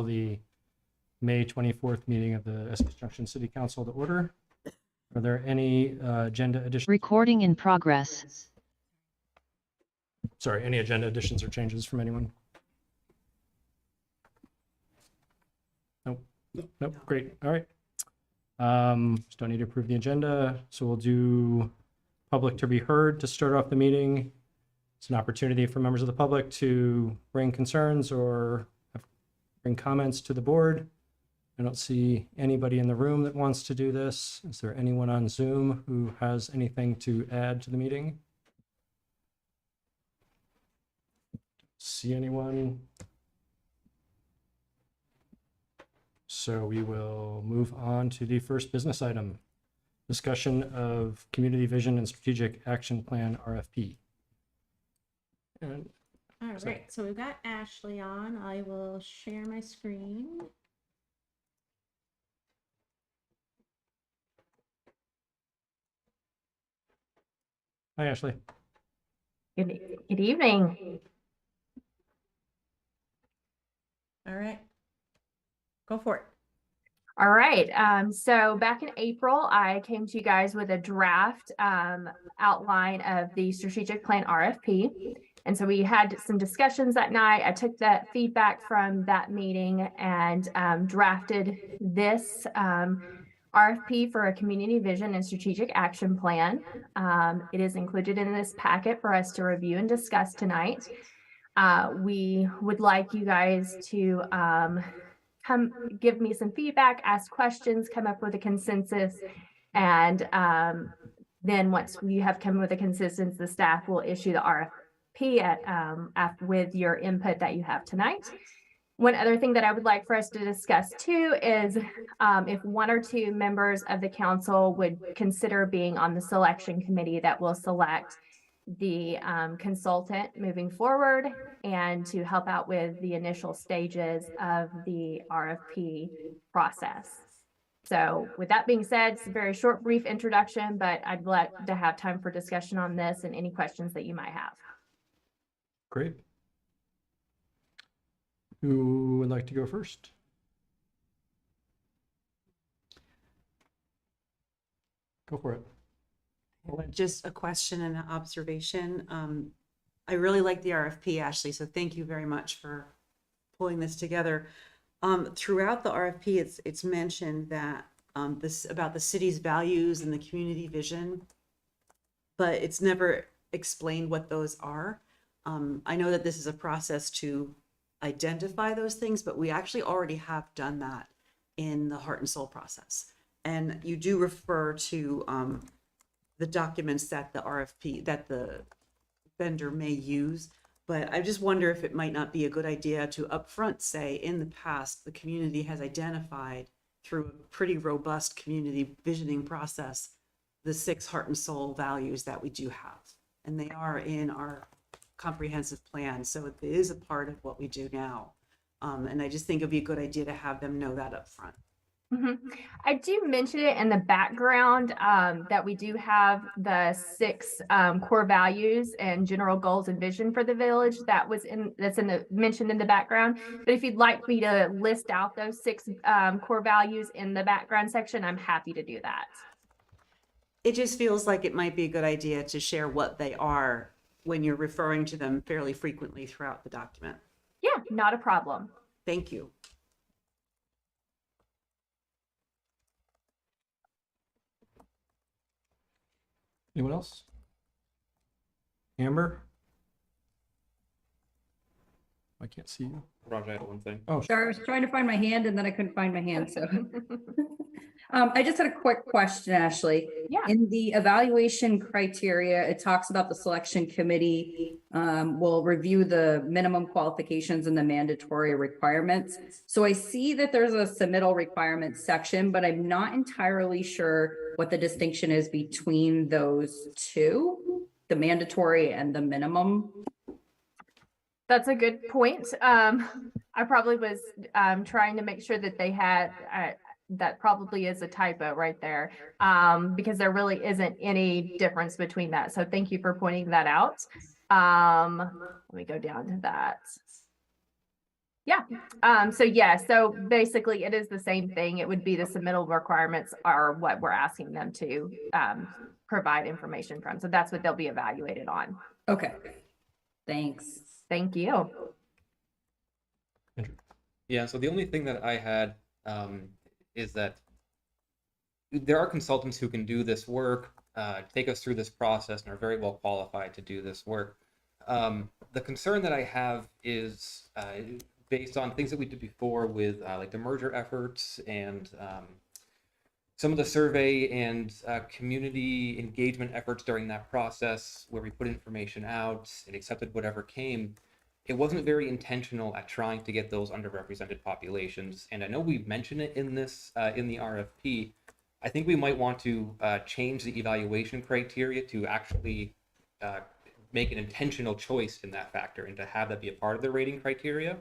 the May 24th meeting of the Essex Junction City Council to order. Are there any agenda additions? Recording in progress. Sorry, any agenda additions or changes from anyone? Nope. Nope. Great. All right. Just don't need to approve the agenda. So we'll do public to be heard to start off the meeting. It's an opportunity for members of the public to bring concerns or bring comments to the board. I don't see anybody in the room that wants to do this. Is there anyone on Zoom who has anything to add to the meeting? See anyone? So we will move on to the first business item, discussion of Community Vision and Strategic Action Plan RFP. And all right, so we've got Ashley on. I will share my screen. Hi, Ashley. Good evening. All right, go for it. All right. So back in April, I came to you guys with a draft outline of the strategic plan RFP. And so we had some discussions that night. I took that feedback from that meeting and drafted this RFP for a community vision and strategic action plan. It is included in this packet for us to review and discuss tonight. We would like you guys to come give me some feedback, ask questions, come up with a consensus. And then once we have come with a consensus, the staff will issue the RFP with your input that you have tonight. One other thing that I would like for us to discuss too is if one or two members of the council would consider being on the selection committee that will select the consultant moving forward and to help out with the initial stages of the RFP process. So with that being said, it's a very short, brief introduction, but I'd like to have time for discussion on this and any questions that you might have. Great. Who would like to go first? Go for it. Just a question and an observation. I really like the RFP, Ashley, so thank you very much for pulling this together. Throughout the RFP, it's mentioned that this about the city's values and the community vision, but it's never explained what those are. I know that this is a process to identify those things, but we actually already have done that in the heart and soul process. And you do refer to the documents that the RFP, that the vendor may use, but I just wonder if it might not be a good idea to upfront say in the past, the community has identified through a pretty robust community visioning process, the 6 heart and soul values that we do have. And they are in our comprehensive plan. So it is a part of what we do now. And I just think it'd be a good idea to have them know that up front. Mm-hmm. I do mention it in the background that we do have the 6 core values and general goals and vision for the village that's mentioned in the background. But if you'd like me to list out those 6 core values in the background section, I'm happy to do that. It just feels like it might be a good idea to share what they are when you're referring to them fairly frequently throughout the document. Yeah, not a problem. Thank you. Anyone else? Amber? I can't see you. Raj, I had one thing. Oh, Sorry, I was trying to find my hand and then I couldn't find my hand, so. I just had a quick question, Ashley. Yeah. In the evaluation criteria, it talks about the selection committee will review the minimum qualifications and the mandatory requirements. So I see that there's a submittal requirements section, but I'm not entirely sure what the distinction is between those two, the mandatory and the minimum. That's a good point. I probably was trying to make sure that they had, that probably is a typo right there, because there really isn't any difference between that. So thank you for pointing that out. Let me go down to that. So basically it is the same thing. It would be the submittal requirements are what we're asking them to provide information from. So that's what they'll be evaluated on. Okay. Thanks. Thank you. Yeah, so the only thing that I had is that there are consultants who can do this work, take us through this process, and are very well qualified to do this work. The concern that I have is based on things that we did before with like the merger efforts and some of the survey and community engagement efforts during that process where we put information out and accepted whatever came. It wasn't very intentional at trying to get those underrepresented populations. And I know we mentioned it in this, in the RFP. I think we might want to change the evaluation criteria to actually make an intentional choice in that factor and to have that be a part of the rating criteria.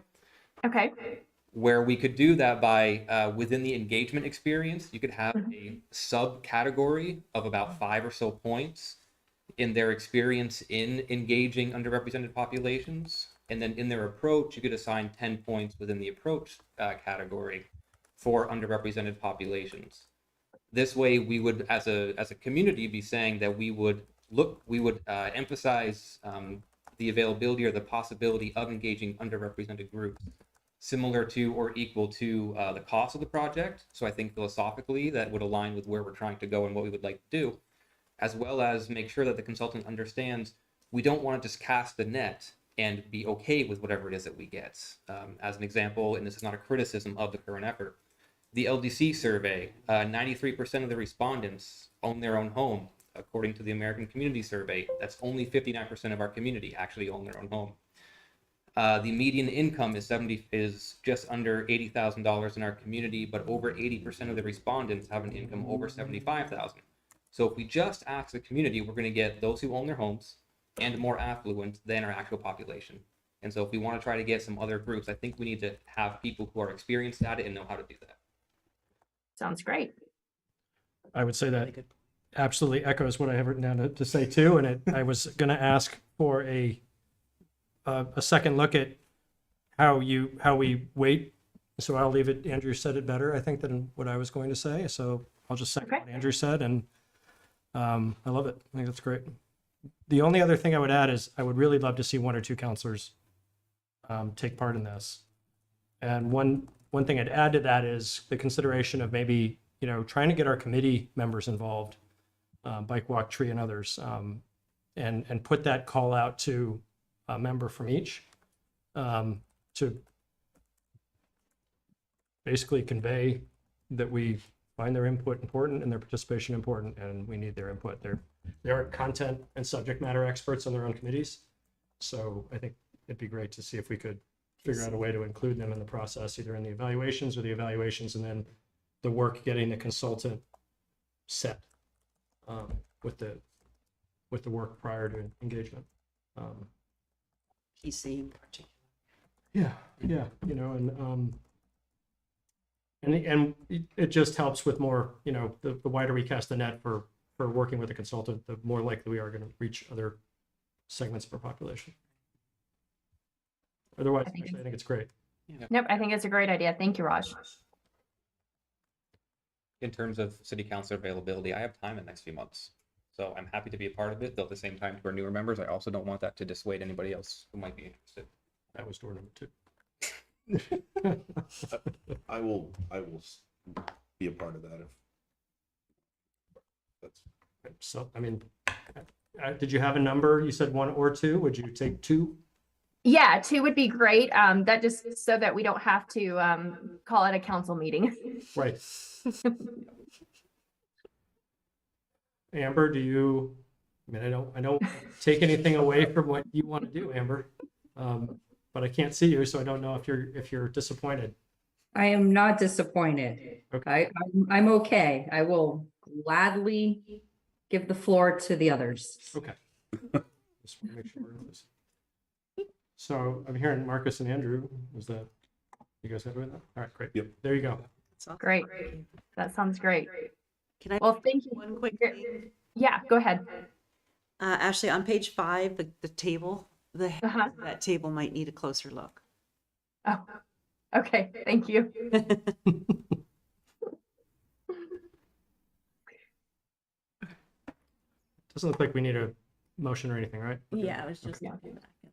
Okay. Where we could do that by within the engagement experience, you could have a subcategory of about 5 or so points in their experience in engaging underrepresented populations. And then in their approach, you could assign 10 points within the approach category for underrepresented populations. This way, we would, as a community, be saying that we would emphasize the availability or the possibility of engaging underrepresented groups, similar to or equal to the cost of the project. So I think philosophically that would align with where we're trying to go and what we would like to do, as well as make sure that the consultant understands we don't want to just cast the net and be okay with whatever it is that we get. As an example, and this is not a criticism of the current effort, the LDC survey, 93% of the respondents own their own home. According to the American Community Survey, that's only 59% of our community actually own their own home. The median income is just under $80,000 in our community, but over 80% of the respondents have an income over $75,000. So if we just ask the community, we're going to get those who own their homes and more affluent than our actual population. And so if we want to try to get some other groups, I think we need to have people who are experienced at it and know how to do that. Sounds great. I would say that absolutely echoes what I have written down to say too. And I was going to ask for a second look at how we weight. So I'll leave it. Andrew said it better, I think, than what I was going to say. So I'll just second what Andrew said, and I love it. I think that's great. The only other thing I would add is I would really love to see 1 or 2 counselors take part in this. And one thing I'd add to that is the consideration of maybe, trying to get our committee members involved, Bike Walk, Tree, and others, and put that call out to a member from each to basically convey that we find their input important and their participation important, and we need their input. They are content and subject matter experts on their own committees. So I think it'd be great to see if we could figure out a way to include them in the process, either in the evaluations and then the work getting the consultant set with the work prior to engagement. PC in particular. Yeah, and it just helps with more, the wider we cast the net for working with a consultant, the more likely we are going to reach other segments of our population. Otherwise, actually, I think it's great. Nope, I think it's a great idea. Thank you, Raj. In terms of city council availability, I have time in the next few months. So I'm happy to be a part of it, though at the same time, to our newer members, I also don't want that to dissuade anybody else who might be interested. That was door number 2. I will be a part of that if that's. So, I mean, did you have a number? You said 1 or 2. Would you take 2? Yeah, 2 would be great. That just so that we don't have to call it a council meeting. Right. Amber, I don't take anything away from what you want to do, Amber. But I can't see you, so I don't know if you're disappointed. I am not disappointed. Okay. I'm okay. I will gladly give the floor to the others. Okay. Just want to make sure we're on this. So I'm hearing Marcus and Andrew. Is that you guys happy with that? All right, great. Yep. There you go. That's awesome. Great. Thank you. That sounds great. Can I? Well, thank you. One quick Yeah. thing. Yeah, go ahead. Ashley, on page 5, the table, Uh-huh. that table might need a closer look. Oh, Okay, thank you. Doesn't look like we need a motion or anything, right? Yeah, I was just Okay. looking back at that.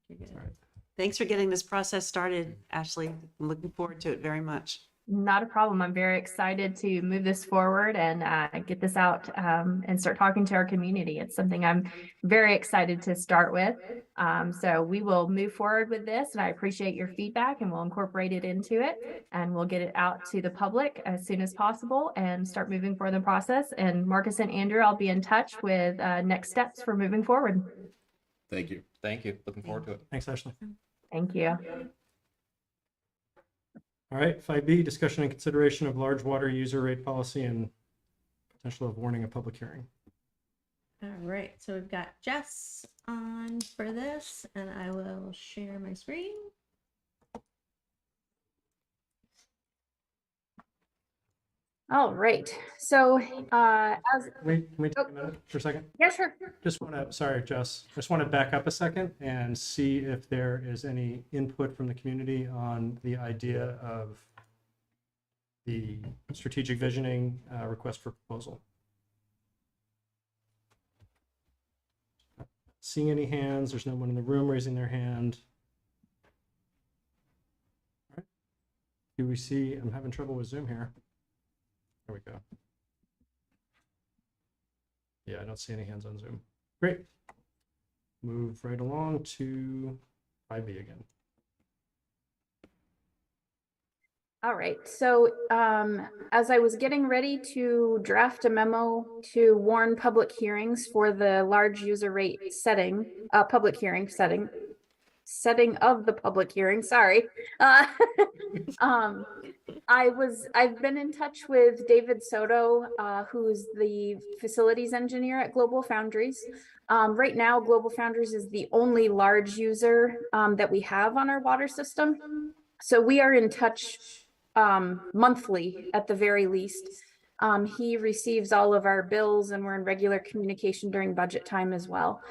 You're good. All right. Thanks for getting this process started, Ashley. I'm looking forward to it very much. Not a problem. I'm very excited to move this forward and get this out and start talking to our community. It's something I'm very excited to start with. So we will move forward with this, and I appreciate your feedback, and we'll incorporate it into it, and we'll get it out to the public as soon as possible and start moving forward in the process. And Marcus and Andrew, I'll be in touch with next steps for moving forward. Thank you. Thank you. Looking forward to it. Thanks, Ashley. Thank you. All right, 5B, discussion and consideration of large water user rate policy and potential of warning a public hearing. All right, so we've got Jess on for this, and I will share my screen. All right. So as Can we take a minute for a second? yeah, sure. Just want to, sorry, Jess, just want to back up a second and see if there is any input from the community on the idea of the strategic visioning request for proposal. Seeing any hands? There's no one in the room raising their hand. All right. Do we see, I'm having trouble with Zoom here. There we go. Yeah, I don't see any hands on Zoom. Great. Move right along to 5B again. All right, so as I was getting ready to draft a memo to warn public hearings for the large user rate setting, public hearing setting of the public hearing, sorry. I've been in touch with David Soto, who's the facilities engineer at Global Foundries. Right now, Global Foundries is the only large user that we have on our water system. So we are in touch monthly at the very least. He receives all of our bills, and we're in regular communication during budget time as well.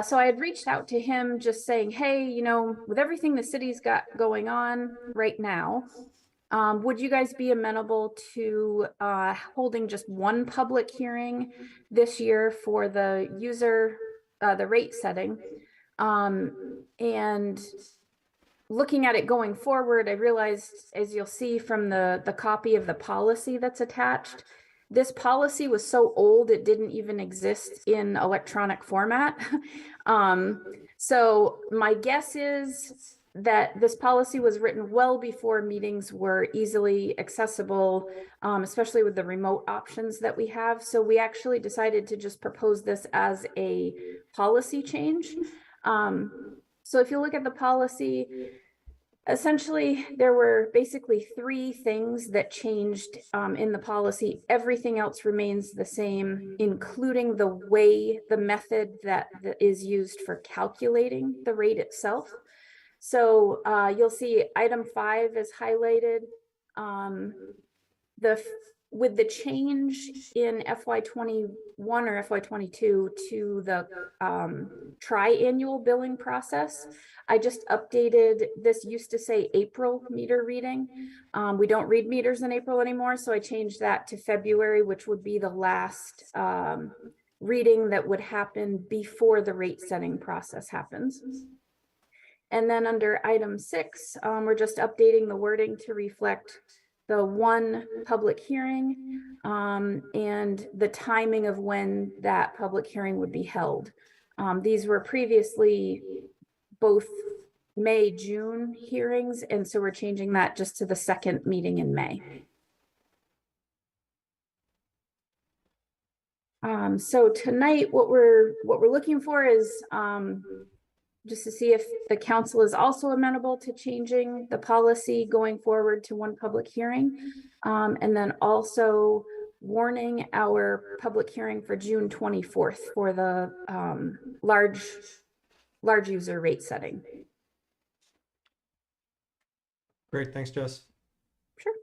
So I had reached out to him just saying, hey, you know, with everything the city's got going on right now, would you guys be amenable to holding just one public hearing this year for the user, the rate setting? And looking at it going forward, I realized, as you'll see from the copy of the policy that's attached, this policy was so old it didn't even exist in electronic format. So my guess is that this policy was written well before meetings were easily accessible, especially with the remote options that we have. So we actually decided to just propose this as a policy change. So if you look at the policy, essentially, there were basically three things that changed in the policy. Everything else remains the same, including the method that is used for calculating the rate itself. So you'll see item 5 is highlighted. With the change in FY21 or FY22 to the tri-annual billing process, I just updated, this used to say April meter reading. We don't read meters in April anymore, so I changed that to February, which would be the last reading that would happen before the rate setting process happens. And then under item 6, we're just updating the wording to reflect the one public hearing and the timing of when that public hearing would be held. These were previously both May, June hearings, and so we're changing that just to the second meeting in May. So tonight, what we're looking for is just to see if the council is also amenable to changing the policy going forward to one public hearing. And then also warning our public hearing for June 24th for the large user rate setting. Great, thanks, Jess. Sure.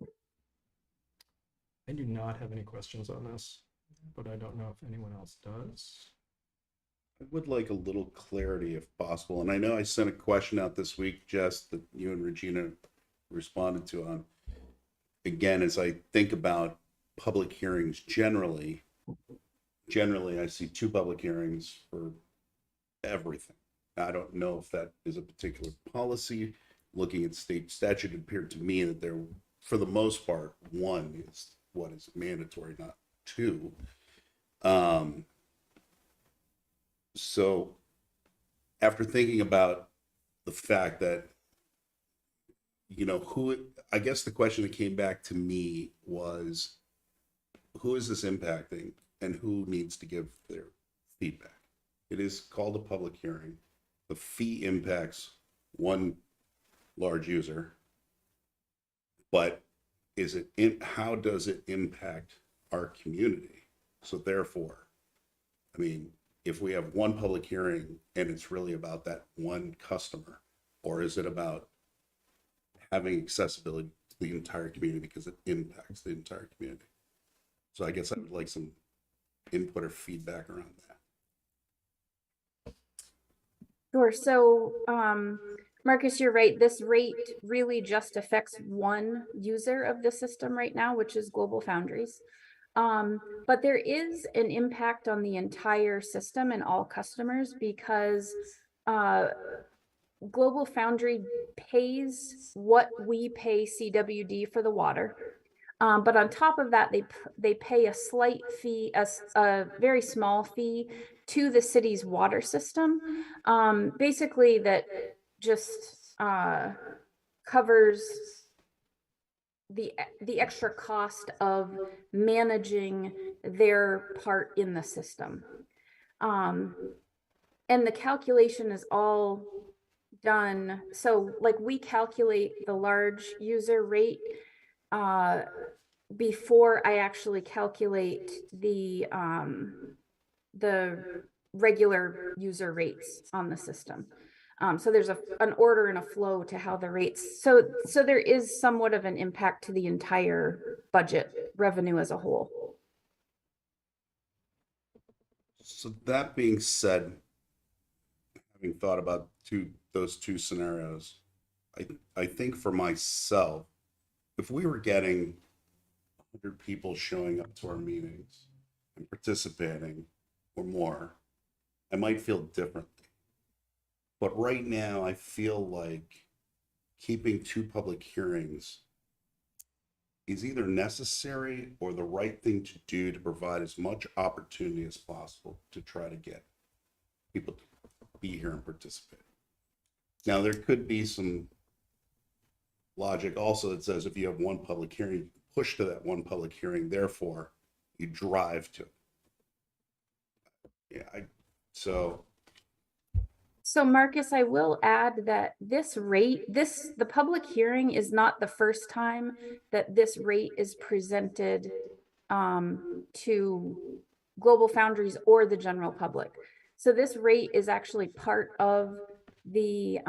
I do not have any questions on this, but I don't know if anyone else does. I would like a little clarity if possible. And I know I sent a question out this week, Jess, that you and Regina responded to on. Again, as I think about public hearings generally I see 2 public hearings for everything. I don't know if that is a particular policy. Looking at state statute, it appeared to me that there, for the most part, 1 is what is mandatory, not 2. So after thinking about the fact that, I guess the question that came back to me was, who is this impacting and who needs to give their feedback? It is called a public hearing. The fee impacts 1 large user, but how does it impact our community? So therefore, I mean, if we have 1 public hearing and it's really about that 1 customer, or is it about having accessibility to the entire community because it impacts the entire community? So I guess I would like some input or feedback around that. Sure. So, Marcus, you're right. This rate really just affects 1 user of the system right now, which is Global Foundries. But there is an impact on the entire system and all customers because Global Foundry pays what we pay CWD for the water. But on top of that, they pay a slight fee, a very small fee to the city's water system. Basically that just covers the extra cost of managing their part in the system. And the calculation is all done. So like we calculate the large user rate before I actually calculate the regular user rates on the system. So there's an order and a flow to how the rates, so there is somewhat of an impact to the entire budget revenue as a whole. So that being said, having thought about those two scenarios, I think for myself, if we were getting 100 people showing up to our meetings and participating or more, I might feel differently. But right now, I feel like keeping 2 public hearings is either necessary or the right thing to do to provide as much opportunity as possible to try to get people to be here and participate. Now, there could be some logic also that says if you have 1 public hearing, you push to that 1 public hearing, therefore you drive to it. Yeah, So Marcus, I will add that the public hearing is not the first time that this rate is presented to Global Foundries or the general public. So this rate is actually part of the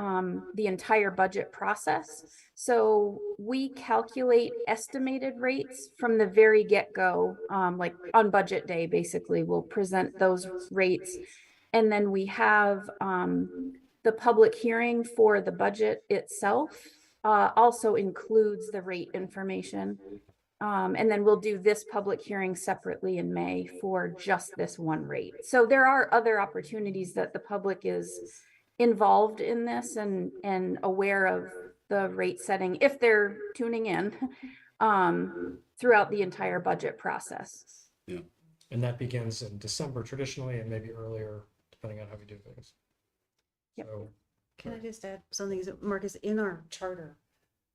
entire budget process. So we calculate estimated rates from the very get-go, like on budget day, basically, we'll present those rates. And then we have the public hearing for the budget itself also includes the rate information. And then we'll do this public hearing separately in May for just this 1 rate. So there are other opportunities that the public is involved in this and aware of the rate setting if they're tuning in throughout the entire budget process. yeah. And that begins in December traditionally, and maybe earlier, depending on how we do things. Yep. So, Can I just add something? Marcus, in our charter,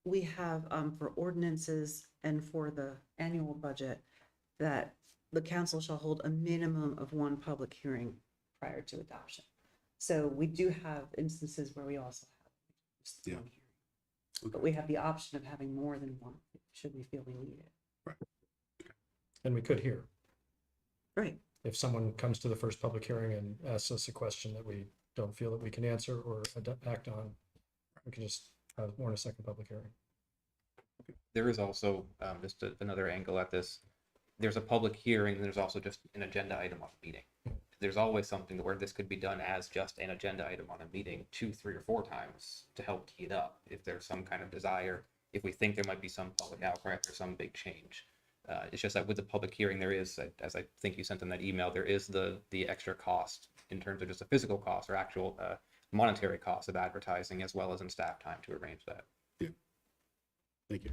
we have for ordinances and for the annual budget that the council shall hold a minimum of 1 public hearing prior to adoption. So we do have instances where we also have just 1 hearing. But we have the option of having more than 1 should we feel we need it. and we could hear. Right. If someone comes to the first public hearing and asks us a question that we don't feel that we can answer or act on, we can just warn a second public hearing. There is also just another angle at this. There's a public hearing, and there's also just an agenda item on a meeting. There's always something where this could be done as just an agenda item on a meeting 2, 3, or 4 times to help tee it up. If there's some kind of desire if we think there might be some public outcry or some big change. It's just that with the public hearing, there is, as I think you sent in that email, there is the extra cost in terms of just a physical cost or actual monetary cost of advertising, as well as in staff time to arrange that. Yeah. Thank you.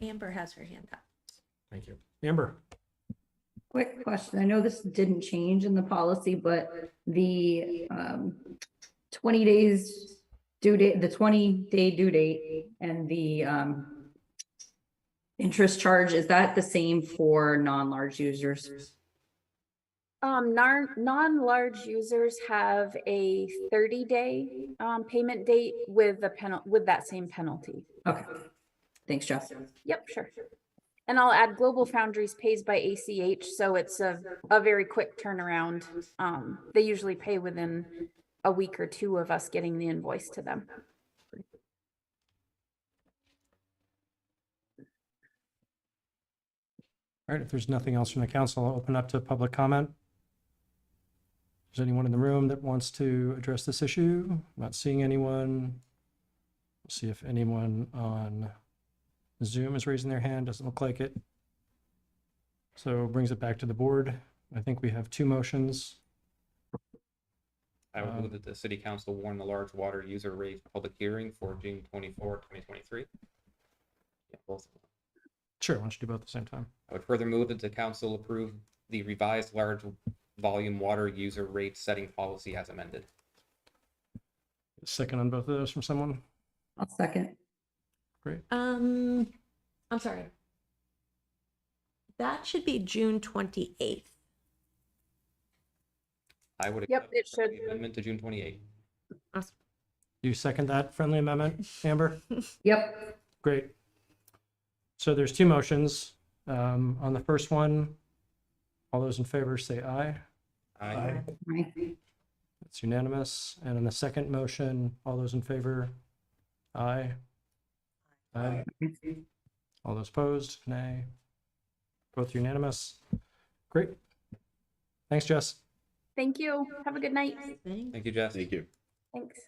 Amber has her hand up. Thank you. Amber? Quick question. I know this didn't change in the policy, but the 20 days due date, the 20-day due date and the interest charge, is that the same for non-large users? Non-large users have a 30-day payment date with the with that same penalty. Okay. Thanks, Jess. Yep, sure. And I'll add Global Foundries pays by ACH, so it's a very quick turnaround. They usually pay within a week or two of us getting the invoice to them. All right, if there's nothing else from the council, I'll open up to public comment. Is there anyone in the room that wants to address this issue? Not seeing anyone. We'll see if anyone on Zoom is raising their hand. Doesn't look like it. So brings it back to the board. I think we have two motions. I would move that the city council warn the large water user rate public hearing for June 24, 2023. Yeah, both of them. Sure, why don't you do both at the same time? I would further move that the council approve the revised large volume water user rate setting policy as amended. Second on both of those from someone? I'll second. Great. I'm sorry. That should be June 28th. I would Yep, accept it the should. amendment to June 28. Awesome. You second that friendly amendment, Amber? Yep. Great. So there's two motions. On the first one, all those in favor say aye. Aye. It's unanimous. And on the second motion, all those in favor, aye. Aye. All those opposed, nay. Both unanimous. Great. Thanks, Jess. Thank you. Have a good night. Thank you, Jess. Thank you. Thanks.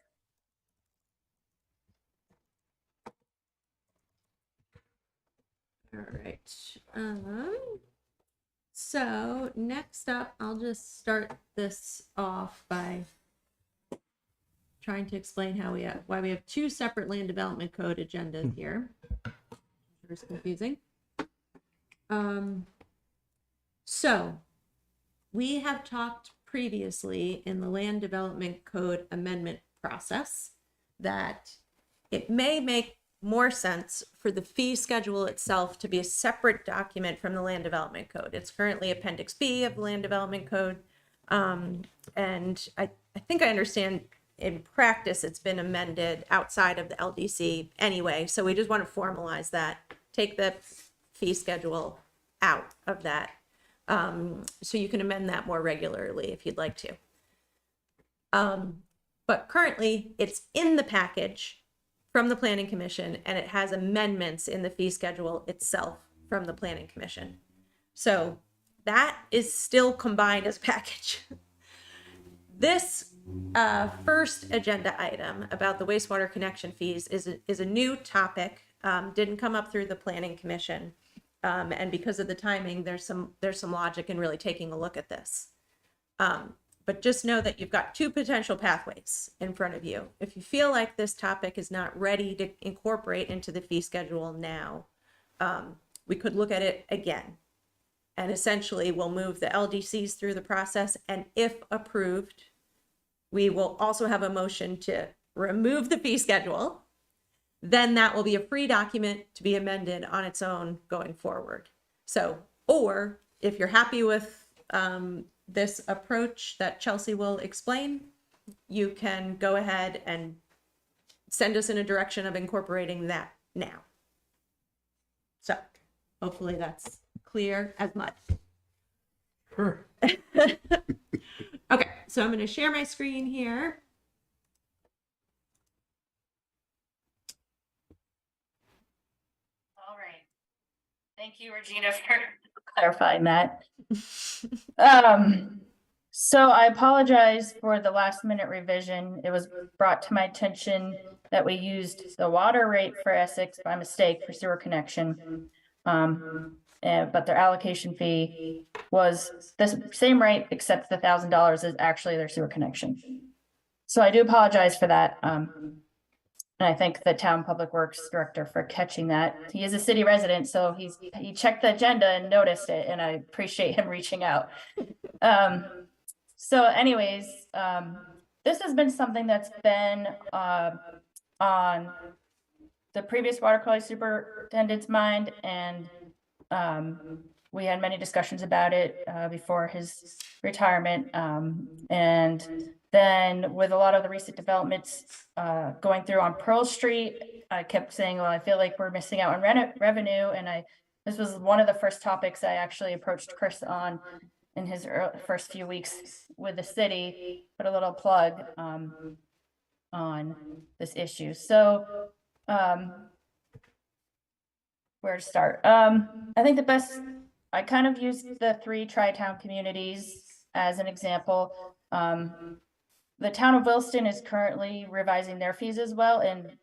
All right. So next up, I'll just start this off by trying to explain why we have two separate land development code agendas here. It's confusing. So we have talked previously in the land development code amendment process that it may make more sense for the fee schedule itself to be a separate document from the land development code. It's currently Appendix B of the land development code. And I think I understand in practice it's been amended outside of the LDC anyway. So we just want to formalize that, take the fee schedule out of that. So you can amend that more regularly if you'd like to. But currently it's in the package from the Planning Commission, and it has amendments in the fee schedule itself from the Planning Commission. So that is still combined as a package. This first agenda item about the wastewater connection fees is a new topic, didn't come up through the Planning Commission. And because of the timing, there's some logic in really taking a look at this. But just know that you've got two potential pathways in front of you. If you feel like this topic is not ready to incorporate into the fee schedule now, we could look at it again. And essentially we'll move the LDCs through the process. And if approved, we will also have a motion to remove the fee schedule. Then that will be a free document to be amended on its own going forward. So, or if you're happy with this approach that Chelsea will explain, you can go ahead and send us in a direction of incorporating that now. So hopefully that's clear as mud. Sure. Okay, so I'm going to share my screen here. All right. Thank you, Regina, for clarifying that. So I apologize for the last minute revision. It was brought to my attention that we used the water rate for Essex by mistake for sewer connection. But their allocation fee was the same rate, except the $1,000 is actually their sewer connection. So I do apologize for that. And I thank the town public works director for catching that. He is a city resident, so he checked the agenda and noticed it, and I appreciate him reaching out. So anyways, this has been something that's been on the previous water quality superintendent's mind, and we had many discussions about it before his retirement. And then with a lot of the recent developments going through on Pearl Street, I kept saying, well, I feel like we're missing out on revenue. And this was one of the first topics I actually approached Chris on in his first few weeks with the city, put a little plug on this issue. So where to start? I think I kind of used the 3 tri-town communities as an example. The town of Williston is currently revising their fees as well, and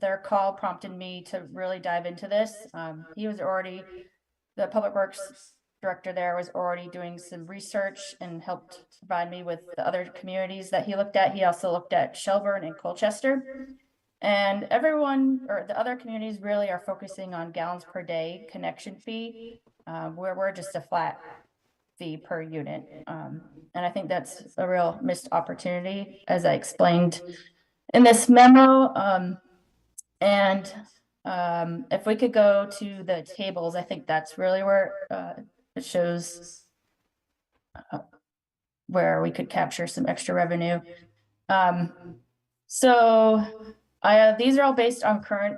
their call prompted me to really dive into this. The public works director there was already doing some research and helped provide me with the other communities that he looked at. He also looked at Shelburne and Colchester. And everyone, or the other communities, really are focusing on gallons per day connection fee, where we're just a flat fee per unit. And I think that's a real missed opportunity, as I explained in this memo. If we could go to the tables, I think that's really where it shows where we could capture some extra revenue. These are all based on current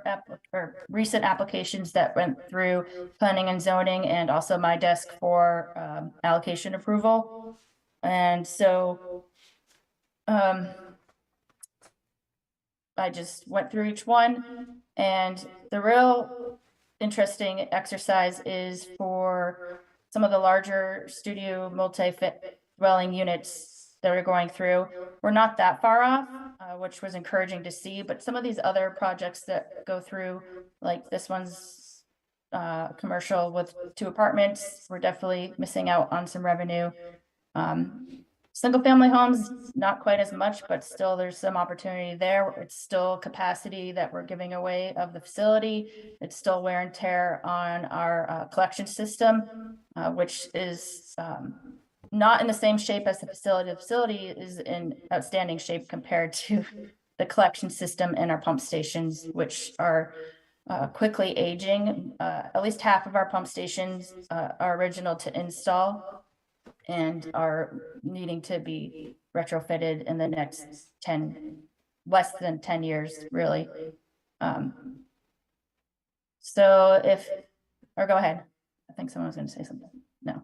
or recent applications that went through planning and zoning, and also my desk for allocation approval. And so I just went through each one, and the real interesting exercise is for some of the larger studio multi-dwelling units that are going through. We're not that far off, which was encouraging to see, but some of these other projects that go through, like this one's commercial with 2 apartments, we're definitely missing out on some revenue. Single family homes, not quite as much, but still there's some opportunity there. It's still capacity that we're giving away of the facility. It's still wear and tear on our collection system, which is not in the same shape as the facility. The facility is in outstanding shape compared to the collection system and our pump stations, which are quickly aging. At least half of our pump stations are original to install and are needing to be retrofitted in the next less than 10 years, really. Go ahead. I think someone was going to say something. No.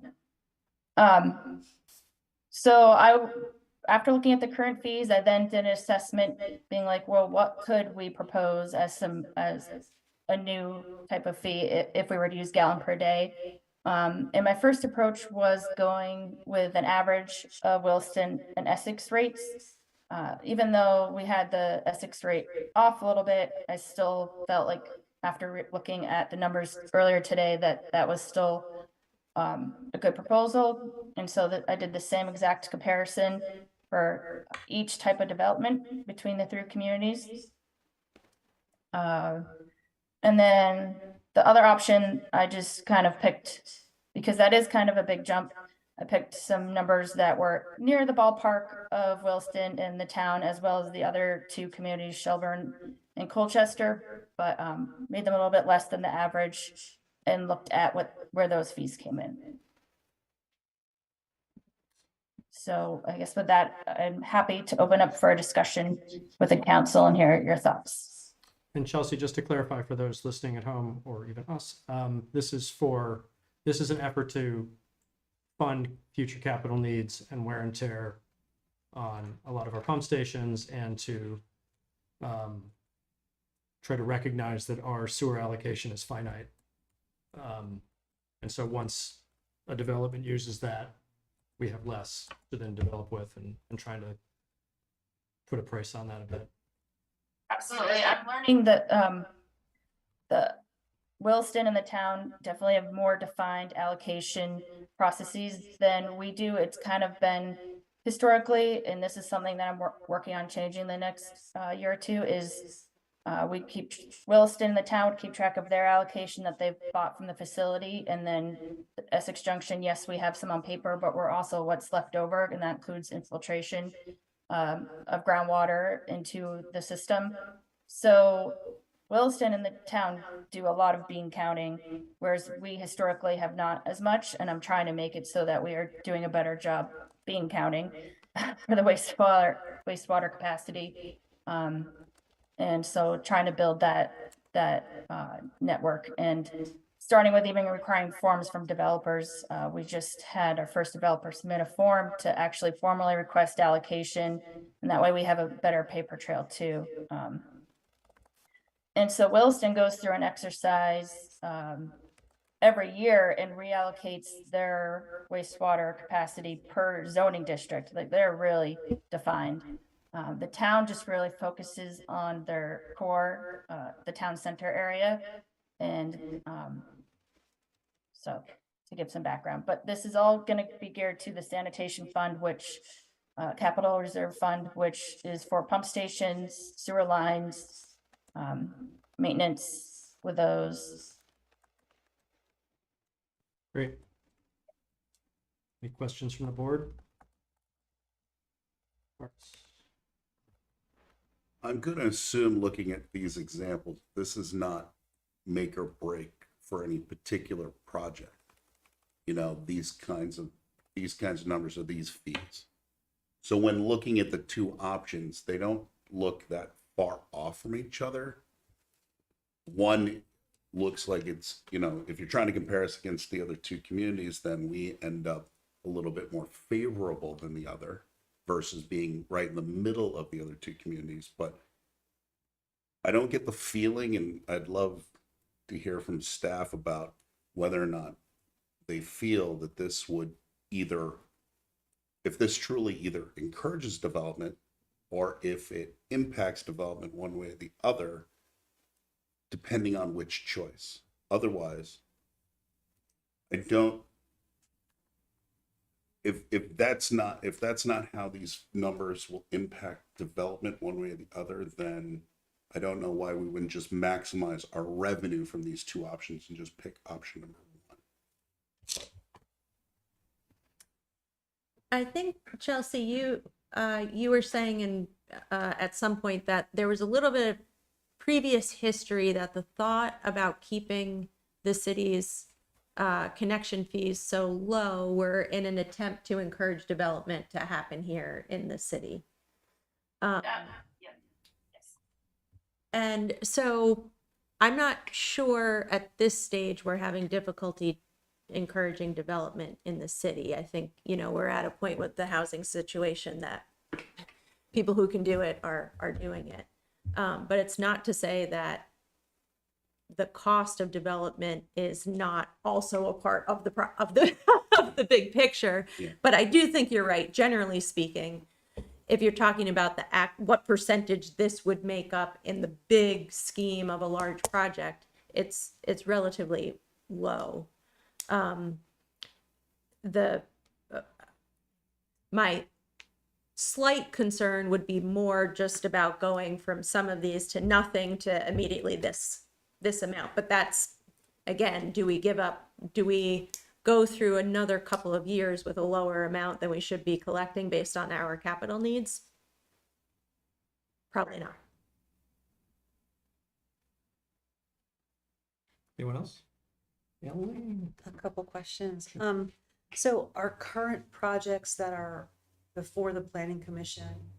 After looking at the current fees, I then did an assessment being like, well, what could we propose as a new type of fee if we were to use gallon per day? And my first approach was going with an average of Williston and Essex rates. Even though we had the Essex rate off a little bit, I still felt like after looking at the numbers earlier today that was still a good proposal. And so I did the same exact comparison for each type of development between the 3 communities. And then the other option I just kind of picked, because that is kind of a big jump. I picked some numbers that were near the ballpark of Williston and the town, as well as the other 2 communities, Shelburne and Colchester, but made them a little bit less than the average and looked at where those fees came in. So I guess with that, I'm happy to open up for a discussion with the council and hear your thoughts. And Chelsea, just to clarify for those listening at home or even us, this is an effort to fund future capital needs and wear and tear on a lot of our pump stations, and to try to recognize that our sewer allocation is finite. And so once a development uses that, we have less to then develop with and trying to put a price on that a bit. Absolutely. I'm learning that the Williston and the town definitely have more defined allocation processes than we do. It's kind of been historically, and this is something that I'm working on changing the next year or two, is we keep Williston and the town would keep track of their allocation that they've bought from the facility, and then Essex Junction, yes, we have some on paper, but we're also what's left over, and that includes infiltration of groundwater into the system. So Williston and the town do a lot of bean counting, whereas we historically have not as much, and I'm trying to make it so that we are doing a better job bean counting for the wastewater capacity. And so trying to build that network, and starting with even requiring forms from developers. We just had our first developer submit a form to actually formally request allocation, and that way we have a better paper trail too. And so Williston goes through an exercise every year and reallocates their wastewater capacity per zoning district. Like, they're really defined. The town just really focuses on their core, the town center area. And so to give some background, but this is all going to be geared to the sanitation fund, which capital reserve fund, which is for pump stations, sewer lines, maintenance with those. Great. Any questions from the board? I'm going to assume, looking at these examples, this is not make or break for any particular project. You know, these kinds of numbers or these fees. So when looking at the two options, they don't look that far off from each other. One looks like it's, you know, if you're trying to compare us against the other two communities, then we end up a little bit more favorable than the other, versus being right in the middle of the other two communities. But I don't get the feeling, and I'd love to hear from staff about whether or not they feel that this would either, if this truly either encourages development or if it impacts development one way or the other, depending on which choice. Otherwise, I don't, if that's not how these numbers will impact development one way or the other, then I don't know why we wouldn't just maximize our revenue from these two options and just pick option number one. I think, Chelsea, you were saying at some point that there was a little bit of previous history that the thought about keeping the city's connection fees so low were in an attempt to encourage development to happen here in the city. And so I'm not sure at this stage we're having difficulty encouraging development in the city. I think, you know, we're at a point with the housing situation that people who can do it are doing it. But it's not to say that the cost of development is not also a part of the of the big picture. Yeah. But I do think you're right. Generally speaking, if you're talking about what percentage this would make up in the big scheme of a large project, it's relatively low. My slight concern would be more just about going from some of these to nothing to immediately this amount. But that's, again, do we go through another couple of years with a lower amount than we should be collecting based on our capital needs? Probably not. Anyone else? A couple questions. So are current projects that are before the planning commission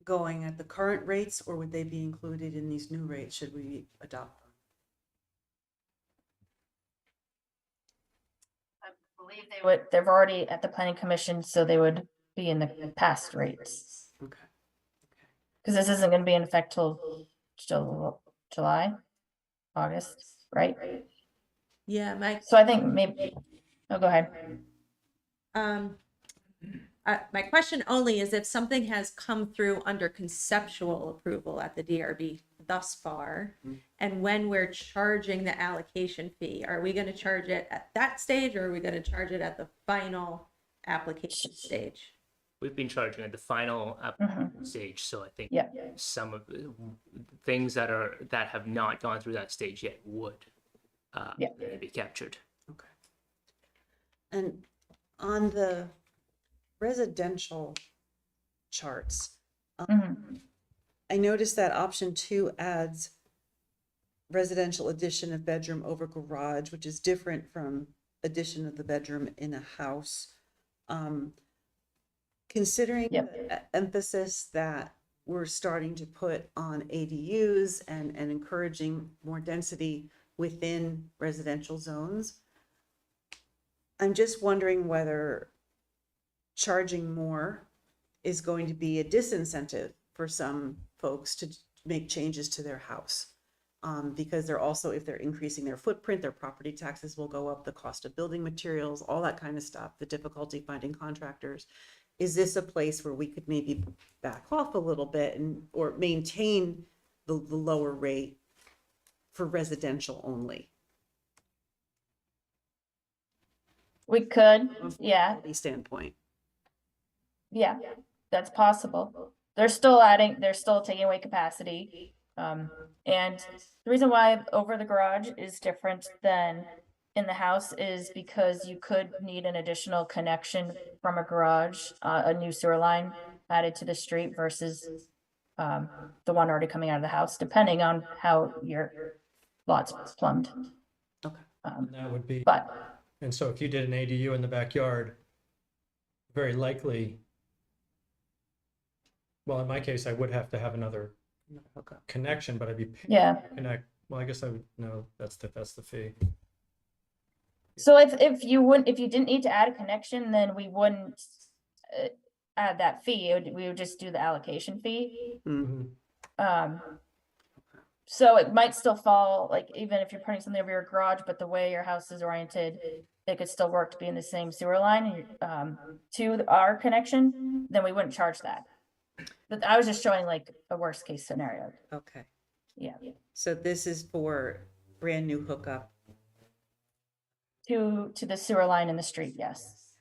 going at the current rates, or would they be included in these new rates should we adopt them? I believe they're already at the planning commission, so they would be in the past rates. Okay. Because this isn't going to be in effect till July, August, right? Yeah, Mike. So I think maybe, oh, go ahead. My question only is if something has come through under conceptual approval at the DRB thus far, and when we're charging the allocation fee, are we going to charge it at that stage, or are we going to charge it at the final application stage? We've been charging at the final application stage, so I think Yeah. some of the things that have not gone through that stage yet would Yeah. be captured. Okay. And on the residential charts, I noticed that option 2 adds residential addition of bedroom over garage, which is different from addition of the bedroom in a house. Considering the emphasis that we're starting to put on ADUs and encouraging more density within residential zones, I'm just wondering whether charging more is going to be a disincentive for some folks to make changes to their house. Because they're also, if they're increasing their footprint, their property taxes will go up, the cost of building materials, all that kind of stuff, the difficulty finding contractors. Is this a place where we could maybe back off a little bit or maintain the lower rate for residential only? We could, From a yeah, affordability standpoint. yeah, that's possible. They're still taking away capacity. And the reason why over the garage is different than in the house is because you could need an additional connection from a garage, a new sewer line added to the street versus the one already coming out of the house, depending on how your lot's plumbed. Okay. And that would be, But and so if you did an ADU in the backyard, very likely, well, in my case, I would have to have another connection, but I'd be paying yeah, to connect. Well, I guess I would, no, that's the fee. so if you didn't need to add a connection, then we wouldn't add that fee. We would just do the allocation fee. Mhm. So it might still fall, like, even if you're putting something over your garage, but the way your house is oriented, it could still work to be in the same sewer line, to our connection, then we wouldn't charge that. But I was just showing like a worst case scenario. Okay. Yeah. So this is for brand new hookup. To the sewer line in the street, yes.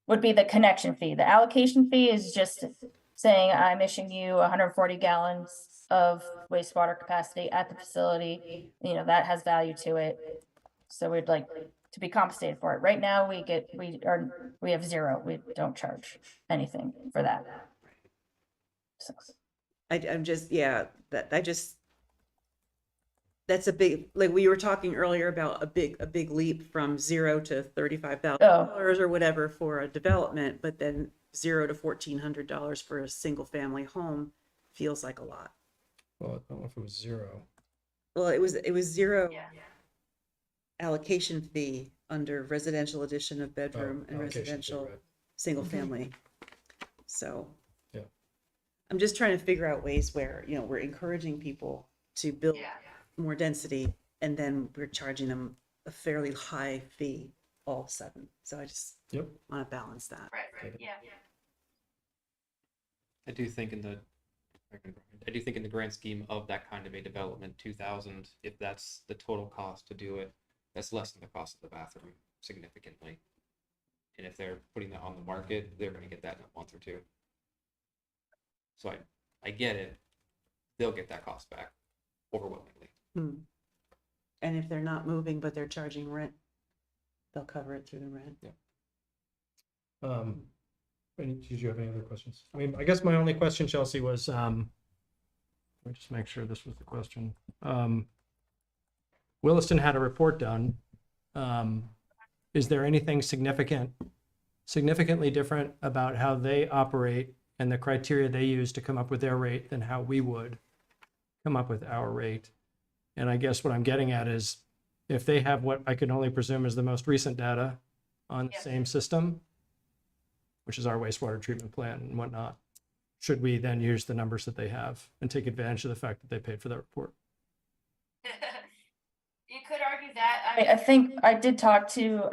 Would be the connection fee. The allocation fee is just saying I'm issuing you 140 gallons of wastewater capacity at the facility. You know, that has value to it. So we'd like to be compensated for it. Right now, we have zero. We don't charge anything for that. So. I'm just, that's a big, like we were talking earlier about a big leap from $0 to $35,000 or whatever for a development, but then $0 to $1,400 for a single family home feels like a lot. Well, I don't know if it was zero. Well, it was zero allocation fee under residential addition of bedroom and allocation fee, residential right. single family. So Yeah. I'm just trying to figure out ways where, you know, we're encouraging people to build more density and then we're charging them a fairly high fee all of a sudden. So I just want to balance that. Right. Yeah. I do think in the grand scheme of that kind of a development, 2,000, if that's the total cost to do it, that's less than the cost of the bathroom significantly. And if they're putting that on the market, they're going to get that in a month or two. So I get it. They'll get that cost back overwhelmingly. And if they're not moving, but they're charging rent, they'll cover it through the rent. Did you have any other questions? I mean, I guess my only question, Chelsea, was, let me just make sure this was the question. Williston had a report done. Is there anything significantly different about how they operate and the criteria they use to come up with their rate than how we would come up with our rate? And I guess what I'm getting at is if they have what I can only presume is the most recent data on the same system, which is our wastewater treatment plant and whatnot, should we then use the numbers that they have and take advantage of the fact that they paid for that report? You could argue that. I think I did talk to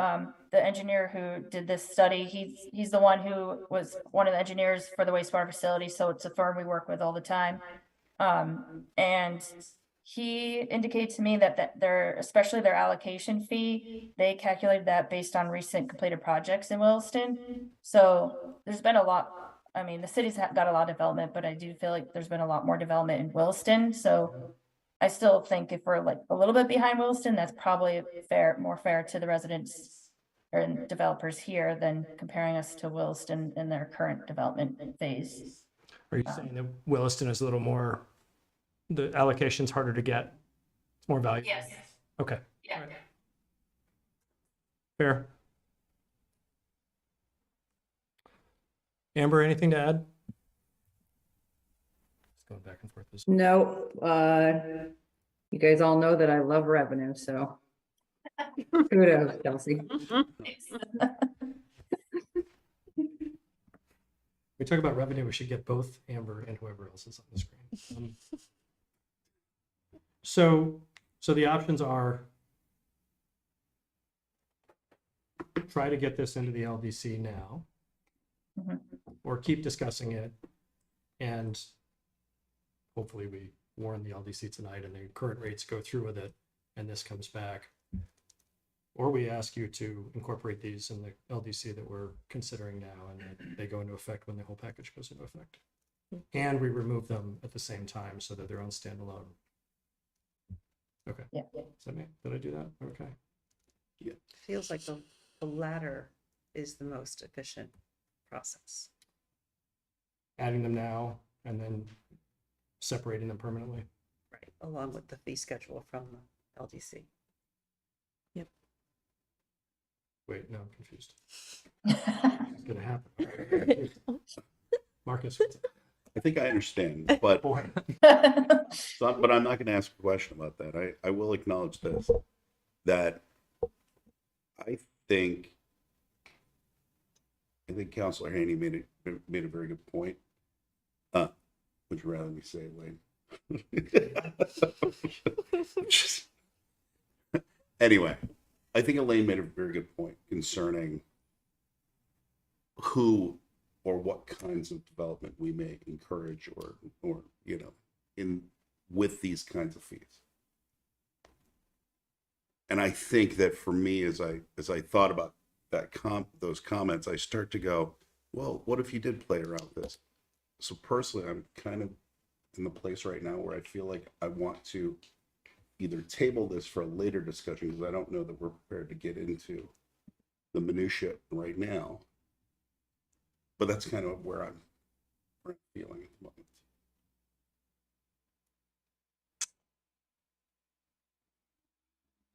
the engineer who did this study. He's the one who was one of the engineers for the wastewater facility, so it's a firm we work with all the time. And he indicated to me that their, especially their allocation fee, they calculated that based on recent completed projects in Williston. So there's been a lot, I mean, the city's got a lot of development, but I do feel like there's been a lot more development in Williston, so I still think if we're like a little bit behind Williston, that's probably more fair to the residents or developers here than comparing us to Williston in their current development phase. Are you saying that Williston is a little more, the allocation's harder to get? It's more valuable? Yes. Okay, Yeah. fair. Amber, anything to add? Just going back and forth. No, you guys all know that I love revenue, so. Kudos, Kelsey. We talk about revenue, we should get both Amber and whoever else is on the screen. So the options are try to get this into the LDC now, Mhm. or keep discussing it, and hopefully we warn the LDC tonight and the current rates go through with it, and this comes back. Or we ask you to incorporate these in the LDC that we're considering now, and then they go into effect when the whole package goes into effect. And we remove them at the same time so that they're on standalone. Okay. Yeah. Did I do that? Okay. Feels like the latter is the most efficient process. Adding them now and then separating them permanently. Right, along with the fee schedule from the LDC. Wait, no, I'm confused. It's gonna happen. Marcus, I think I understand, but boy, but I'm not going to ask a question about that. I will acknowledge this, that I think Councilor Haney made a very good point. Would you rather me say it, Wayne? Anyway, I think Elaine made a very good point concerning who or what kinds of development we may encourage or with these kinds of fees. And I think that for me, as I thought about those comments, I start to go, well, what if you did play around with this? So personally, I'm kind of in the place right now where I feel like I want to either table this for a later discussion, because I don't know that we're prepared to get into the minutia right now. But that's kind of where I'm feeling at the moment.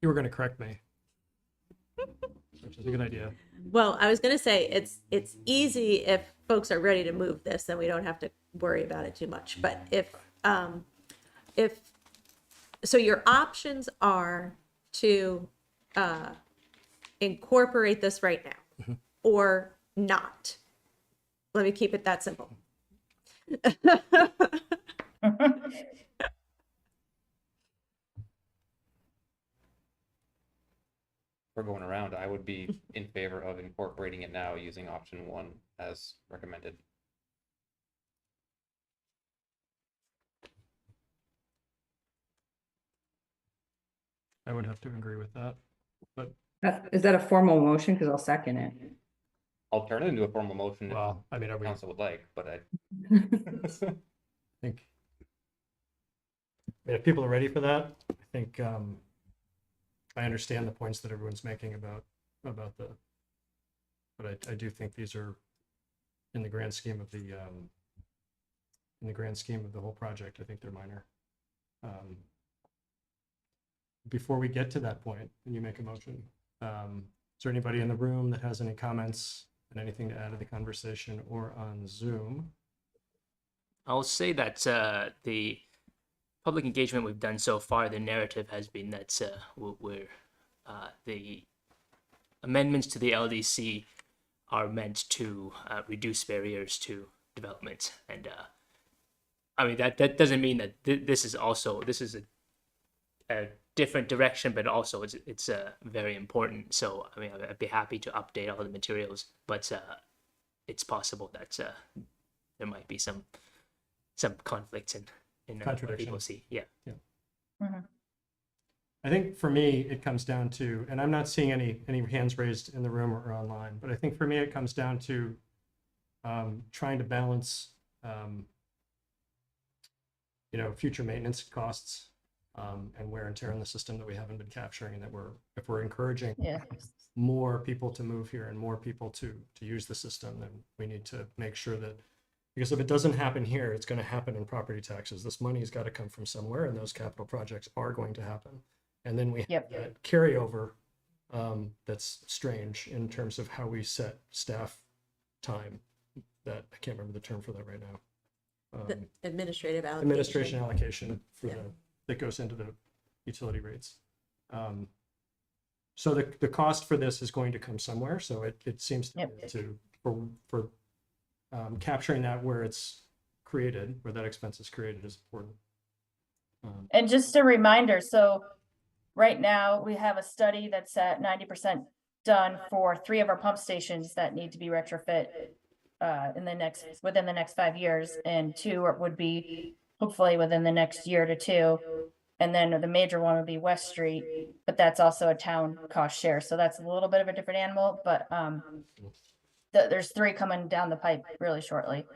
you were gonna correct me, which is a good idea. Well, I was gonna say it's easy if folks are ready to move this, then we don't have to worry about it too much. But if so, your options are to incorporate this right now or not. Let me keep it that simple. We're going around, I would be in favor of incorporating it now using option 1 as recommended. I would have to agree with that, but Is that a formal motion? Because I'll second it. I'll turn it into a formal motion if well, I mean, are we, I council would like, but I think, if people are ready for that, I think, I understand the points that everyone's making about the, but I do think these are, in the grand scheme of the whole project, I think they're minor. Before we get to that point, and you make a motion, is there anybody in the room that has any comments and anything to add to the conversation, or on Zoom? I'll say that the public engagement we've done so far, the narrative has been that the amendments to the LDC are meant to reduce barriers to development, and I mean that doesn't mean that this is a different direction, but also it's very important. So I mean, I'd be happy to update all the materials, but it's possible that there might be some conflicts in what Contradiction. people see. Yeah. I think for me, it comes down to, and I'm not seeing any hands raised in the room or online, but I think for me, it comes down to trying to balance, future maintenance costs and wear and tear in the system that we haven't been capturing, and that if we're encouraging Yeah. more people to move here and more people to use the system, then we need to make sure that, because if it doesn't happen here, it's going to happen in property taxes. This money's got to come from somewhere, and those capital projects are going to happen. And then we have Yep. that carryover that's strange in terms of how we set staff time. That I can't remember the term for that right now. The administrative allocation. Administration allocation for Yeah. that goes into the utility rates. So the cost for this is going to come somewhere. So it seems to, Yep. for capturing that where it's created, where that expense is created, is important. And just a reminder, so right now we have a study that's at 90% done for 3 of our pump stations that need to be retrofit within the next 5 years, and 2 would be hopefully within the next year to 2. And then the major one would be West Street, but that's also a town cost share. So that's a little bit of a different animal, but there's 3 coming down the pipe really shortly.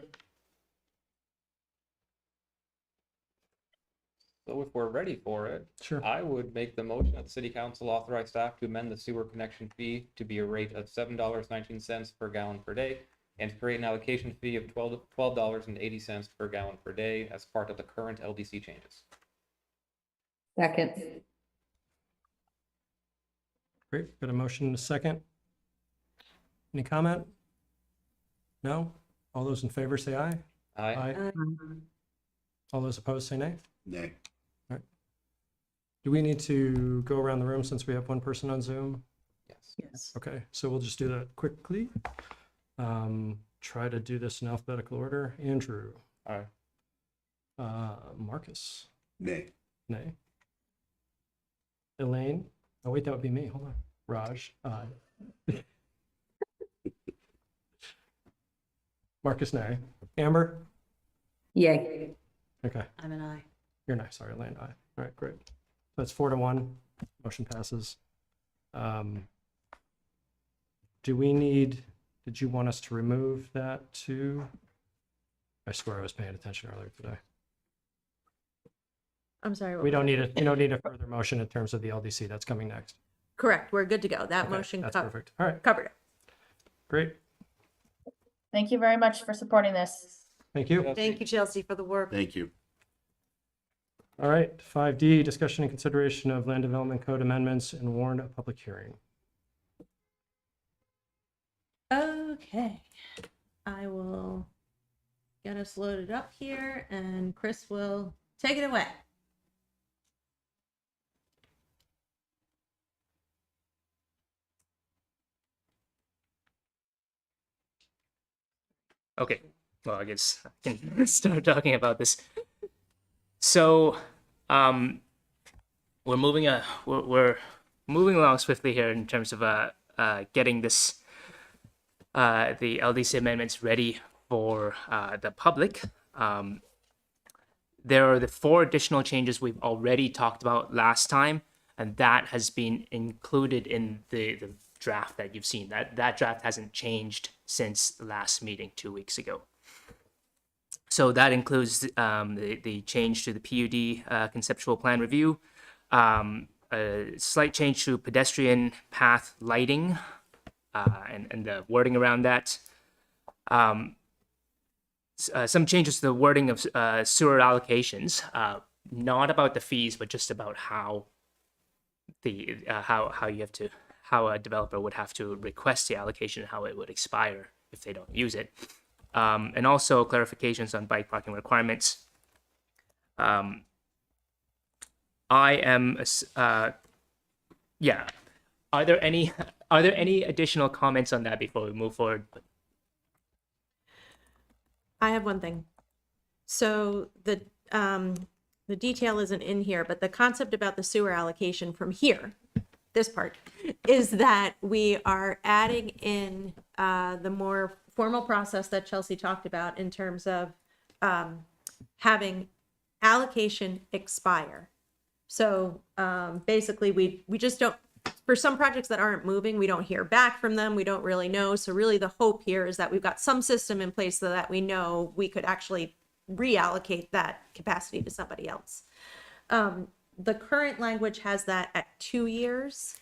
So if we're ready for it, Sure. I would make the motion that the city council authorize staff to amend the sewer connection fee to be a rate of $7.19 per gallon per day, and to create an allocation fee of $12.80 per gallon per day as part of the current LDC changes. Second. Great. Got a motion and a second. Any comment? No? All those in favor say aye. Aye. All those opposed say nay. Nay. Do we need to go around the room since we have one person on Zoom? Yes. Okay, so we'll just do that quickly. Try to do this in alphabetical order. Andrew. Aye. Marcus. Nay. Nay. Elaine. Oh wait, that would be me. Hold on. Raj. Aye. Marcus, nay. Amber. Yay. Okay, I'm an aye. you're nice. Sorry, Elaine. Aye. All right, great. That's 4-1. Motion passes. Do we need? Did you want us to remove that too? I swear I was paying attention earlier today. I'm sorry. what We was don't that? need it. You don't need a further motion in terms of the LDC. That's coming next. Correct. We're good to go. That Okay, motion that's perfect. All right, covered it. great. Thank you very much for supporting this. Thank you. Thank you, Chelsea, for the work. Thank you. All right, 5D, discussion and consideration of land development code amendments and warn a public hearing. Okay. I will get us loaded up here and Chris will take it away. Okay, well, I guess I can start talking about this. So, we're moving along swiftly here in terms of getting this the LDC amendments ready for the public. There are the 4 additional changes we've already talked about last time, and that has been included in the draft that you've seen. That draft hasn't changed since the last meeting 2 weeks ago. So that includes the change to the PUD conceptual plan review, a slight change to pedestrian path lighting, and the wording around that. Some changes to the wording of sewer allocations, not about the fees, but just about how how a developer would have to request the allocation and how it would expire if they don't use it. And also clarifications on bike parking requirements. I am, yeah. Are there any additional comments on that before we move forward? I have one thing. So the the detail isn't in here, but the concept about the sewer allocation from here, this part, is that we are adding in the more formal process that Chelsea talked about in terms of having allocation expire. So basically, we just don't, for some projects that aren't moving, we don't hear back from them. We don't really know. So really the hope here is that we've got some system in place so that we know we could actually reallocate that capacity to somebody else. The current language has that at 2 years.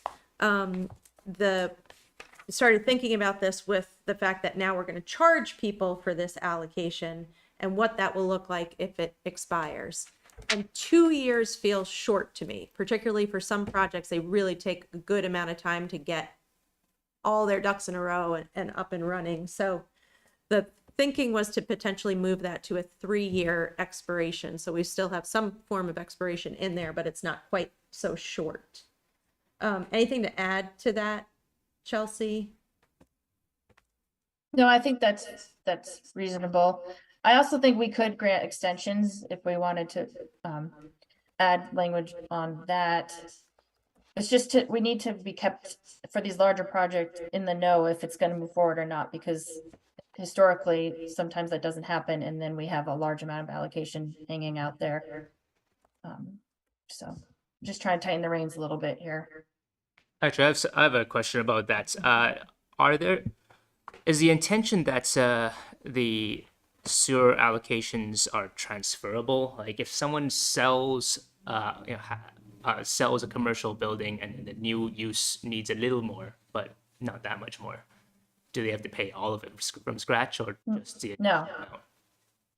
Started thinking about this with the fact that now we're going to charge people for this allocation and what that will look like if it expires. And 2 years feels short to me, particularly for some projects. They really take a good amount of time to get all their ducks in a row and up and running. So the thinking was to potentially move that to a 3-year expiration. So we still have some form of expiration in there, but it's not quite so short. Anything to add to that, Chelsea? No, I think that's reasonable. I also think we could grant extensions if we wanted to add language on that. It's just we need to be kept for these larger projects in the know if it's going to move forward or not, because historically sometimes that doesn't happen, and then we have a large amount of allocation hanging out there. So just trying to tighten the reins a little bit here. Actually, I have a question about that. Is the intention that the sewer allocations are transferable? Like if someone sells, sells a commercial building and the new use needs a little more, but not that much more, do they have to pay all of it from scratch, or just the No.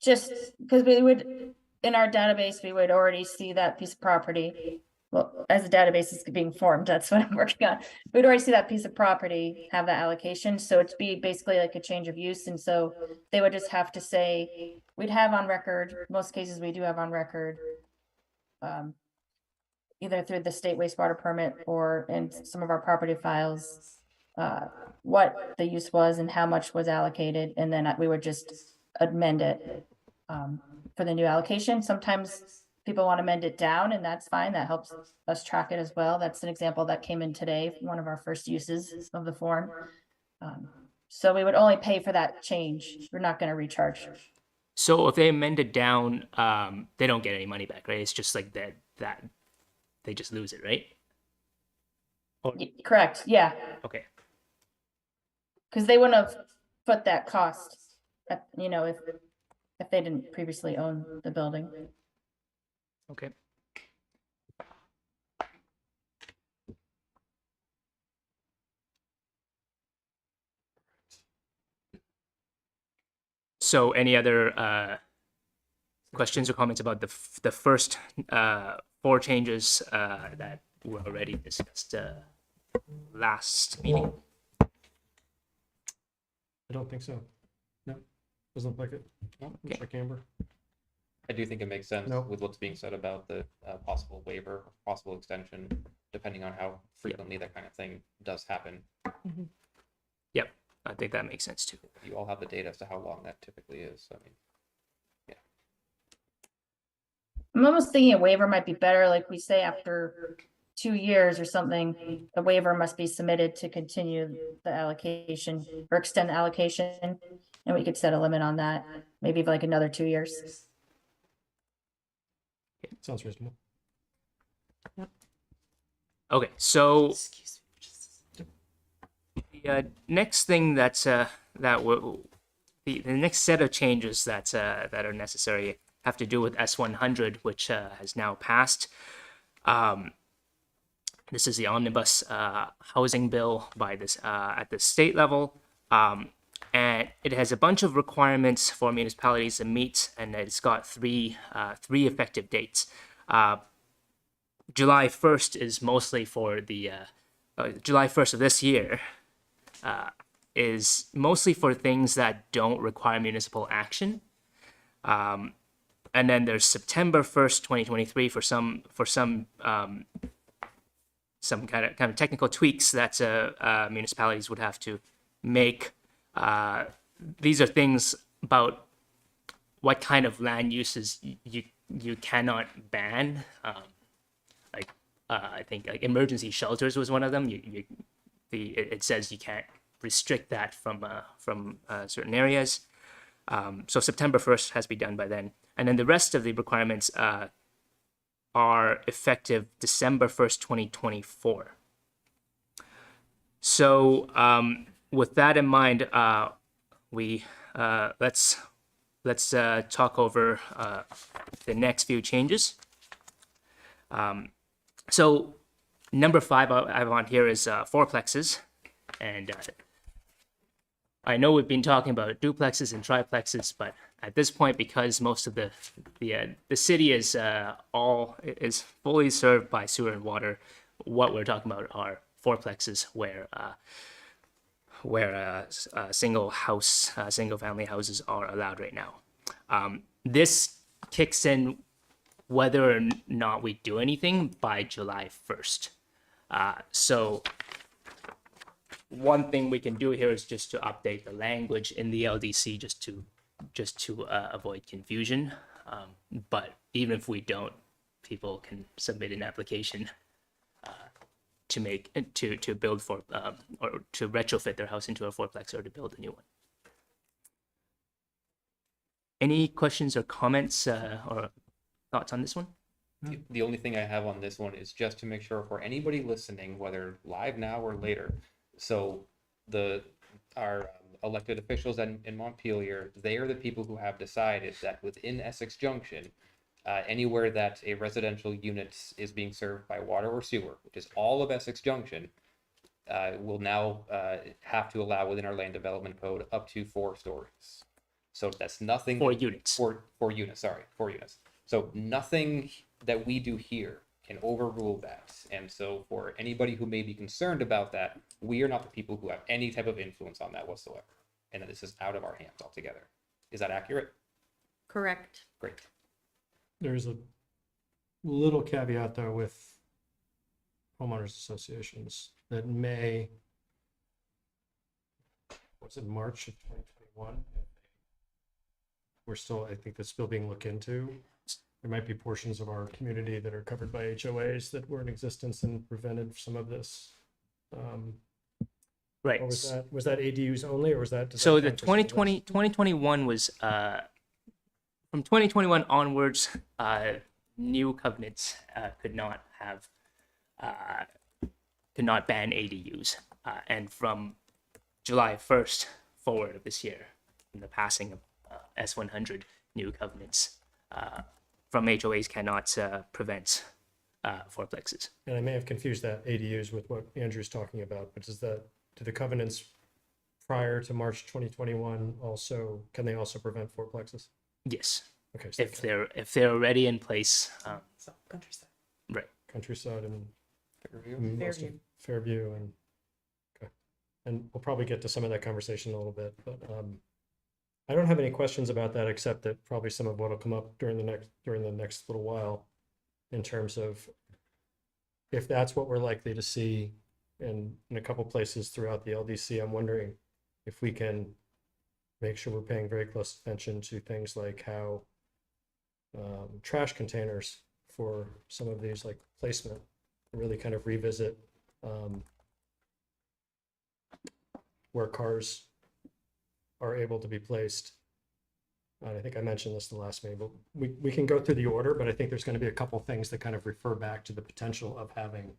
Just because we would, in our database, we would already see that piece of property. Well, as the database is being formed, that's what I'm working on. We'd already see that piece of property have that allocation. So it'd be basically like a change of use. And so they would just have to say, we'd have on record, most cases we do have on record, either through the state wastewater permit or in some of our property files, what the use was and how much was allocated. And then we would just amend it for the new allocation. Sometimes people want to amend it down, and that's fine. That helps us track it as well. That's an example that came in today, one of our first uses of the form. So we would only pay for that change. We're not going to recharge. So if they amend it down, they don't get any money back, right? It's just like that they just lose it, right? Correct. Yeah. Okay. Because they wouldn't have put that cost, if they didn't previously own the building. Okay. So any other questions or comments about the first 4 changes that were already discussed last meeting? I don't think so. No, doesn't look like it. No, Okay. check Amber. I do think it makes sense No. with what's being said about the possible waiver, possible extension, depending on how frequently that kind of thing does happen. Yep, I think that makes sense too. You all have the data as to how long that typically is. I mean, I'm almost thinking a waiver might be better, like we say after 2 years or something, a waiver must be submitted to continue the allocation or extend the allocation. And we could set a limit on that, maybe like another 2 years. Sounds reasonable. Okay, so the next thing that's the next set of changes that are necessary have to do with S100, which has now passed. This is the omnibus housing bill by this at the state level, and it has a bunch of requirements for municipalities to meet, and it's got three effective dates. July 1st is mostly for the July 1st of this year is mostly for things that don't require municipal action. And then there's September 1st, 2023 for some kind of technical tweaks that municipalities would have to make. These are things about what kind of land uses you cannot ban, I think like emergency shelters was one of them. It says you can't restrict that from certain areas. So September 1st has to be done by then. And then the rest of the requirements are effective December 1st, 2024. So with that in mind, let's talk over the next few changes. So number 5 I have on here is fourplexes, and I know we've been talking about duplexes and triplexes, but at this point, because most of the city is fully served by sewer and water, what we're talking about are fourplexes, where single family houses are allowed right now. This kicks in whether or not we do anything by July 1st. So one thing we can do here is just to update the language in the LDC just to avoid confusion. But even if we don't, people can submit an application to build or to retrofit their house into a fourplex or to build a new one. Any questions or comments or thoughts on this one? The only thing I have on this one is just to make sure for anybody listening, whether live now or later, so our elected officials in Montpelier, they are the people who have decided that within Essex Junction, anywhere that a residential unit is being served by water or sewer, which is all of Essex Junction, will now have to allow within our land development code up to 4 stories. So that's nothing. 4 units. 4 units. Sorry, 4 units. So nothing that we do here can overrule that. And so for anybody who may be concerned about that, we are not the people who have any type of influence on that whatsoever. And that this is out of our hands altogether. Is that accurate? Correct. Great. There's a little caveat though with homeowners associations that March of 2021? I think that's still being looked into. There might be portions of our community that are covered by HOAs that were in existence and prevented some of this. Right. Or was that ADUs only, or was that? So the 2021 was from 2021 onwards, new covenants could not ban ADUs, and from July 1st forward of this year, from the passing of S100, new covenants from HOAs cannot prevent fourplexes. And I may have confused that ADUs with what Andrew's talking about, but do the covenants prior to March 2021 can they also prevent fourplexes? Yes. Okay. So If they're already in place. So countryside. Right. Countryside and Fairview. Fairview and we'll probably get to some of that conversation in a little bit, but I don't have any questions about that, except that probably some of what will come up during the next little while in terms of if that's what we're likely to see in a couple places throughout the LDC. I'm wondering if we can make sure we're paying very close attention to things like how trash containers for some of these, like placement, really kind of revisit where cars are able to be placed. And I think I mentioned this the last meeting, but we can go through the order, but I think there's going to be a couple things that kind of refer back to the potential of having,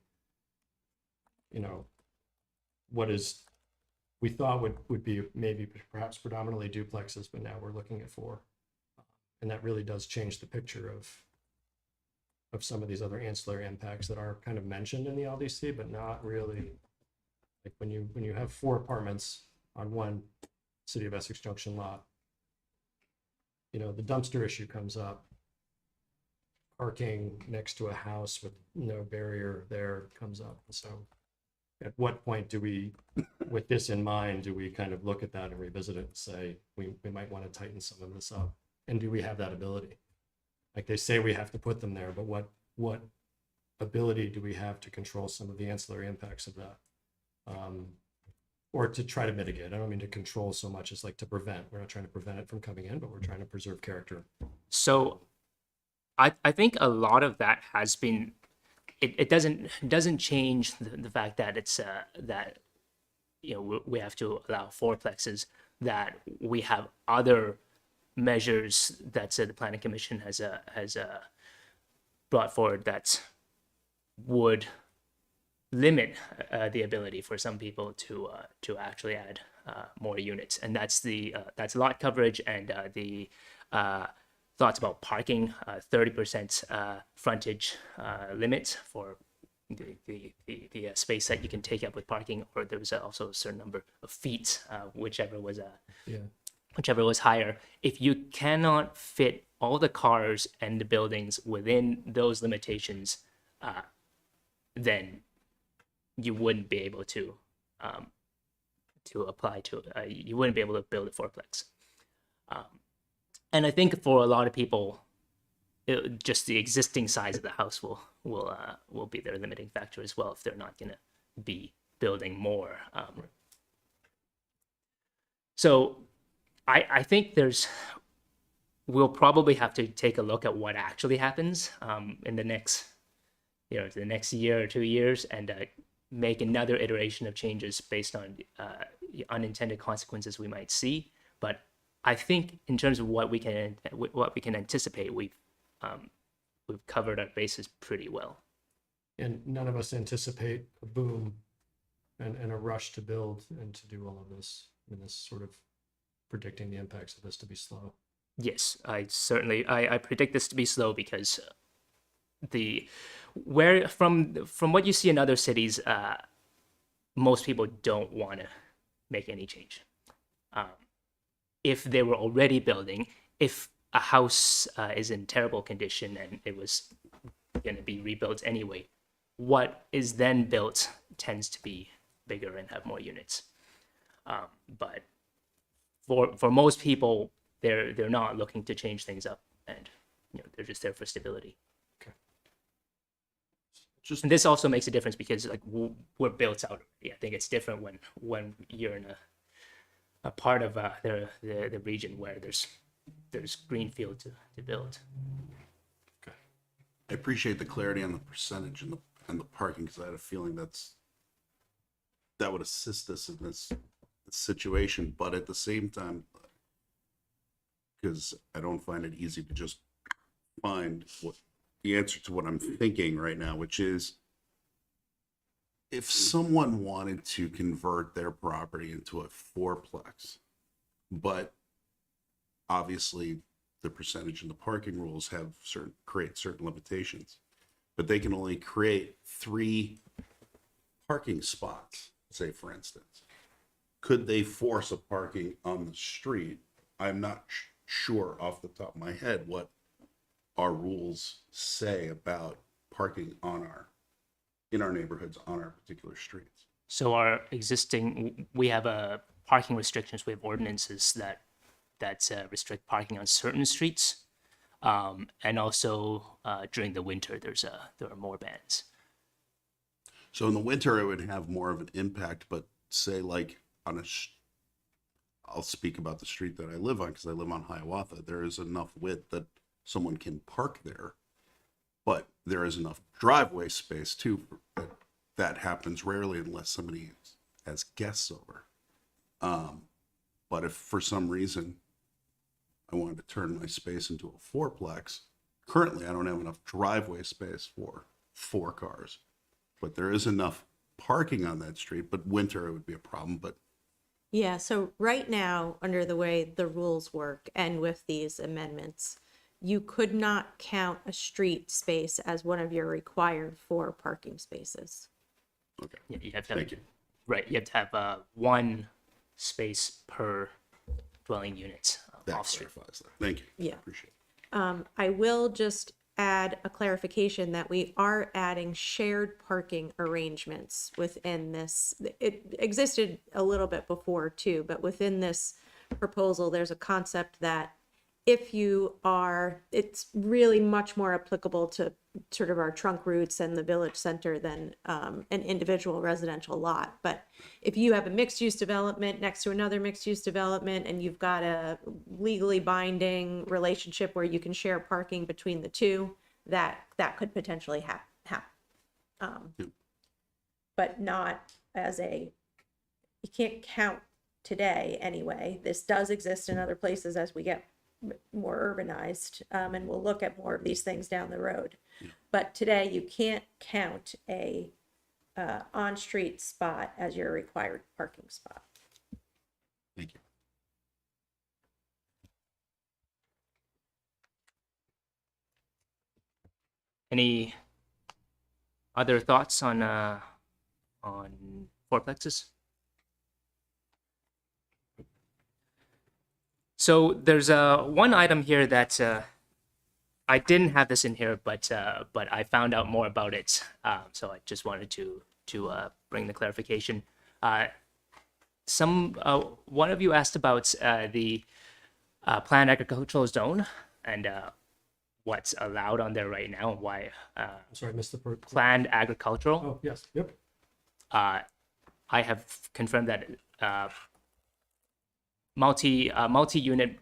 what we thought would be maybe perhaps predominantly duplexes, but now we're looking at 4. And that really does change the picture of some of these other ancillary impacts that are kind of mentioned in the LDC, but not really. Like when you have 4 apartments on one City of Essex Junction lot, the dumpster issue comes up. Parking next to a house with no barrier there comes up. And so at what point do we, with this in mind, do we kind of look at that and revisit it and say, we might want to tighten some of this up? And do we have that ability? Like they say we have to put them there, but what ability do we have to control some of the ancillary impacts of that? Or to try to mitigate. I don't mean to control so much as like to prevent. We're not trying to prevent it from coming in, but we're trying to preserve character. So I think a lot of that has been, it doesn't change the fact that it's that we have to allow fourplexes, that we have other measures that the planning commission has brought forward that would limit the ability for some people to actually add more units, and that's lot coverage and the thoughts about parking, 30% frontage limit for the space that you can take up with parking, or there was also a certain number of feet, whichever was higher. If you cannot fit all the cars and the buildings within those limitations, then you wouldn't be able to apply to you wouldn't be able to build a fourplex. And I think for a lot of people, just the existing size of the house will be their limiting factor as well if they're not going to be building more. So I think we'll probably have to take a look at what actually happens in the next year or 2 years, and make another iteration of changes based on unintended consequences we might see. But I think in terms of what we can anticipate, we've covered our bases pretty well. And none of us anticipate a boom and a rush to build and to do all of this. I mean, this sort of predicting the impacts of this to be slow. Yes, I predict this to be slow because from what you see in other cities, most people don't want to make any change. If they were already building, if a house is in terrible condition and it was going to be rebuilt anyway, what is then built tends to be bigger and have more units. But for most people, they're not looking to change things up, and they're just there for stability. And this also makes a difference because we're built out already. I think it's different when you're in a part of the region where there's greenfield to build. Okay. I appreciate the clarity on the percentage and the parking, because I had a feeling that would assist us in this situation. But at the same time, because I don't find it easy to just find the answer to what I'm thinking right now, which is, if someone wanted to convert their property into a fourplex, but obviously the percentage and the parking rules create certain limitations, but they can only create 3 parking spots, say for instance, could they force a parking on the street? I'm not sure off the top of my head what our rules say about parking in our neighborhoods on our particular streets. So we have parking restrictions. We have ordinances that restrict parking on certain streets, and also during the winter there are more bans. So in the winter it would have more of an impact, but say like I'll speak about the street that I live on because I live on Hiawatha. There is enough width that someone can park there, but there is enough driveway space too. That happens rarely unless somebody has guests over. But if for some reason I wanted to turn my space into a fourplex, currently I don't have enough driveway space for 4 cars, but there is enough parking on that street. But winter it would be a problem. But Yeah, so right now, under the way the rules work and with these amendments, you could not count a street space as one of your required 4 parking spaces. okay, Yeah, you have to have, thank you. Right, you have to have 1 space per dwelling unit That off street. clarifies that. Thank you. Yeah. Appreciate it. I will just add a clarification that we are adding shared parking arrangements within this. It existed a little bit before too, but within this proposal, there's a concept that if you are, it's really much more applicable to sort of our trunk routes and the village center than an individual residential lot. But if you have a mixed use development next to another mixed use development and you've got a legally binding relationship where you can share parking between the two, that could potentially happen. But not as you can't count today anyway. This does exist in other places as we get more urbanized, and we'll look at more of these things down the road. But today you can't count a on-street spot as your required parking spot. Thank you. Any other thoughts on fourplexes? So there's one item here that I didn't have this in here, but I found out more about it. So I just wanted to bring the clarification. One of you asked about the planned agricultural zone and what's allowed on there right now and why. I'm sorry, I missed the part. Planned agricultural. Oh, yes, yep. I have confirmed that multi-unit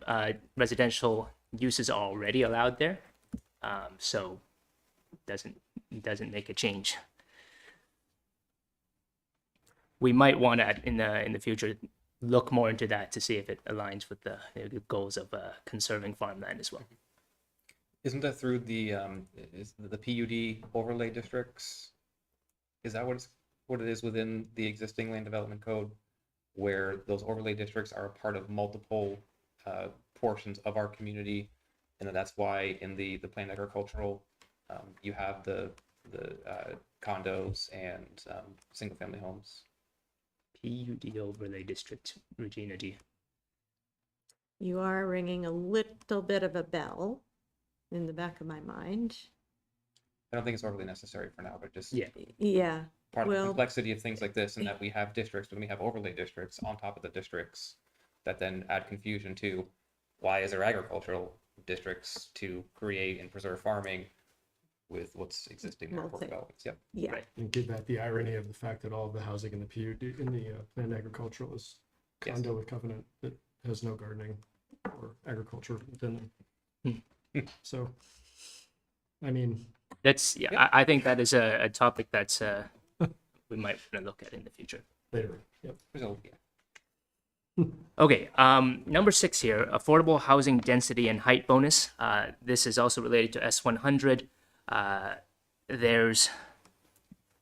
residential uses are already allowed there, so it doesn't make a change. We might want to in the future look more into that to see if it aligns with the goals of conserving farmland as well. Isn't that through the PUD overlay districts? Is that what it is within the existing land development code, where those overlay districts are a part of multiple portions of our community, and that's why in the planned agricultural you have the condos and single family homes. PUD overlay district, Regina D. You are ringing a little bit of a bell in the back of my mind. I don't think it's overly necessary for now, but just Yeah. part of the Well, complexity of things like this, and that we have districts, when we have overlay districts on top of the districts, that then add confusion to why is there agricultural districts to create and preserve farming with what's existing there for developments. Yep. Yeah. Right. And give that the irony of the fact that all of the housing in the PUD, in the planned agricultural is condo with covenant that has no gardening or agriculture within them. So, I mean, That's I think that is a topic that's we might want to look at in the future. later, yep. So, Okay, number 6 here, affordable housing density and height bonus. This is also related to S100.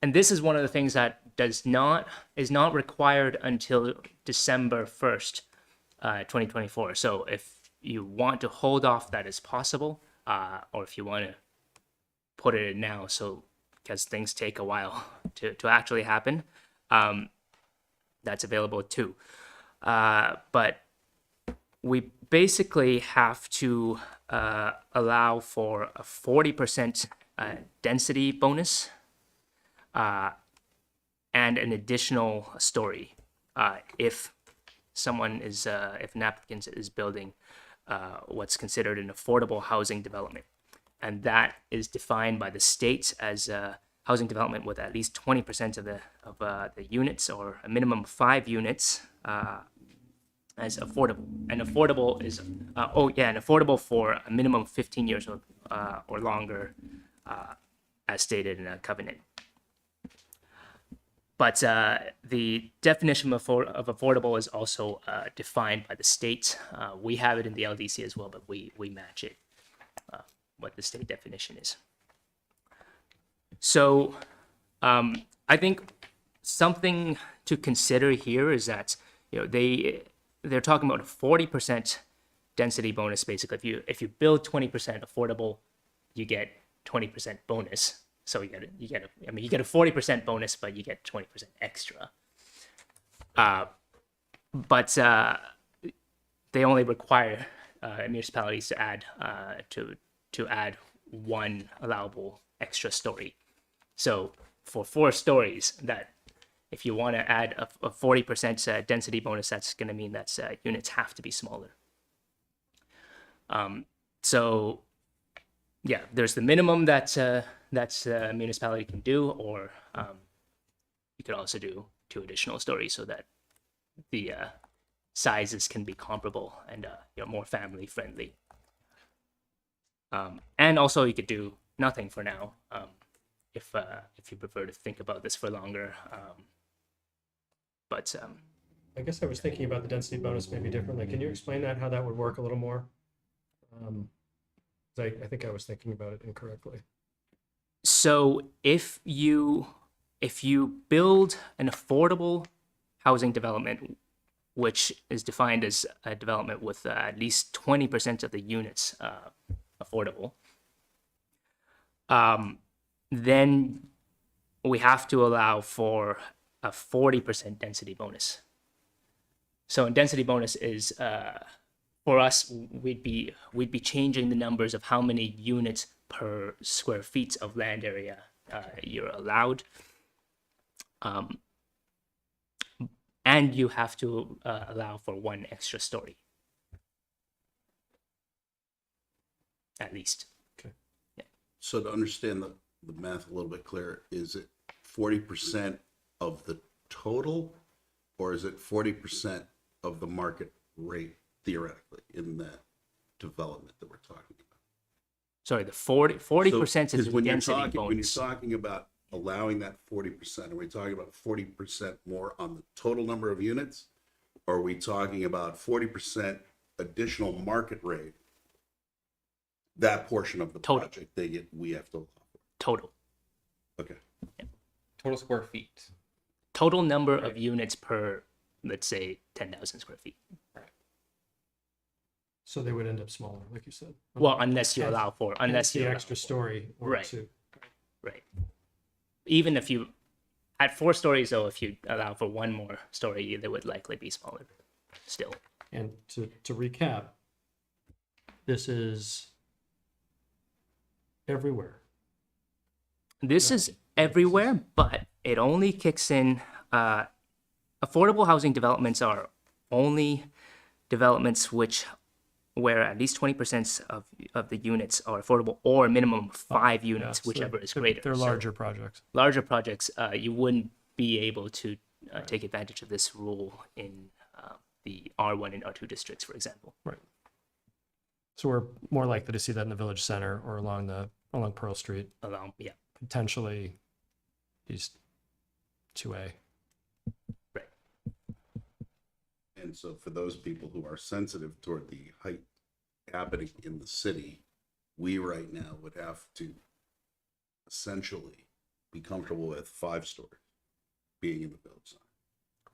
And this is one of the things that is not required until December 1st, 2024. So if you want to hold off, that is possible, or if you want to put it in now, so because things take a while to actually happen, that's available too. But we basically have to allow for a 40% density bonus and an additional story if an applicant is building what's considered an affordable housing development. And that is defined by the state as housing development with at least 20% of the units, or a minimum of 5 units as affordable. And affordable is and affordable for a minimum of 15 years or longer, as stated in a covenant. But the definition of affordable is also defined by the state. We have it in the LDC as well, but we match it, what the state definition is. So I think something to consider here is that they're talking about a 40% density bonus. Basically, if you build 20% affordable, you get 20% bonus. So you get a 40% bonus, but you get 20% extra. But they only require municipalities to add add one allowable extra story. So for 4 stories, that if you want to add a 40% density bonus, that's going to mean that units have to be smaller. So yeah, there's the minimum that a municipality can do, or you could also do 2 additional stories so that the sizes can be comparable and more family friendly. And also you could do nothing for now, if you prefer to think about this for longer. But I guess I was thinking about the density bonus maybe differently. Can you explain that, how that would work a little more? 'Cause I think I was thinking about it incorrectly. so if you build an affordable housing development, which is defined as a development with at least 20% of the units affordable, then we have to allow for a 40% density bonus. So a density bonus is for us, we'd be changing the numbers of how many units per square feet of land area you're allowed. And you have to allow for 1 extra story. At least. So to understand the math a little bit clearer, is it 40% of the total, or is it 40% of the market rate theoretically in that development that we're talking about? Sorry, the 40% So, is 'cause the density when you're bonus. talking about allowing that 40%, are we talking about 40% more on the total number of units? Or are we talking about 40% additional market rate? That portion of the Total. project we have to allow for. Total. Okay. Total square feet. Total number of units per, let's say, 10,000 square feet. So they would end up smaller, like you said. Well, unless you Hence- allow for, hence unless the you allow extra for- story or Right. 2. Right. Even if you, at 4 stories though, if you allow for 1 more story, they would likely be smaller still. And to recap, this is everywhere. This is everywhere, but it only kicks in. Affordable housing developments are only developments where at least 20% of the units are affordable, or a minimum of 5 units, Yeah, so whichever is they're- greater. They're So larger projects. larger projects, you wouldn't be able to take advantage of this rule in the R1 and R2 districts, for example. Right. So we're more likely to see that in the village center or along Pearl Street, Yeah, potentially East 2A. right. And so for those people who are sensitive toward the height happening in the city, we right now would have to essentially be comfortable with 5 stories being in the village center.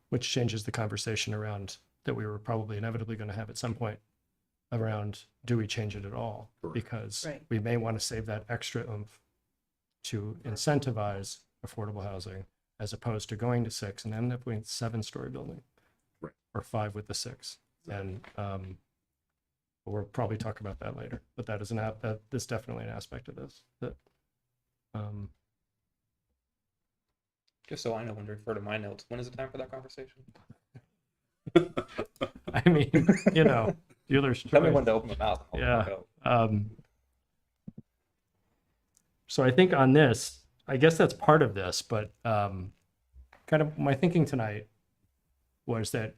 Which changes the conversation around that we were probably inevitably going to have at some point around, do we change it at all? Correct. Because Right. we may want to save that extra oomph to incentivize affordable housing as opposed to going to 6 and end up with 7-story building. Right. Or 5 with the 6. And we'll probably talk about that later, but that is that's definitely an aspect of this that Just so I know when to refer to my notes, when is it time for that conversation? I mean, dealer's Tell me choice. when to open my mouth. I'll Yeah. go. So I think on this, I guess that's part of this, but kind of my thinking tonight was that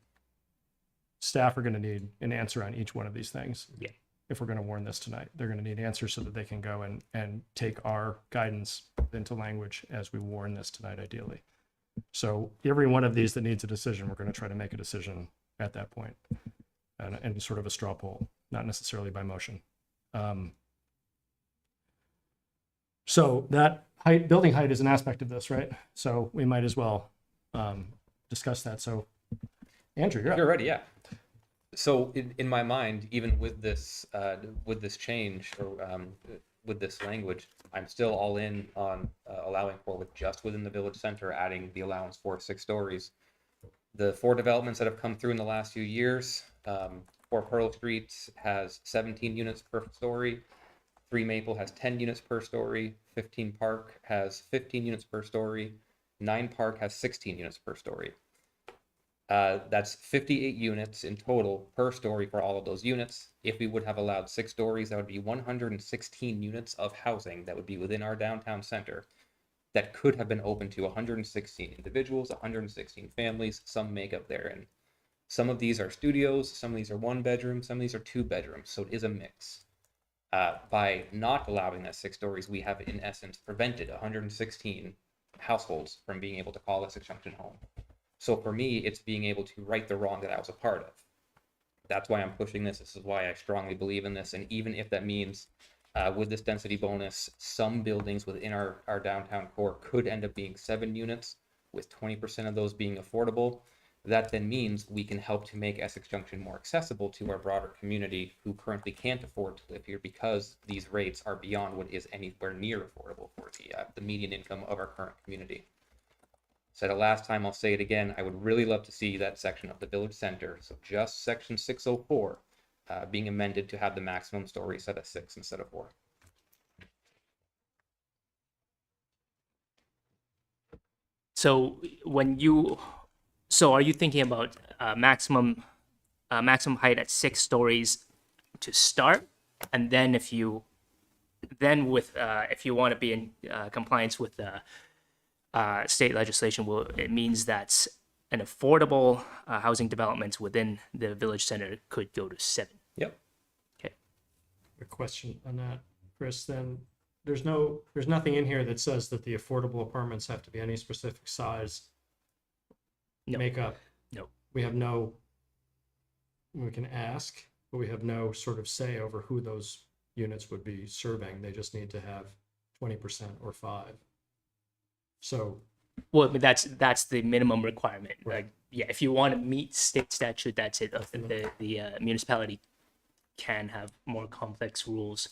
staff are going to need an answer on each one of these things. Yeah. If we're going to warn this tonight, they're going to need answers so that they can go and take our guidance into language as we warn this tonight, ideally. So every one of these that needs a decision, we're going to try to make a decision at that point, and sort of a straw poll, not necessarily by motion. So that building height is an aspect of this, right? So we might as well discuss that. So Andrew, you're up. You're ready, yeah. So in my mind, even with this change or with this language, I'm still all in on allowing for with just within the village center, adding the allowance for 6 stories. The 4 developments that have come through in the last few years, 4 Pearl Street has 17 units per story. 3 Maple has 10 units per story. 15 Park has 15 units per story. 9 Park has 16 units per story. That's 58 units in total per story for all of those units. If we would have allowed 6 stories, that would be 116 units of housing that would be within our downtown center that could have been open to 116 individuals, 116 families, some makeup therein. Some of these are studios, some of these are 1 bedroom, some of these are 2 bedrooms, so it is a mix. By not allowing that 6 stories, we have in essence prevented 116 households from being able to call Essex Junction home. So for me, it's being able to right the wrong that I was a part of. That's why I'm pushing this. This is why I strongly believe in this. And even if that means with this density bonus, some buildings within our downtown core could end up being 7 units, with 20% of those being affordable. That then means we can help to make Essex Junction more accessible to our broader community who currently can't afford to live here because these rates are beyond what is anywhere near affordable for the median income of our current community. Said it last time, I'll say it again. I would really love to see that section of the village center, so just section 604, being amended to have the maximum story set at 6 instead of 4. So are you thinking about maximum height at 6 stories to start, and then if you want to be in compliance with the state legislation, it means that an affordable housing development within the village center could go to 7. Yep. Okay. A question on that, Chris, then there's nothing in here that says that the affordable apartments have to be any specific size, No. makeup. No. We can ask, but we have no sort of say over who those units would be serving. They just need to have 20% or 5. So, Well, I mean, that's the minimum requirement. Right. Like, yeah, if you want to meet state statute, that's it. The municipality can have more complex rules,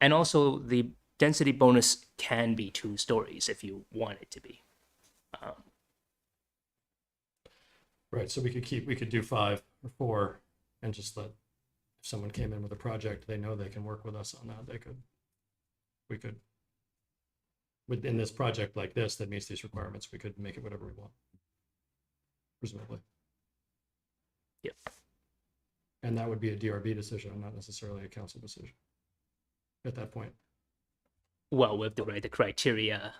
and also the density bonus can be 2 stories if you want it to be. right, so we could do 5 or 4 and just let, if someone came in with a project, they know they can work with us on that. We could, within this project like this that meets these requirements, we could make it whatever we want, presumably. Yep. And that would be a DRB decision, not necessarily a council decision at that point. Well, we have to write the criteria.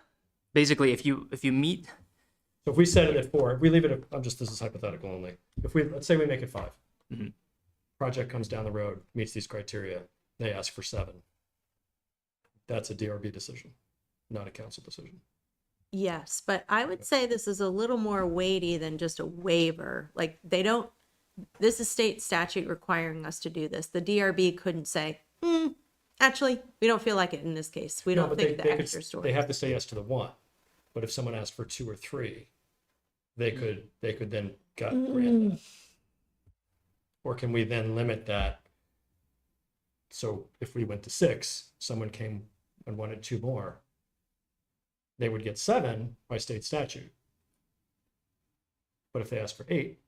Basically, if you meet, So if we set it at 4, if we leave it at, this is hypothetical only. Let's say we make it 5. Mm-hmm. Project comes down the road, meets these criteria, they ask for 7. That's a DRB decision, not a council decision. Yes, but I would say this is a little more weighty than just a waiver. Like this is state statute requiring us to do this. The DRB couldn't say, actually, we don't feel like it in this case. We No, don't but think they the could- extra story. They have to say yes to the 1. But if someone asked for 2 or 3, they could then grant that. Or can we then limit that? So if we went to 6, someone came and wanted 2 more, they would get 7 by state statute. But if they ask for 8,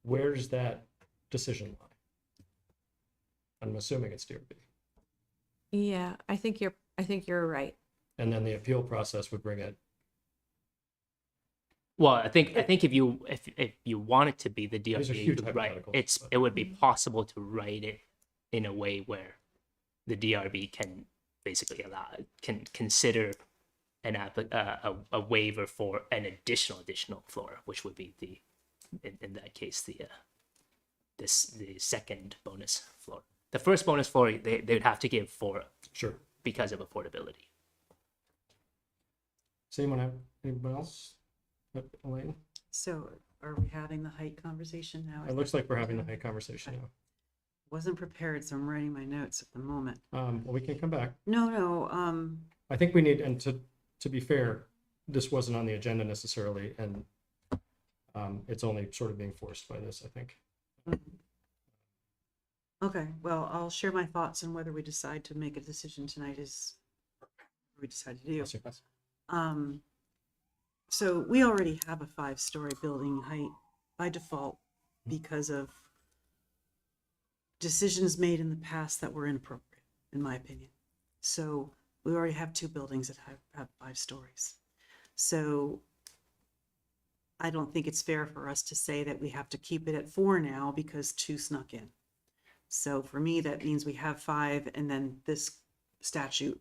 where does that decision lie? I'm assuming it's DRB. Yeah, I think you're right. And then the appeal process would bring it. well, I think if you want it to be the These are DRB, huge right? hypotheticals, but- It would be possible to write it in a way where the DRB can basically can consider a waiver for an additional floor, which would be in that case the second bonus floor. The first bonus floor they would have to give for Sure. because of affordability. Does anyone else? Elaine? So are we having the height conversation now? It looks like we're having the height conversation now. Wasn't prepared, so I'm writing my notes at the moment. Well, we can come back. No, I think we need, and to be fair, this wasn't on the agenda necessarily, and it's only sort of being forced by this, I think. okay, well, I'll share my thoughts on whether we decide to make a decision tonight is what we decide to do. Bless you. So we already have a 5-story building height by default because of decisions made in the past that were inappropriate, in my opinion. So we already have 2 buildings that have 5 stories. So I don't think it's fair for us to say that we have to keep it at 4 now because 2 snuck in. So for me, that means we have 5, and then this statute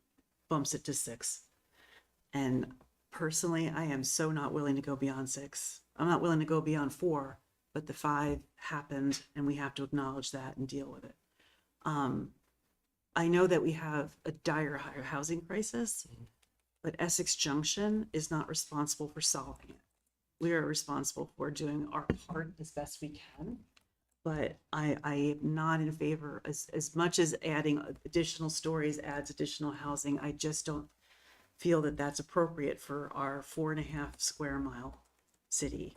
bumps it to 6. And personally, I am so not willing to go beyond 6. I'm not willing to go beyond 4, but the 5 happened, and we have to acknowledge that and deal with it. I know that we have a dire housing crisis, but Essex Junction is not responsible for solving it. We are responsible for doing our part as best we can. But I am not in favor, as much as adding additional stories adds additional housing, I just don't feel that that's appropriate for our 4.5 square mile city.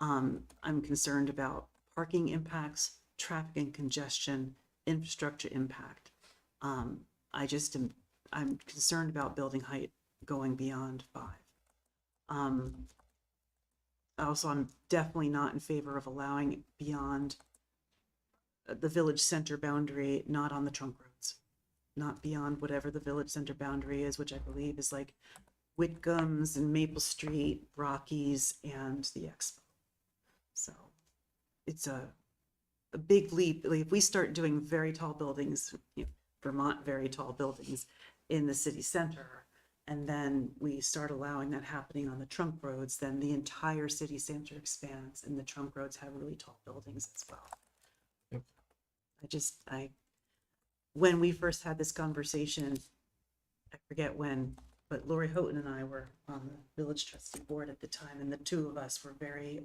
I'm concerned about parking impacts, traffic and congestion, infrastructure impact. I'm concerned about building height going beyond 5. Also, I'm definitely not in favor of allowing beyond the village center boundary, not on the trunk roads, not beyond whatever the village center boundary is, which I believe is like Whitcomb's and Maple Street, Rockies, and the Expo. So it's a big leap. Like if we start doing very tall buildings, Vermont very tall buildings in the city center, and then we start allowing that happening on the trunk roads, then the entire city center expands, and the trunk roads have really tall buildings as well. Yep. When we first had this conversation, I forget when, but Lori Houghton and I were on the village trustee board at the time, and the two of us were very,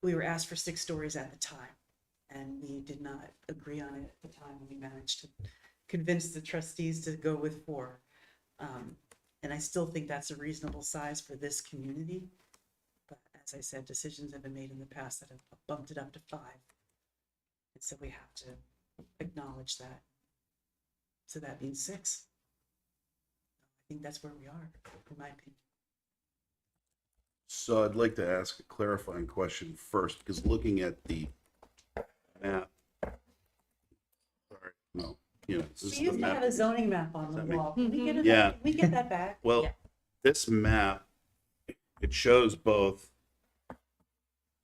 we were asked for 6 stories at the time, and we did not agree on it at the time. We managed to convince the trustees to go with 4. And I still think that's a reasonable size for this community. But as I said, decisions have been made in the past that have bumped it up to 5. And so we have to acknowledge that. So that means 6. I think that's where we are, in my opinion. So I'd like to ask a clarifying question first, because looking at the map, sorry, no, this is We the used to have map. a zoning map on the that me? wall. Can we get it? Yeah. Can we get that back? Well, this map, it shows both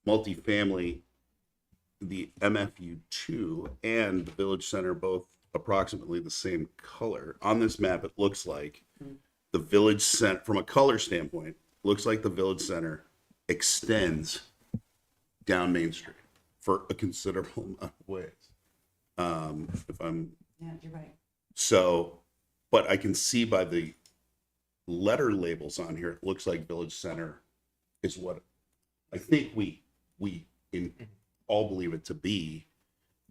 multifamily, the MFU2 and the village center, both approximately the same color. On this map, it looks like the village center, from a color standpoint, looks like the village center extends down Main Street for a considerable amount of ways. If I'm Yeah, you're right. so, but I can see by the letter labels on here, it looks like village center is what I think we all believe it to be.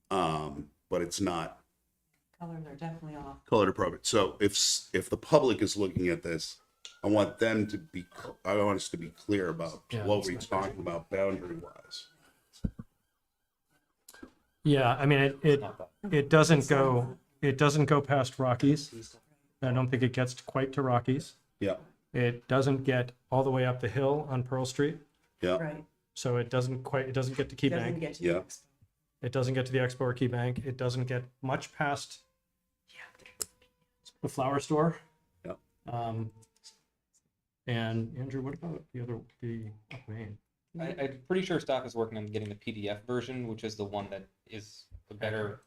But it's not Colors are definitely off. color appropriate. So if the public is looking at this, I want them to be, I want us to be clear about what we're talking about boundary wise. Yeah, I mean, it doesn't go past Rockies. I don't think it gets quite to Rockies. Yeah, It doesn't get all the way up the hill on Pearl Street. yeah, Right. So it doesn't get to Key Doesn't Bank. get to Yeah. the expo. It doesn't get to the Expo or Key Bank. It doesn't get much past the flower store. Yeah. And Andrew, what about the up Main? I'm pretty sure staff is working on getting the PDF version, which is the one that is a better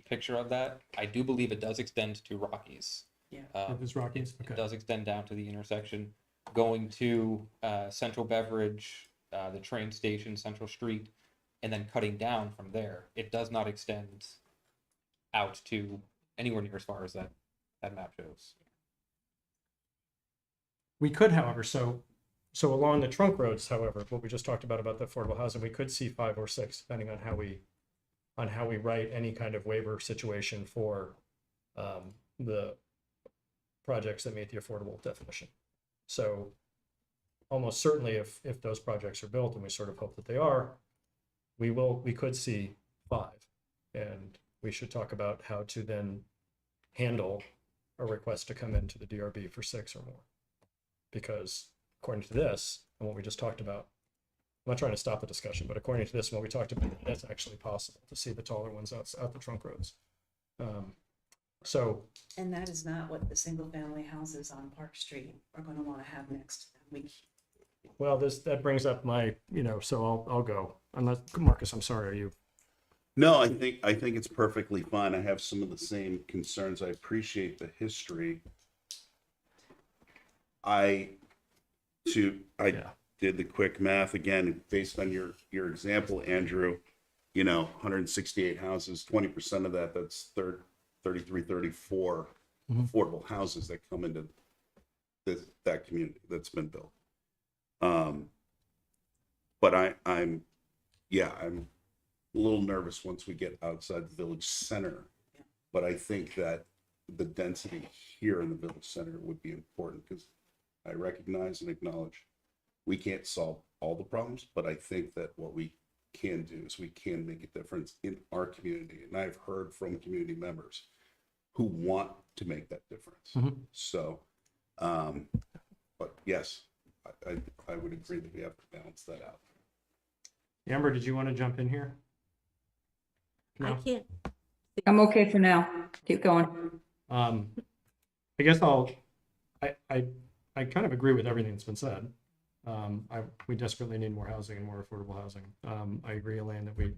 picture of that. I do believe it does extend to Rockies. Yeah. Is Rockies? It Okay. does extend down to the intersection, going to Central Beverage, the train station, Central Street, and then cutting down from there. It does not extend out to anywhere near as far as that map shows. We could, however, so along the trunk roads, however, what we just talked about the affordable housing, we could see 5 or 6, depending on how we write any kind of waiver situation for the projects that meet the affordable definition. So almost certainly if those projects are built, and we sort of hope that they are, we could see 5, and we should talk about how to then handle a request to come into the DRB for 6 or more. Because according to this and what we just talked about, I'm not trying to stop the discussion, but according to this and what we talked about, that's actually possible to see the taller ones out the trunk roads. So And that is not what the single family houses on Park Street are going to want to have next to them. well, that brings up my, so I'll go. Unless, Marcus, I'm sorry, are you? No, I think it's perfectly fine. I have some of the same concerns. I appreciate the history. I Yeah. did the quick math again based on your example, Andrew. 168 houses, 20% of that's 33, 34 affordable houses that come into that community that's been built. But I'm a little nervous once we get outside the village center. But I think that the density here in the village center would be important because I recognize and acknowledge we can't solve all the problems, but I think that what we can do is we can make a difference in our community. And I've heard from community members who want to make that difference. So, but yes, I would agree that we have to balance that out. Amber, did you want to jump in here? I No? can't. I'm okay for now. Keep going. I guess I kind of agree with everything that's been said. We desperately need more housing and more affordable housing. I agree, Elaine, that we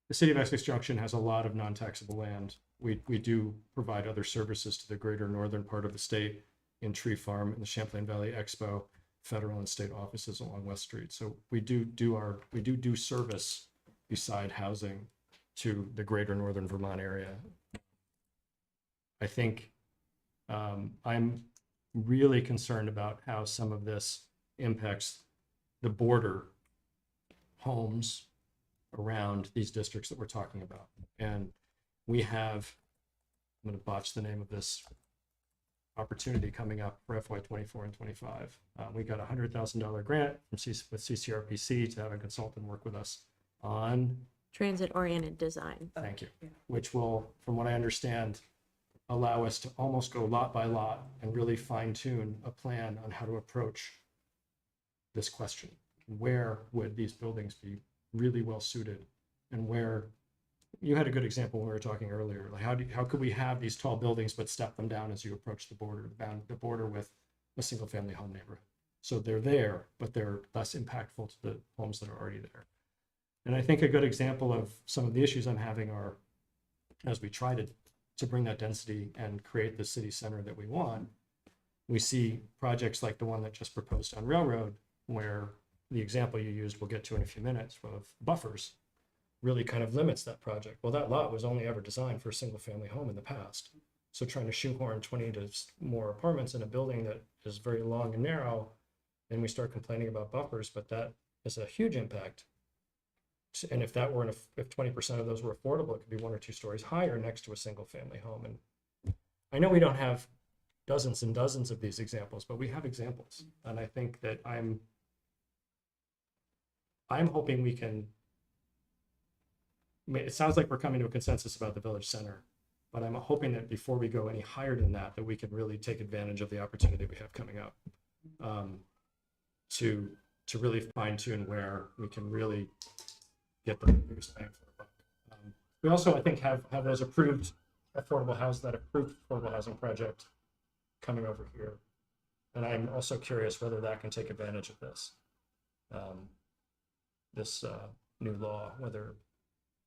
the city of Essex Junction has a lot of non-taxable land. We do provide other services to the greater northern part of the state in Tree Farm and the Champlain Valley Expo, federal and state offices along West Street. So we do service beside housing to the greater northern Vermont area. I think I'm really concerned about how some of this impacts the border homes around these districts that we're talking about. And we have, I'm going to botch the name of this opportunity coming up for FY24 and 25. We got a $100,000 grant from with CCRPC to have a consultant work with us on Transit-oriented design. thank you, which will, from what I understand, allow us to almost go lot by lot and really fine tune a plan on how to approach this question. Where would these buildings be really well suited, and where you had a good example when we were talking earlier, like how could we have these tall buildings but step them down as you approach the border with a single family home neighborhood, so they're there but they're less impactful to the homes that are already there. And I think a good example of some of the issues I'm having are, as we try to bring that density and create the city center that we want, we see projects like the one that just proposed on Railroad, where the example you used, we'll get to in a few minutes, of buffers, really kind of limits that project. Well, that lot was only ever designed for a single family home in the past. So trying to shoehorn 20 to more apartments in a building that is very long and narrow, and we start complaining about buffers, but that is a huge impact. And if 20% of those were affordable, it could be 1 or 2 stories higher next to a single family home. And I know we don't have dozens and dozens of these examples, but we have examples. And I think that I'm hoping we can, it sounds like we're coming to a consensus about the village center, but I'm hoping that before we go any higher than that, that we can really take advantage of the opportunity we have coming up, to really fine tune where we can really get the biggest bang for the buck. We also, I think, have those approved affordable housing project coming over here. And I'm also curious whether that can take advantage of this. This new law, whether,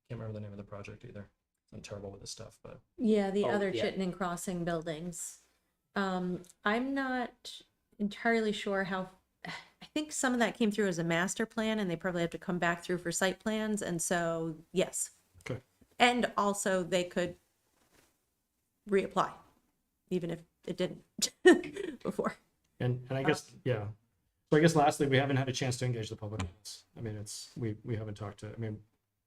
can't remember the name of the project either. I'm terrible with this stuff, but Yeah, the other yeah. Chittenden Crossing buildings. I'm not entirely sure how, I think some of that came through as a master plan and they probably have to come back through for site plans. And so, yes. okay. And also they could reapply, even if it didn't before. And I guess, yeah. So I guess lastly, we haven't had a chance to engage the public. I mean, we haven't talked to, I mean,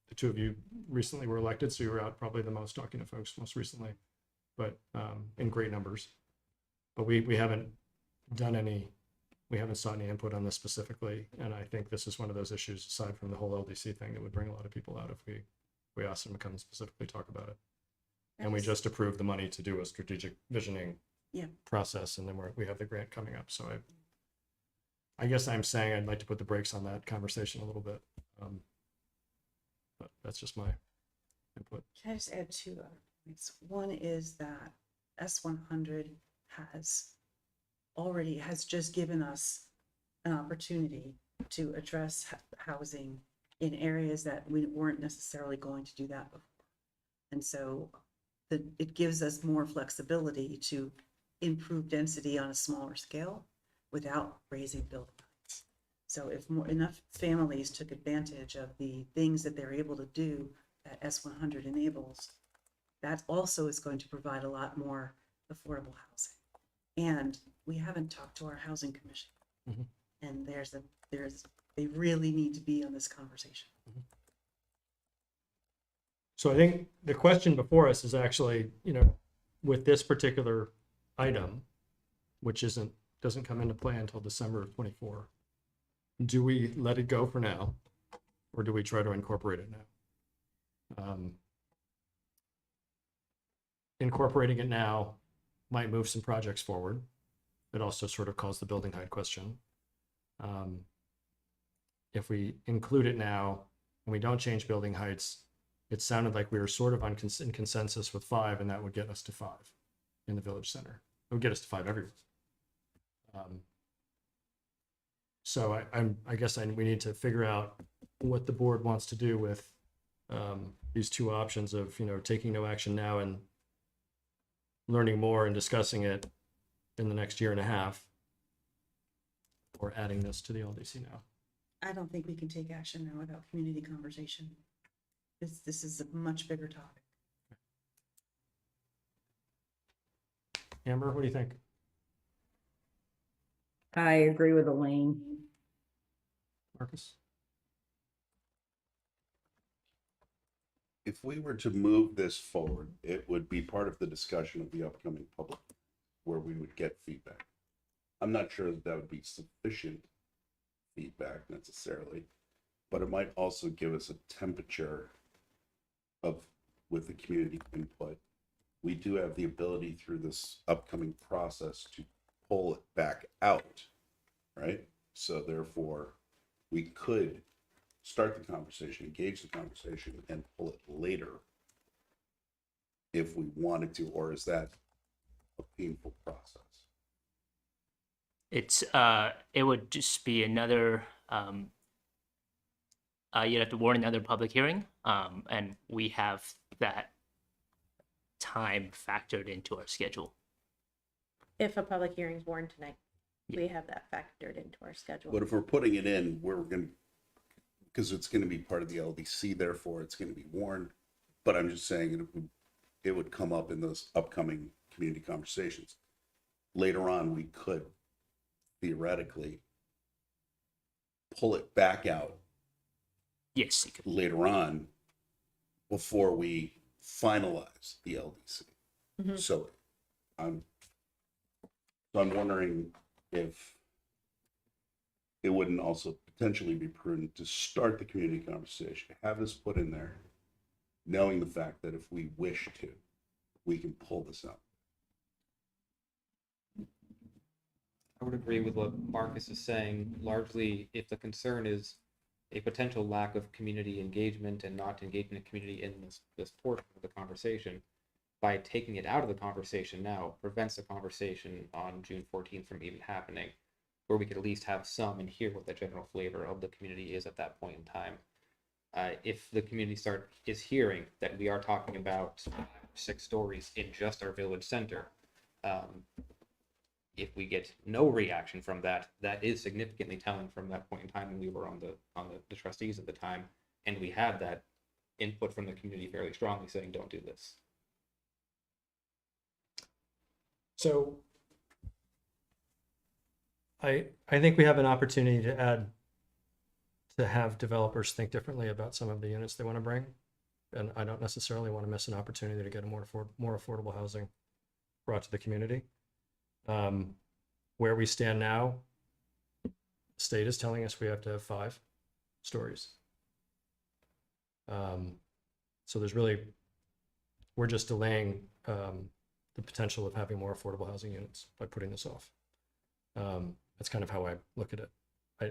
the two of you recently were elected, so you were out probably the most talking to folks most recently, but in great numbers. But we haven't done any, we haven't sought any input on this specifically. And I think this is one of those issues, aside from the whole LDC thing, that would bring a lot of people out if we asked them to come and specifically talk about it. And we just approved the money to do a strategic visioning process, and then we have the grant coming up. So I guess I'm saying I'd like to put the brakes on that conversation a little bit. But that's just my input. Can I just add 2 other points? One is that S100 has already has just given us an opportunity to address housing in areas that we weren't necessarily going to do that before. And so it gives us more flexibility to improve density on a smaller scale without raising building heights. So if enough families took advantage of the things that they're able to do that S100 enables, that also is going to provide a lot more affordable housing. And we haven't talked to our housing commission. Mhm. And they really need to be on this conversation. So I think the question before us is actually, with this particular item, which doesn't come into play until December of 24, do we let it go for now, or do we try to incorporate it now? Incorporating it now might move some projects forward. It also sort of calls the building height question. If we include it now and we don't change building heights, it sounded like we were sort of in consensus with 5, and that would get us to 5 in the village center. It would get us to 5 everywhere. So I guess we need to figure out what the board wants to do with these two options of, taking no action now and learning more and discussing it in the next year and a half, or adding this to the LDC now. I don't think we can take action now without community conversation. This is a much bigger topic. Amber, what do you think? I agree with Elaine. Marcus? If we were to move this forward, it would be part of the discussion of the upcoming public, where we would get feedback. I'm not sure that would be sufficient feedback necessarily, but it might also give us a temperature with the community input. We do have the ability through this upcoming process to pull it back out, right? So therefore, we could start the conversation, engage the conversation, and pull it later if we wanted to, or is that a painful process? It would just be another, you'd have to warn another public hearing, and we have that time factored into our schedule. If a public hearing is warned tonight, we have that factored into our schedule. But if we're putting it in, because it's going to be part of the LDC, therefore it's going to be warned. But I'm just saying it would come up in those upcoming community conversations. Later on, we could theoretically pull it back out. Yes, it could. Later on, before we finalize the LDC. Mm-hmm. So I'm wondering if it wouldn't also potentially be prudent to start the community conversation, have this put in there, knowing the fact that if we wish to, we can pull this out. I would agree with what Marcus is saying. Largely, if the concern is a potential lack of community engagement and not engaging the community in this portion of the conversation, by taking it out of the conversation now prevents the conversation on June 14th from even happening, where we could at least have some and hear what the general flavor of the community is at that point in time. If the community is hearing that we are talking about 5 or 6 stories in just our village center, if we get no reaction from that, that is significantly telling from that point in time when we were on the trustees at the time, and we had that input from the community fairly strongly saying, don't do this. So I think we have an opportunity to have developers think differently about some of the units they want to bring. And I don't necessarily want to miss an opportunity to get a more affordable housing brought to the community. Where we stand now, the state is telling us we have to have 5 stories. So we're just delaying the potential of having more affordable housing units by putting this off. That's kind of how I look at it.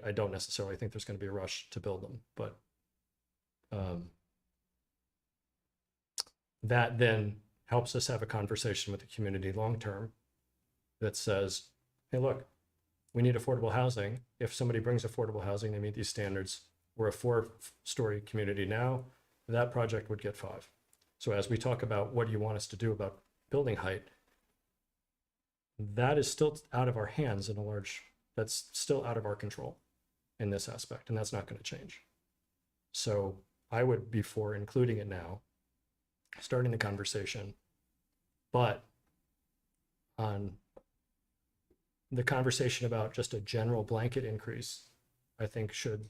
I don't necessarily think there's going to be a rush to build them, but that then helps us have a conversation with the community long term that says, hey, look, we need affordable housing. If somebody brings affordable housing, they meet these standards. We're a 4-story community now. That project would get 5. So as we talk about what do you want us to do about building height, that is still out of our hands that's still out of our control in this aspect, and that's not going to change. So I would be for including it now, starting the conversation, but on the conversation about just a general blanket increase, I think should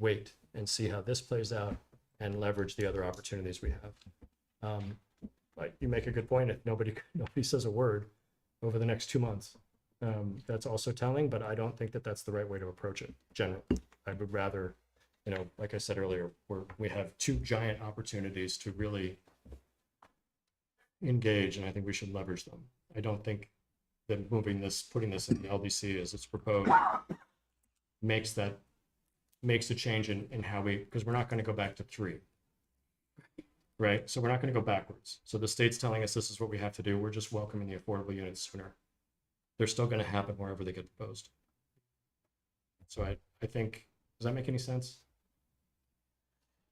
wait and see how this plays out and leverage the other opportunities we have. But you make a good point. If nobody says a word over the next 2 months, that's also telling, but I don't think that that's the right way to approach it generally. I would rather, like I said earlier, we have 2 giant opportunities to really engage, and I think we should leverage them. I don't think that putting this in the LDC as it's proposed makes a change in how because we're not going to go back to 3. Right? So we're not going to go backwards. So the state's telling us this is what we have to do. We're just welcoming the affordable units sooner. They're still going to happen wherever they get proposed. So I think, does that make any sense?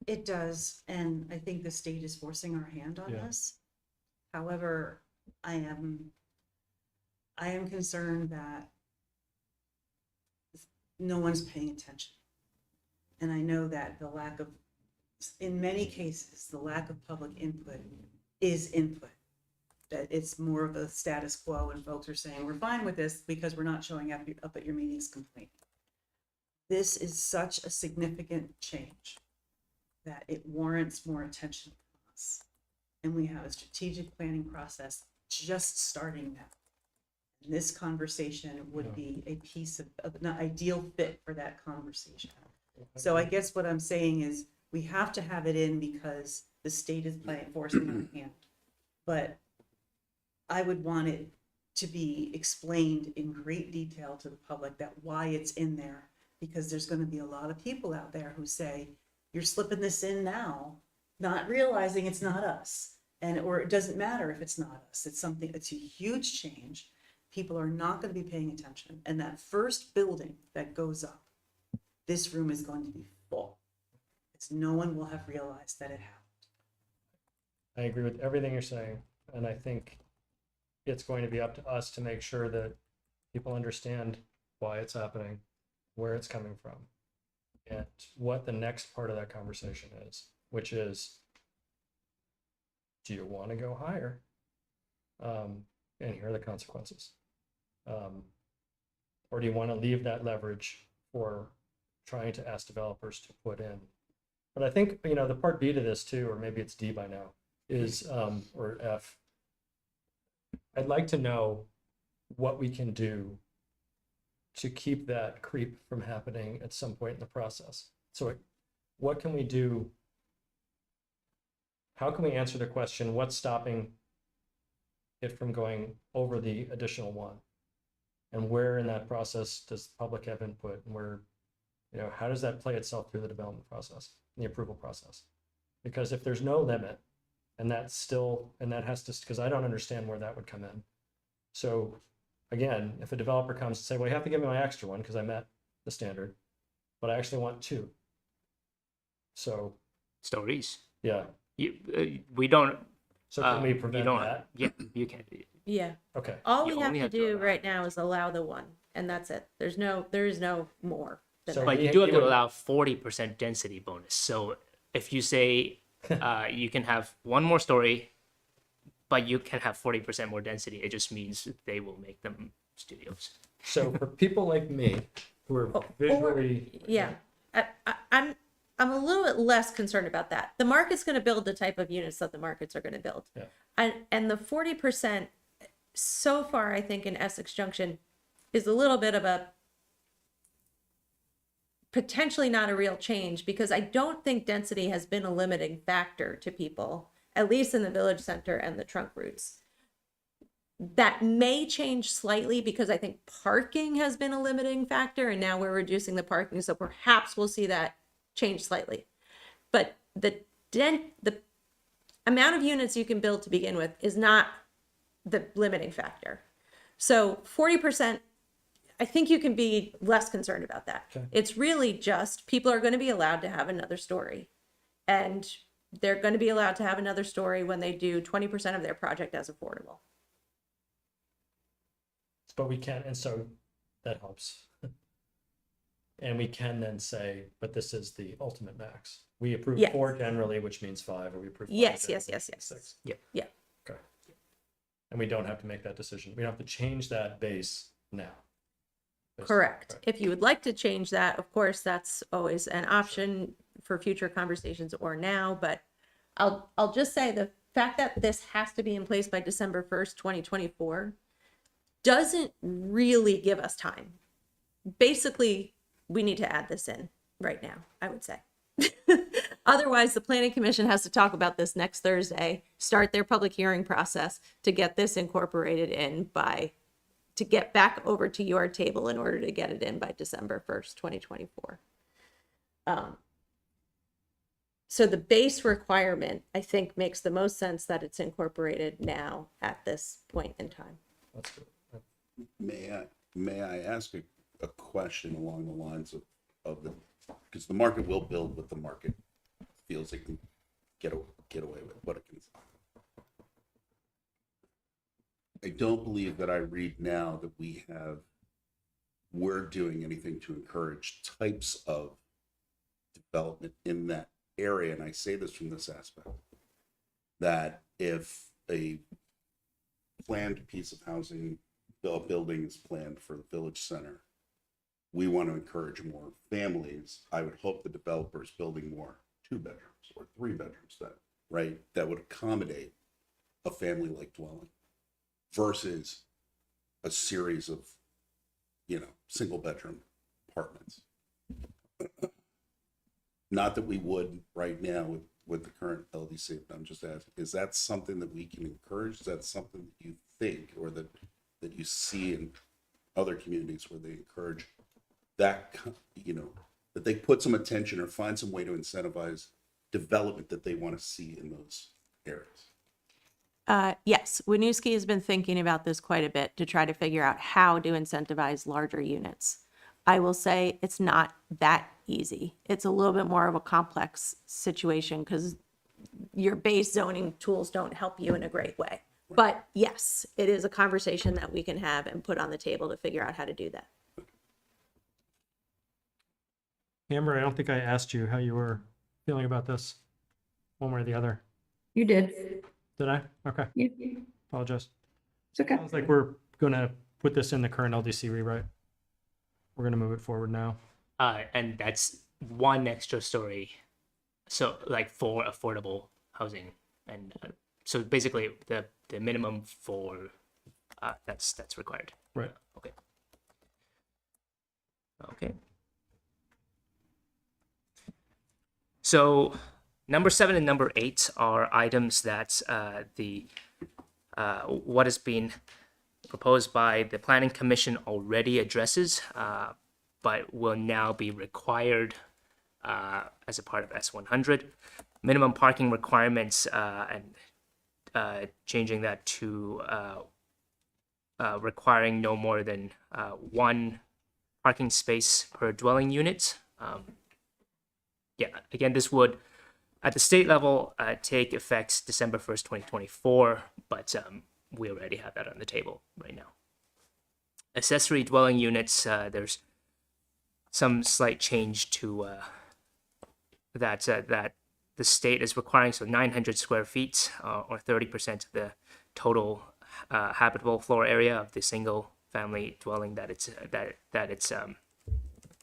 It does, and I think the state is forcing our hand on Yeah. this. However, I am concerned that no one's paying attention. And I know that in many cases, the lack of public input is input. That it's more of a status quo and folks are saying, we're fine with this because we're not showing up at your meetings complaining. This is such a significant change that it warrants more attention from us. And we have a strategic planning process just starting now. And this conversation would be a piece of an ideal fit for that conversation. So I guess what I'm saying is we have to have it in because the state is forcing our hand. But I would want it to be explained in great detail to the public that why it's in there, because there's going to be a lot of people out there who say, you're slipping this in now, not realizing it's not us. Or it doesn't matter if it's not us. It's a huge change. People are not going to be paying attention. And that first building that goes up, this room is going to be full. Because no one will have realized that it happened. I agree with everything you're saying. And I think it's going to be up to us to make sure that people understand why it's happening, where it's coming from, and what the next part of that conversation is, which is, do you want to go higher? And here are the consequences. Or do you want to leave that leverage for trying to ask developers to put in? But I think, the part B to this too, or maybe it's D by now, is, or F, I'd like to know what we can do to keep that creep from happening at some point in the process. So what can we do? How can we answer the question, what's stopping it from going over the additional 1? And where in that process does the public have input? And where, how does that play itself through the development process, the approval process? Because if there's no limit, and that has to, because I don't understand where that would come in. So again, if a developer comes and say, well, you have to give me my extra one because I met the standard, but I actually want 2. So Stories. yeah. We don't. So can we you prevent don't. that? Yeah, you can. Yeah. Okay. All You we have only to have to do allow right now is allow the 1, and that's it. There is no more. than So that. But we- you do have we to would- allow 40% density bonus. So if you say you can have 1 more story, but you can have 40% more density, it just means they will make them studios. So for people like me who are visually, Yeah, I'm a little bit less concerned about that. The market's going to build the type of units that the markets are going to build. Yeah. And the 40% so far, I think in Essex Junction is a little bit of a potentially not a real change, because I don't think density has been a limiting factor to people, at least in the village center and the trunk routes. That may change slightly because I think parking has been a limiting factor, and now we're reducing the parking, so perhaps we'll see that change slightly. But the amount of units you can build to begin with is not the limiting factor. So 40% I think you can be less concerned about that. Okay. It's really just people are going to be allowed to have another story. And they're going to be allowed to have another story when they do 20% of their project as affordable. But we can, and so that helps. And we can then say, but this is the ultimate max. We approve Yes. 4 generally, which means 5, or we approve 5 Yes, generally, yes, yes, which means yes. 6. Yeah. Yeah. Okay. And we don't have to make that decision. We don't have to change that base now. Correct. Right. If you would like to change that, of course, that's always an option for future conversations or now, but I'll just say the fact that this has to be in place by December 1st, 2024 doesn't really give us time. Basically, we need to add this in right now, I would say. Otherwise, the Planning Commission has to talk about this next Thursday, start their public hearing process to get this incorporated in to get back over to your table in order to get it in by December 1st, 2024. So the base requirement, I think, makes the most sense that it's incorporated now at this point in time. That's good. May I ask a question along the lines of the, because the market will build what the market feels it can get away with, what it can. I don't believe that I read now that we're doing anything to encourage types of development in that area. And I say this from this aspect, that if a planned piece of housing, a building is planned for the village center, we want to encourage more families. I would hope the developer is building more 2 bedrooms or 3 bedrooms that would accommodate a family-like dwelling versus a series of, single bedroom apartments. Not that we would right now with the current LDC, but I'm just asking, is that something that we can encourage? Is that something that you think, or that you see in other communities where they encourage that, that they put some attention or find some way to incentivize development that they want to see in those areas? Yes, Winooski has been thinking about this quite a bit to try to figure out how to incentivize larger units. I will say it's not that easy. It's a little bit more of a complex situation because your base zoning tools don't help you in a great way. But yes, it is a conversation that we can have and put on the table to figure out how to do that. Amber, I don't think I asked you how you were feeling about this, one way or the other. You did. Did I? Okay. You, Apologize. it's okay. Sounds like we're gonna put this in the current LDC rewrite. We're gonna move it forward now. And that's 1 extra story, so like for affordable housing, and so basically the minimum for that's required. Right. Okay. Okay. So number 7 and number 8 are items that what has been proposed by the Planning Commission already addresses, but will now be required as a part of S100. Minimum parking requirements and changing that to requiring no more than 1 parking space per dwelling unit. Again, this would, at the state level, take effect December 1st, 2024, but we already have that on the table right now. Accessory dwelling units, there's some slight change to that the state is requiring, so 900 square feet or 30% of the total habitable floor area of the single family dwelling that it's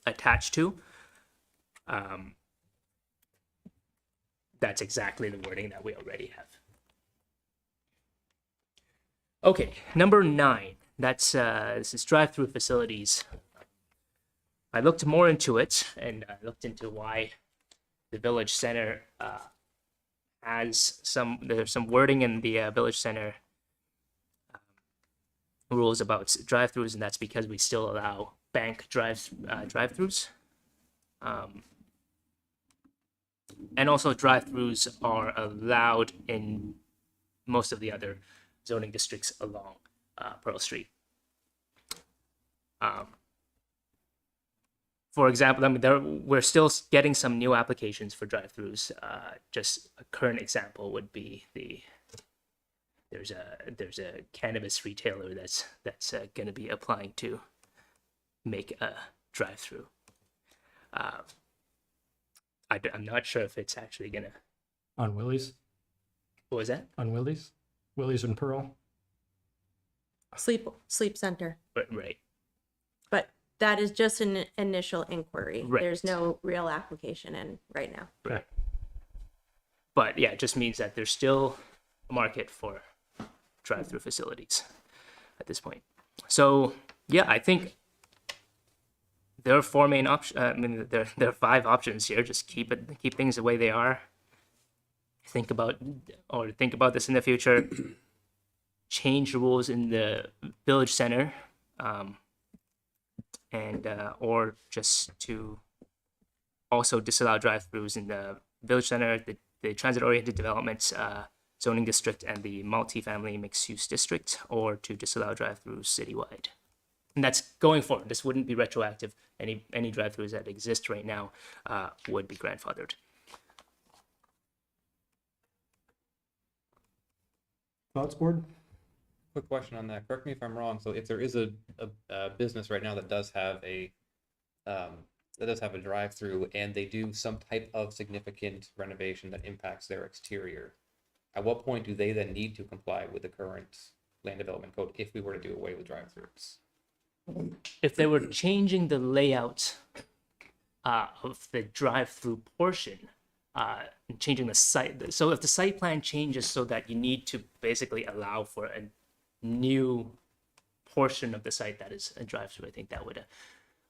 attached to. That's exactly the wording that we already have. Okay, number 9. That's this is drive-through facilities. I looked more into it, and I looked into why the village center has there's some wording in the village center rules about drive-throughs, and that's because we still allow bank drive-throughs. And also drive-throughs are allowed in most of the other zoning districts along Pearl Street. for example, I mean, we're still getting some new applications for drive-throughs. Just a current example would be there's a cannabis retailer that's going to be applying to make a drive-through. I'm not sure if it's actually gonna. On Willie's? What was that? On Willie's? Willie's and Pearl? Sleep center. Right. But that is just an initial inquiry. Right. There's no real application in right now. Okay. But yeah, it just means that there's still a market for drive-through facilities at this point. So yeah, I think there are four main options. I mean, there are five options here. Just keep things the way they are. Think about this in the future. Change the rules in the village center, and or just to also disallow drive-throughs in the village center, the transit-oriented developments zoning district, and the multifamily mixed-use district, or to disallow drive-throughs citywide. And that's going forward. This wouldn't be retroactive. Any drive-throughs that exist right now would be grandfathered. Thoughts, board? Quick question on that. Correct me if I'm wrong. So if there is a business right now that does have a drive-through and they do some type of significant renovation that impacts their exterior, at what point do they then need to comply with the current land development code if we were to do away with drive-throughs? If they were changing the layout of the drive-through portion, and changing the site, so if the site plan changes so that you need to basically allow for a new portion of the site that is a drive-through, I think that would,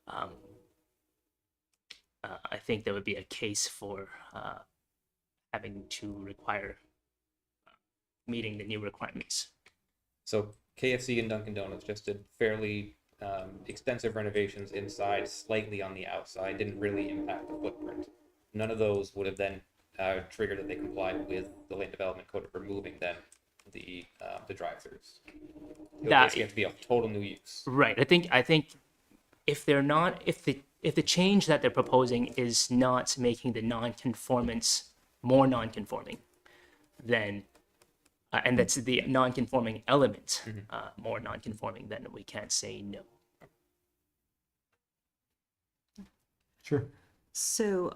I think there would be a case for having to require meeting the new requirements. So KFC and Dunkin' Donuts just did fairly extensive renovations inside, slightly on the outside, didn't really impact the footprint. None of those would have then triggered that they complied with the land development code of removing then the drive-throughs. It would basically have to be a total new use. Right. I think if they're not, if the change that they're proposing is not making the non-conformance more non-conforming, then and that's the non-conforming element more non-conforming, then we can't say no. Sure. So,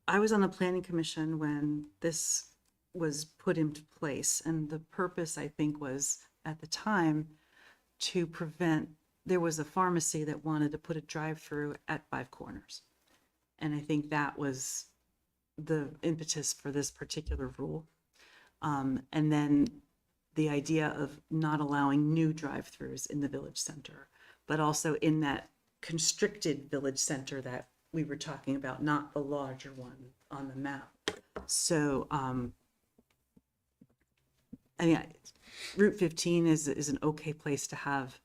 I was on the planning commission when this was put into place, and the purpose, I think, was at the time to prevent, there was a pharmacy that wanted to put a drive-through at Five Corners. And I think that was the impetus for this particular rule. And then the idea of not allowing new drive-throughs in the village center, but also in that constricted village center that we were talking about, not the larger one on the map. So, I mean, Route 15 is an okay place to have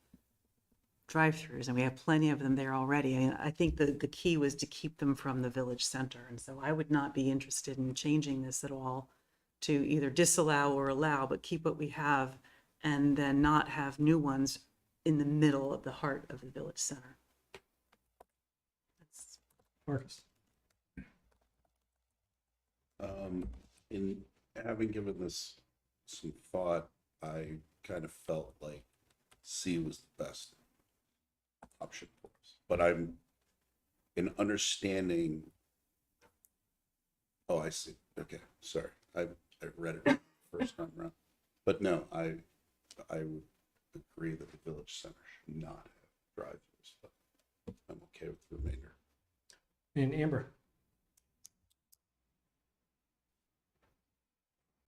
drive-throughs, and we have plenty of them there already. I mean, I think the key was to keep them from the village center, and so I would not be interested in changing this at all to either disallow or allow, but keep what we have and then not have new ones in the middle of the heart of the village center. Marcus. In having given this some thought, I kind of felt like C was the best option for us. But I'm in understanding. Oh, I see. Okay, sorry. I read it first time around. But no, I would agree that the village center should not have drive-throughs, but I'm okay with the remainder. And Amber.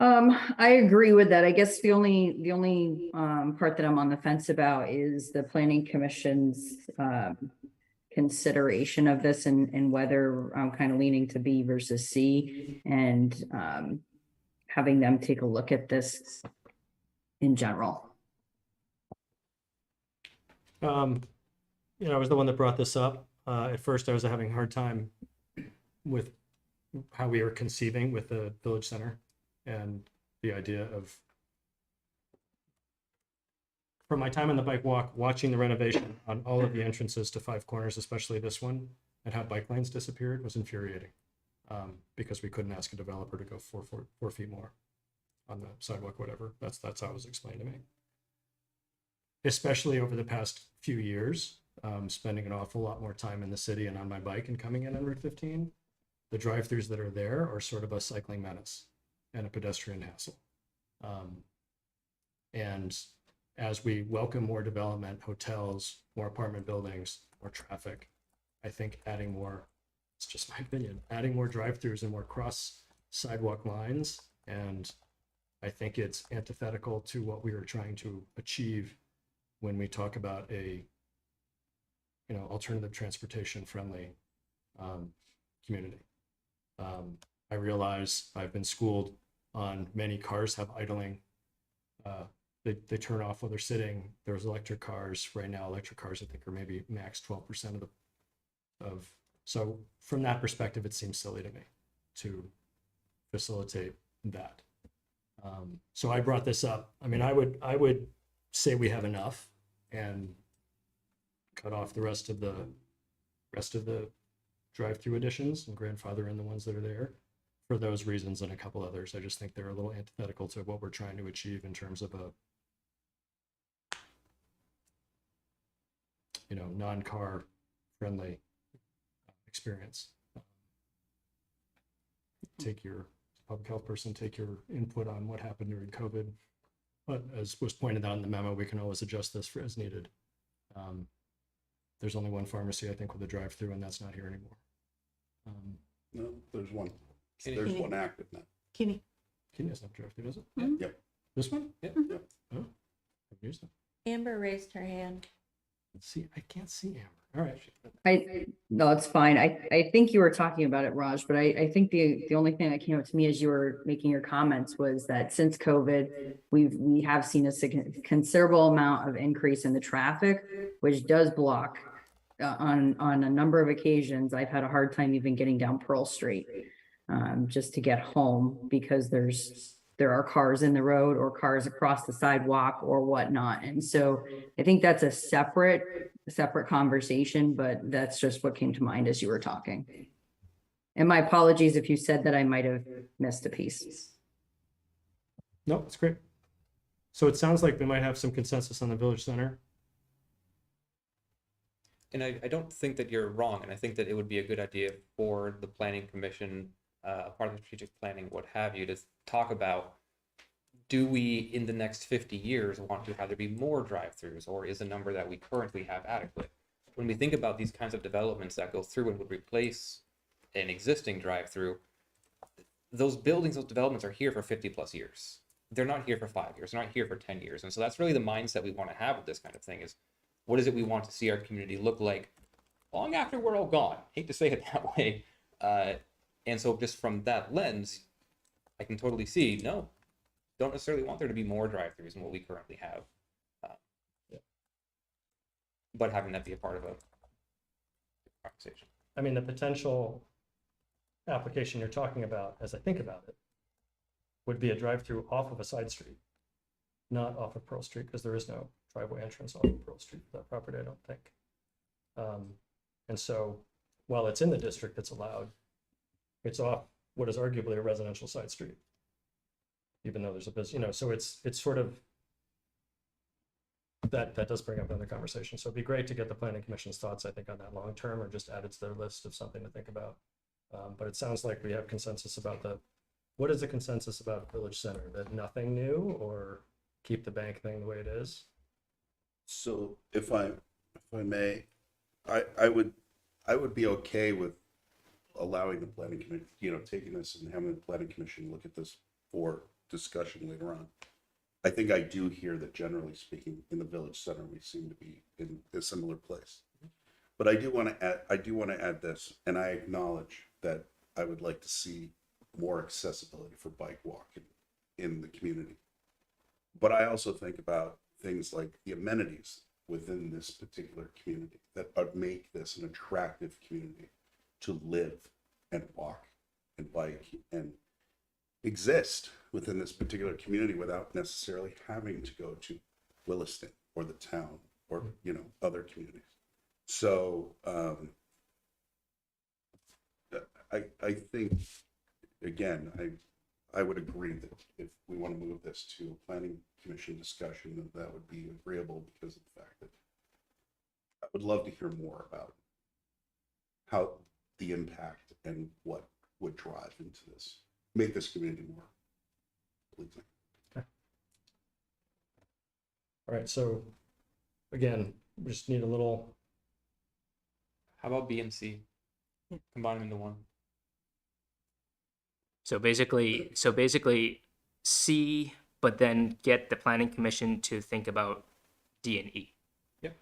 I agree with that. I guess the only part that I'm on the fence about is the planning commission's consideration of this and whether I'm kind of leaning to B versus C, and having them take a look at this in general. I was the one that brought this up. At first, I was having a hard time with how we were conceiving with the village center and the idea of from my time on the bike walk, watching the renovation on all of the entrances to Five Corners, especially this one, and how bike lanes disappeared was infuriating. Because we couldn't ask a developer to go 4 feet more on the sidewalk, whatever. That's how it was explained to me. Especially over the past few years, spending an awful lot more time in the city and on my bike and coming in on Route 15, the drive-throughs that are there are sort of a cycling menace and a pedestrian hassle. And as we welcome more development, hotels, more apartment buildings, more traffic, I think adding more, it's just my opinion, adding more drive-throughs and more cross sidewalk lines. And I think it's antithetical to what we were trying to achieve when we talk about a, alternative transportation friendly community. I realize I've been schooled on many cars have idling. They turn off while they're sitting. There's electric cars right now. Electric cars, I think, are maybe max 12% so from that perspective, it seems silly to me to facilitate that. So I brought this up. I mean, I would say we have enough and cut off the rest of the drive-through additions and grandfather in the ones that are there for those reasons and a couple others. I just think they're a little antithetical to what we're trying to achieve in terms of a non-car friendly experience. Take your public health person, take your input on what happened during COVID. But as was pointed out in the memo, we can always adjust this as needed. There's only one pharmacy, I think, with a drive-through, and that's not here anymore. No, there's one. Kenny. There's one active now. Kenny. Kenny doesn't have a drive-through, does it? Yep. This one? Yep. Yep. Oh, I've used it. Amber raised her hand. Let's see, I can't see Amber. All right. No, it's fine. I think you were talking about it, Raj, but I think the only thing that came up to me as you were making your comments was that since COVID, we have seen a considerable amount of increase in the traffic, which does block on a number of occasions. I've had a hard time even getting down Pearl Street just to get home because there are cars in the road or cars across the sidewalk or whatnot. And so I think that's a separate conversation, but that's just what came to mind as you were talking. And my apologies if you said that I might have missed a piece. No, it's great. So it sounds like we might have some consensus on the village center. And I don't think that you're wrong, and I think that it would be a good idea for the planning commission, part of the strategic planning, what have you, to talk about, do we, in the next 50 years, want to have there be more drive-throughs, or is the number that we currently have adequate? When we think about these kinds of developments that go through and would replace an existing drive-through, those buildings, those developments are here for 50 plus years. They're not here for 5 years, they're not here for 10 years. And so that's really the mindset we want to have with this kind of thing is, what is it we want to see our community look like long after we're all gone? Hate to say it that way. And so just from that lens, I can totally see, no, don't necessarily want there to be more drive-throughs than what we currently have. But having that be a part of a conversation. I mean, the potential application you're talking about, as I think about it, would be a drive-through off of a side street, not off of Pearl Street, because there is no driveway entrance off of Pearl Street for that property, I don't think. And so while it's in the district that's allowed, it's off what is arguably a residential side street, even though there's a business, so it's sort of, that does bring up another conversation. So it'd be great to get the planning commission's thoughts, I think, on that long term, or just add it to their list of something to think about. But it sounds like we have consensus about what is the consensus about Village Center? That nothing new, or keep the bank thing the way it is? So if I may, I would be okay with allowing the planning commission, taking this and having the planning commission look at this for discussion later on. I think I do hear that, generally speaking, in the village center, we seem to be in a similar place. But I do want to add this, and I acknowledge that I would like to see more accessibility for bike walking in the community. But I also think about things like the amenities within this particular community that make this an attractive community to live and walk and bike and exist within this particular community without necessarily having to go to Williston or the town or, you know, other communities. So, I think, again, I would agree that if we want to move this to a planning commission discussion, that would be agreeable because of the fact that I would love to hear more about how the impact and what would drive into this, make this community more pleasing. All right, so again, we just need a little, How about B and C? Combine them into one. So basically C, but then get the planning commission to think about D and E. Yep.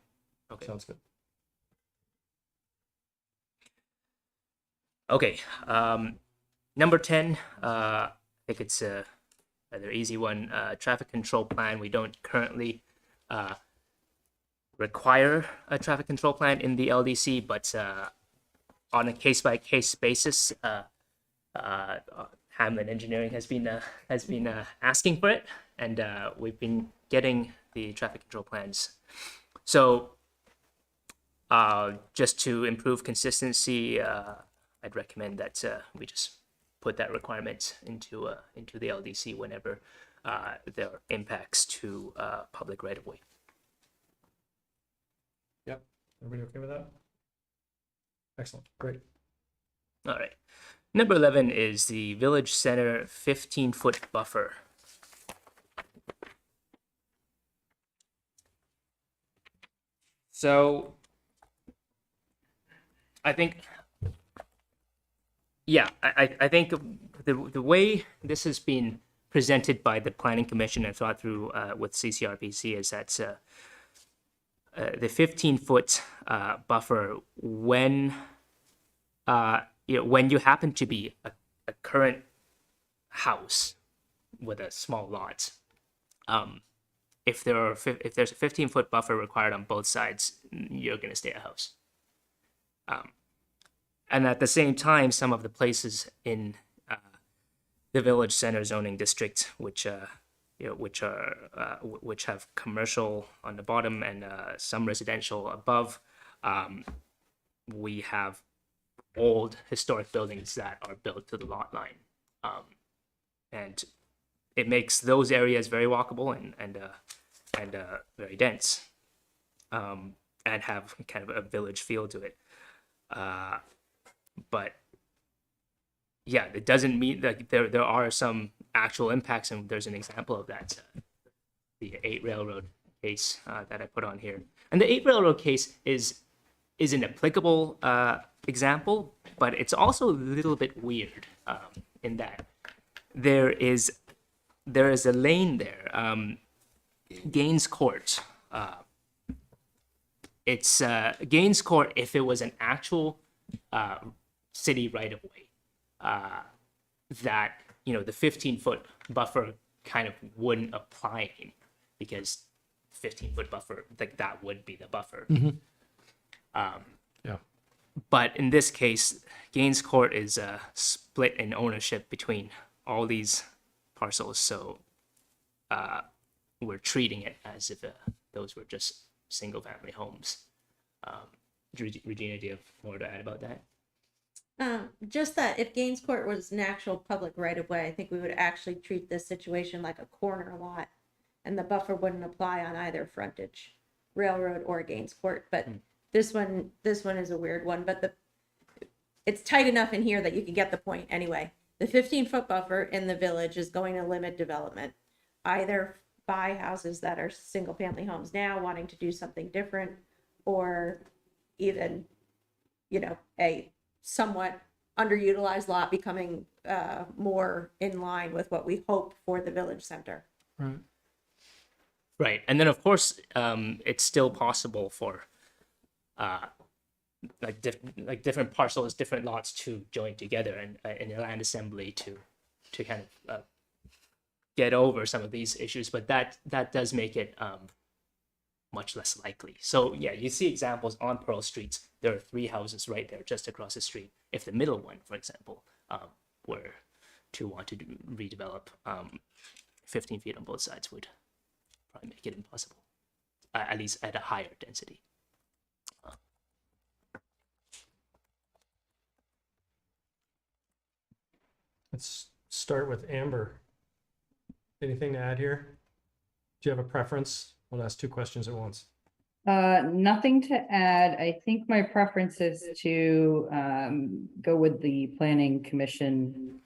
Okay. Sounds good. Okay. Number 10, I think it's a rather easy one. Traffic control plan. We don't currently require a traffic control plan in the LDC, but on a case-by-case basis, Hamlin Engineering has been asking for it, and we've been getting the traffic control plans. So just to improve consistency, I'd recommend that we just put that requirement into the LDC whenever there are impacts to public right of way. Yep. Everybody okay with that? Excellent. Great. All right. Number 11 is the village center 15-foot buffer. So I think, yeah, I think the way this has been presented by the Planning Commission and thought through with CCRPC is that the 15-foot buffer, when when you happen to be a current house with a small lot, if there's a 15-foot buffer required on both sides, you're going to stay a house. And at the same time, some of the places in the village center zoning district, which have commercial on the bottom and some residential above, we have old historic buildings that are built to the lot line, and it makes those areas very walkable and very dense, and have kind of a village feel to it. But yeah, it doesn't mean that there are some actual impacts, and there's an example of that, the 8 Railroad case that I put on here. And the 8 Railroad case is an applicable example, but it's also a little bit weird in that there is a lane there, Gaines Court. It's Gaines Court if it was an actual city right of way, that the 15-foot buffer kind of wouldn't apply in, because 15-foot buffer, like, that would be the buffer. Yeah. But in this case, Gaines Court is split in ownership between all these parcels, so we're treating it as if those were just single-family homes. Regina, do you have more to add about that? Just that if Gaines Court was an actual public right of way, I think we would actually treat this situation like a corner lot, and the buffer wouldn't apply on either frontage, Railroad or Gaines Court. But this one is a weird one, but it's tight enough in here that you can get the point anyway. The 15-foot buffer in the village is going to limit development, either by houses that are single family homes now wanting to do something different, or even, a somewhat underutilized lot becoming more in line with what we hope for the village center. Right. And then, of course, it's still possible for different parcels, different lots to join together and in a land assembly to kind of get over some of these issues. But that does make it much less likely. So yeah, you see examples on Pearl Street. There are 3 houses right there just across the street. If the middle one, for example, were to want to redevelop, 15 feet on both sides would probably make it impossible. at least at a higher density. Let's start with Amber. Anything to add here? Do you have a preference? I'll ask two questions at once. Nothing to add. I think my preference is to go with the planning commission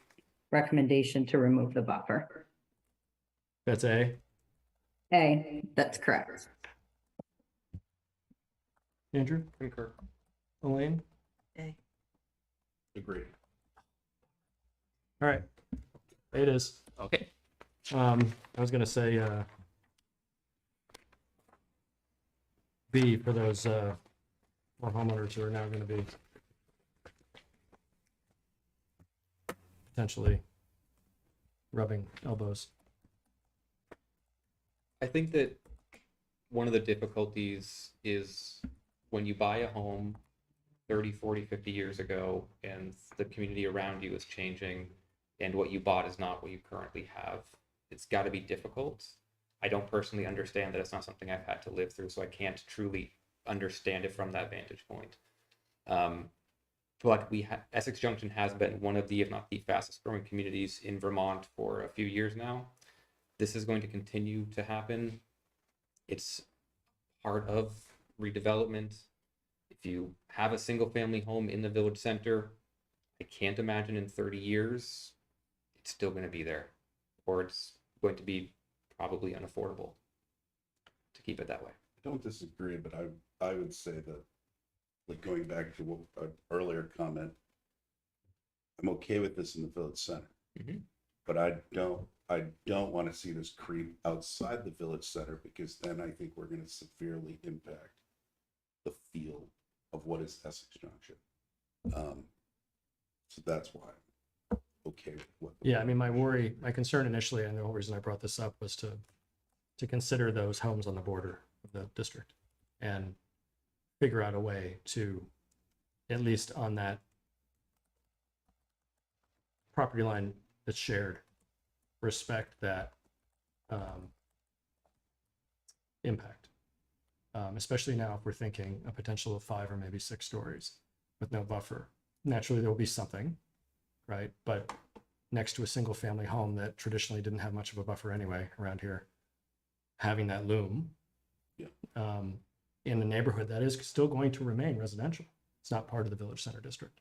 recommendation to remove the buffer. That's A. That's correct. Andrew? Concur. Elaine? Agreed. All right. It is. Okay. I was gonna say B for those homeowners who are now gonna be potentially rubbing elbows. I think that one of the difficulties is when you buy a home 30, 40, 50 years ago and the community around you is changing and what you bought is not what you currently have. It's got to be difficult. I don't personally understand that. It's not something I've had to live through, so I can't truly understand it from that vantage point. But Essex Junction has been one of the, if not the fastest growing communities in Vermont for a few years now. This is going to continue to happen. It's part of redevelopment. If you have a single family home in the village center, I can't imagine in 30 years it's still going to be there, or it's going to be probably unaffordable to keep it that way. I don't disagree, but I would say that, like going back to what an earlier comment, I'm okay with this in the village center, but I don't want to see this creep outside the village center, because then I think we're going to severely impact the feel of what is Essex Junction. So that's why I'm okay with what. Yeah, I mean, my concern initially, and the whole reason I brought this up was to consider those homes on the border of the district and figure out a way to, at least on that property line that's shared, respect that impact. Especially now if we're thinking a potential of 5 or maybe 6 stories with no buffer. Naturally, there will be something, right? But next to a single family home that traditionally didn't have much of a buffer anyway around here, having that loom in a neighborhood that is still going to remain residential. It's not part of the village center district,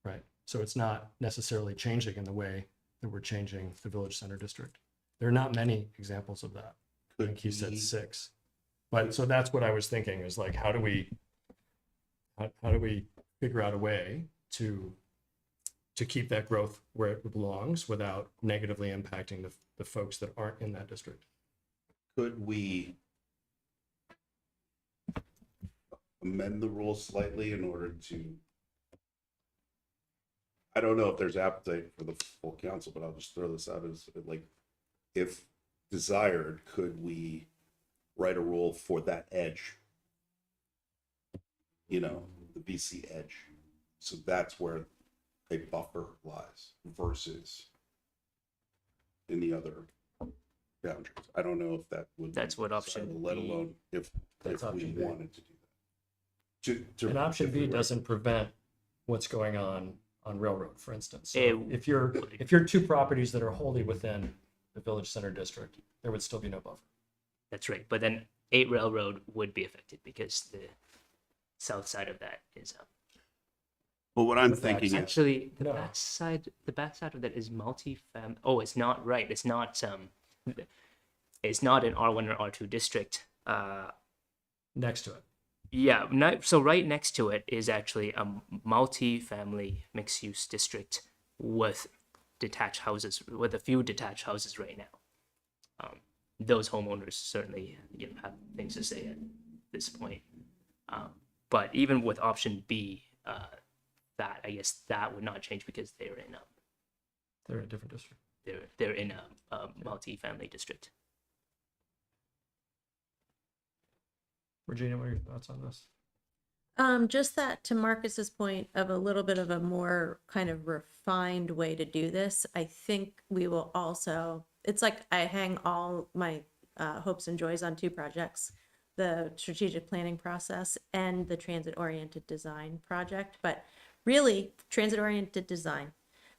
right? So it's not necessarily changing in the way that we're changing the village center district. There are not many examples of that. I think he said 6. But so that's what I was thinking is like, how do we figure out a way to keep that growth where it belongs without negatively impacting the folks that aren't in that district? Could we amend the rules slightly in order to, I don't know if there's appetite for the full council, but I'll just throw this out as like, if desired, could we write a rule for that edge? You know, the BC edge. So that's where a buffer lies versus in the other boundaries. I don't know if that would. That's be what desirable, option let B- alone if That's we option B. wanted to do that. And option if B we were- doesn't prevent what's going on Railroad, for instance. So It if you're 2 properties that are wholly within the village center district, there would still be no buffer. That's right. But then 8 Railroad would be affected because the south side of that is Well, what I'm thinking is, actually the No. back side of that is multi-fam. Oh, it's not right. It's not an R1 or R2 district. Next to it. Yeah, so right next to it is actually a multi-family mixed-use district with detached houses, with a few detached houses right now. Those homeowners certainly have things to say at this point. But even with option B, that I guess that would not change because they're in They're in a different district. they're in a multi-family district. Regina, what are your thoughts on this? Just that to Marcus's point of a little bit of a more kind of refined way to do this, I think we will also, it's like I hang all my hopes and joys on 2 projects. the strategic planning process and the transit-oriented design project, but really transit-oriented design.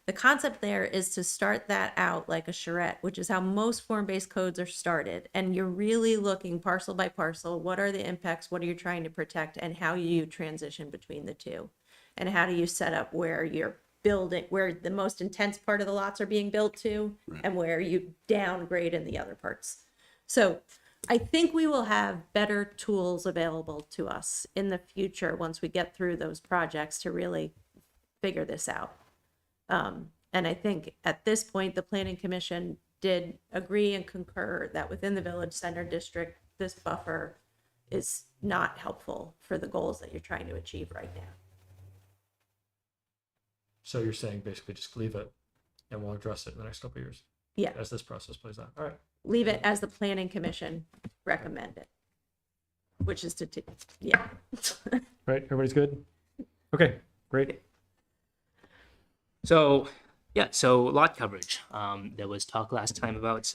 The concept there is to start that out like a charrette, which is how most form-based codes are started. And you're really looking parcel by parcel, what are the impacts, what are you trying to protect, and how you transition between the two? And how do you set up where you're building, where the most intense part of the lots are being built to, and where you downgrade in the other parts. So I think we will have better tools available to us in the future once we get through those projects to really figure this out. And I think at this point, the Planning Commission did agree and concur that within the Village Center District, this buffer is not helpful for the goals that you're trying to achieve right now. So you're saying basically just leave it and we'll address it in the next couple of years Yeah, as this process plays out. All right. leave it as the Planning Commission recommended, which is yeah. Right. Everybody's good? Okay, great. So, yeah, so lot coverage. There was talk last time about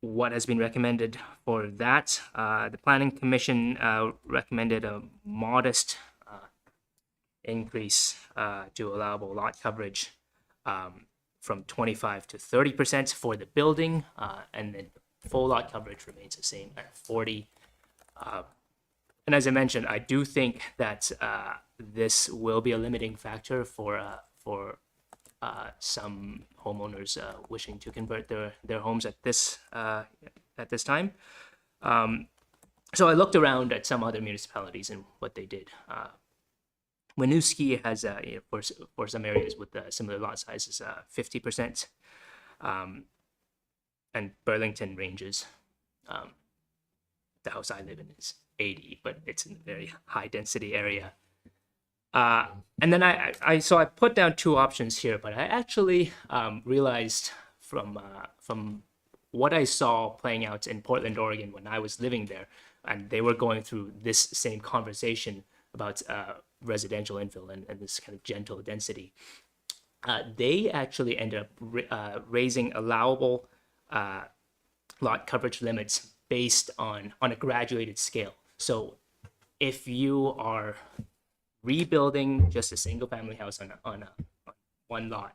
what has been recommended for that. The Planning Commission recommended a modest increase to allowable lot coverage from 25 to 30% for the building, and then full lot coverage remains the same at 40. And as I mentioned, I do think that this will be a limiting factor for some homeowners wishing to convert their homes at this time. So I looked around at some other municipalities and what they did. Winooski has, for some areas with similar lot sizes, 50%, and Burlington ranges. The house I live in is 80, but it's in a very high density area. And then I put down two options here, but I actually realized from what I saw playing out in Portland, Oregon when I was living there, and they were going through this same conversation about residential infill and this kind of gentle density. They actually ended up raising allowable lot coverage limits based on a graduated scale. So if you are rebuilding just a single family house on one lot,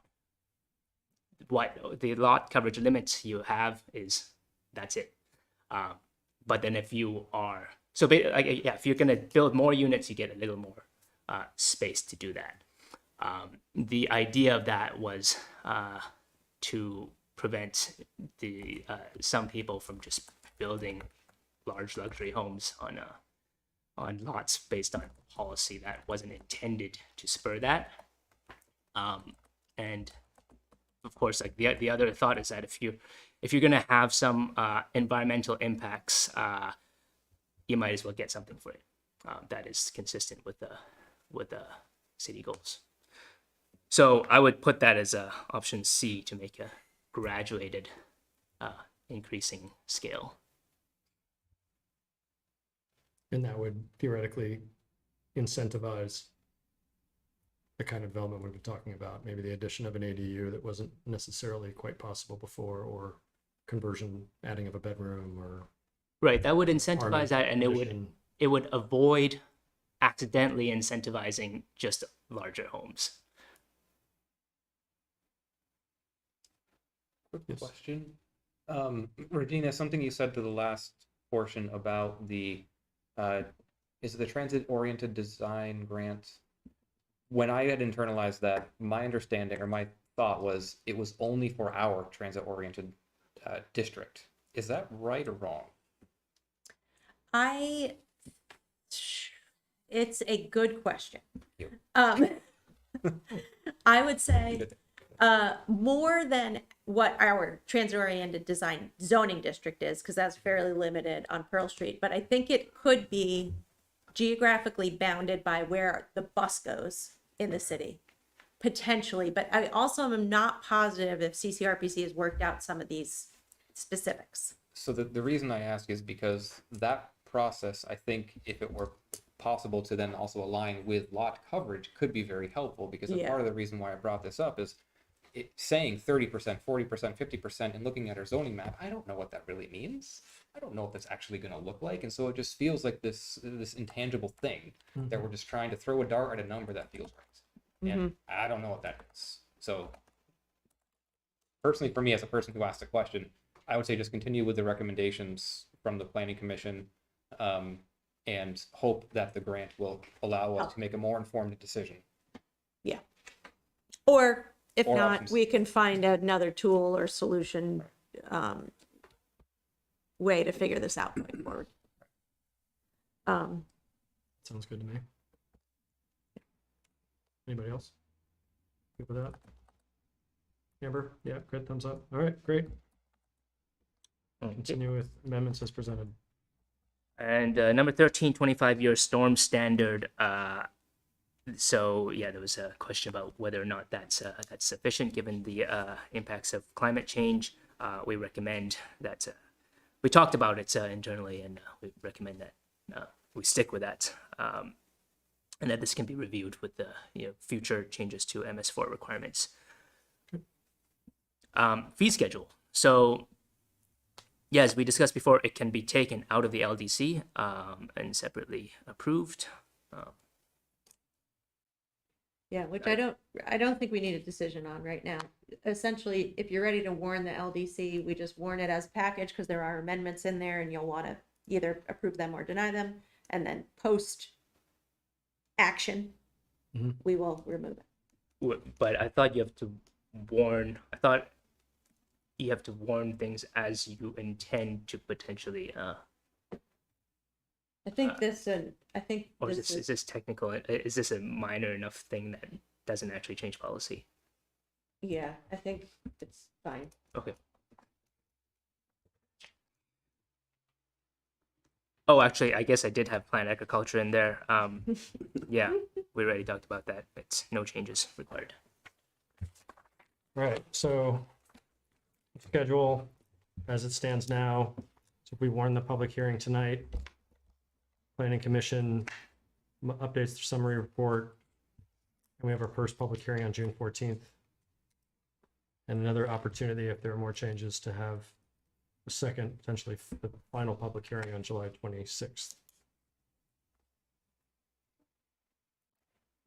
what the lot coverage limits you have is, that's it. But then if you are, if you're gonna build more units, you get a little more space to do that. The idea of that was to prevent some people from just building large luxury homes on lots based on policy that wasn't intended to spur that. And of course, like the other thought is that if you're gonna have some environmental impacts, you might as well get something for it that is consistent with the city goals. So I would put that as option C, to make a graduated increasing scale. And that would theoretically incentivize the kind of development we've been talking about, maybe the addition of an ADU that wasn't necessarily quite possible before, or conversion, adding of a bedroom, or Right, that would incentivize that, and addition. it would avoid accidentally incentivizing just larger homes. Quick Yes. question. Regina, something you said to the last portion about is it the transit-oriented design grant? When I had internalized that, my understanding or my thought was it was only for our transit-oriented district. Is that right or wrong? It's a good question. You. I would say more than what our transit-oriented design zoning district is, because that's fairly limited on Pearl Street, but I think it could be geographically bounded by where the bus goes in the city, potentially. But I also am not positive if CCRPC has worked out some of these specifics. So the reason I ask is because that process, I think if it were possible to then also align with lot coverage, could be very helpful, because Yeah. part of the reason why I brought this up is saying 30%, 40%, 50%, and looking at our zoning map, I don't know what that really means. I don't know what that's actually going to look like, and so it just feels like this intangible thing that we're just trying to throw a dart at a number that feels right, and I don't know what that is. So, personally, for me as a person who asked the question, I would say just continue with the recommendations from the Planning Commission, and hope that the grant will allow us to make a more informed decision. Yeah. Or if Or not, options. we can find another tool or solution way to figure this out going forward. Sounds good to me. Anybody else? Good with that? Amber? Yeah, good, thumbs up. All right, great. Continue with amendments as presented. And number 13, 25-year storm standard. So yeah, there was a question about whether or not that's sufficient given the impacts of climate change. We recommend that we talked about it internally, and we recommend that we stick with that, and that this can be reviewed with the future changes to MS4 requirements. Fee schedule. So, yeah, as we discussed before, it can be taken out of the LDC and separately approved. Yeah, which I don't think we need a decision on right now. Essentially, if you're ready to warn the LDC, we just warn it as a package because there are amendments in there and you'll want to either approve them or deny them. And then post action, we will remove it. But I thought you have to warn. I thought you have to warn things as you intend to potentially. I think this, I think Or this is this technical? Is this a minor enough thing that doesn't actually change policy? yeah, I think it's fine. Okay. Oh, actually, I guess I did have plant agriculture in there. Yeah, we already talked about that. It's no changes required. All right, so schedule as it stands now. So if we warn the public hearing tonight, Planning Commission updates their summary report, and we have our first public hearing on June 14th. And another opportunity, if there are more changes, to have a second, potentially the final public hearing on July 26th.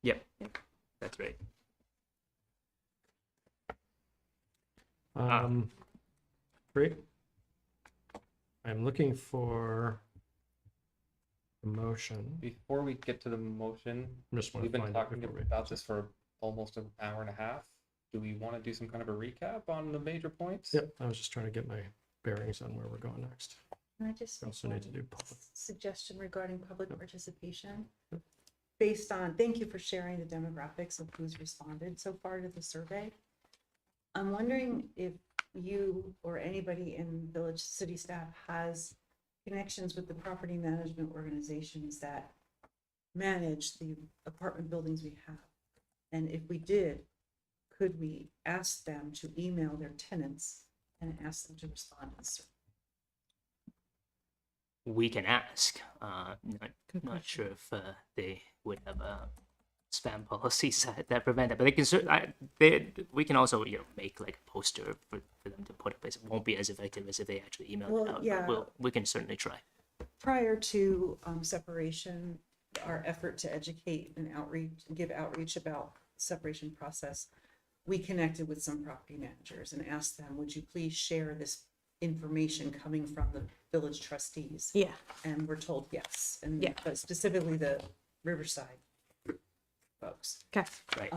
Yep, that's right. Great. I'm looking for a motion. Before we get to the motion, I just want we've to been find it talking before we- about this for almost an hour and a half. Do we want to do some kind of a recap on the major points? Yep, I was just trying to get my bearings on where we're going next. Can I just We make also need to one do public. suggestion regarding public participation? Based on, thank you for sharing the demographics of who's responded so far to the survey. I'm wondering if you or anybody in village city staff has connections with the property management organizations that manage the apartment buildings we have. And if we did, could we ask them to email their tenants and ask them to respond to the survey? We can ask. Not sure if they would have spam policies that prevent it, but they can. We can also make like a poster for them to put up. It won't be as effective as if they actually email Well, it out. yeah. But we can certainly try. Prior to separation, our effort to educate and give outreach about the separation process, we connected with some property managers and asked them, would you please share this information coming from the village trustees? Yeah. And we're told yes. And Yeah. but specifically the Riverside folks. Okay. Right.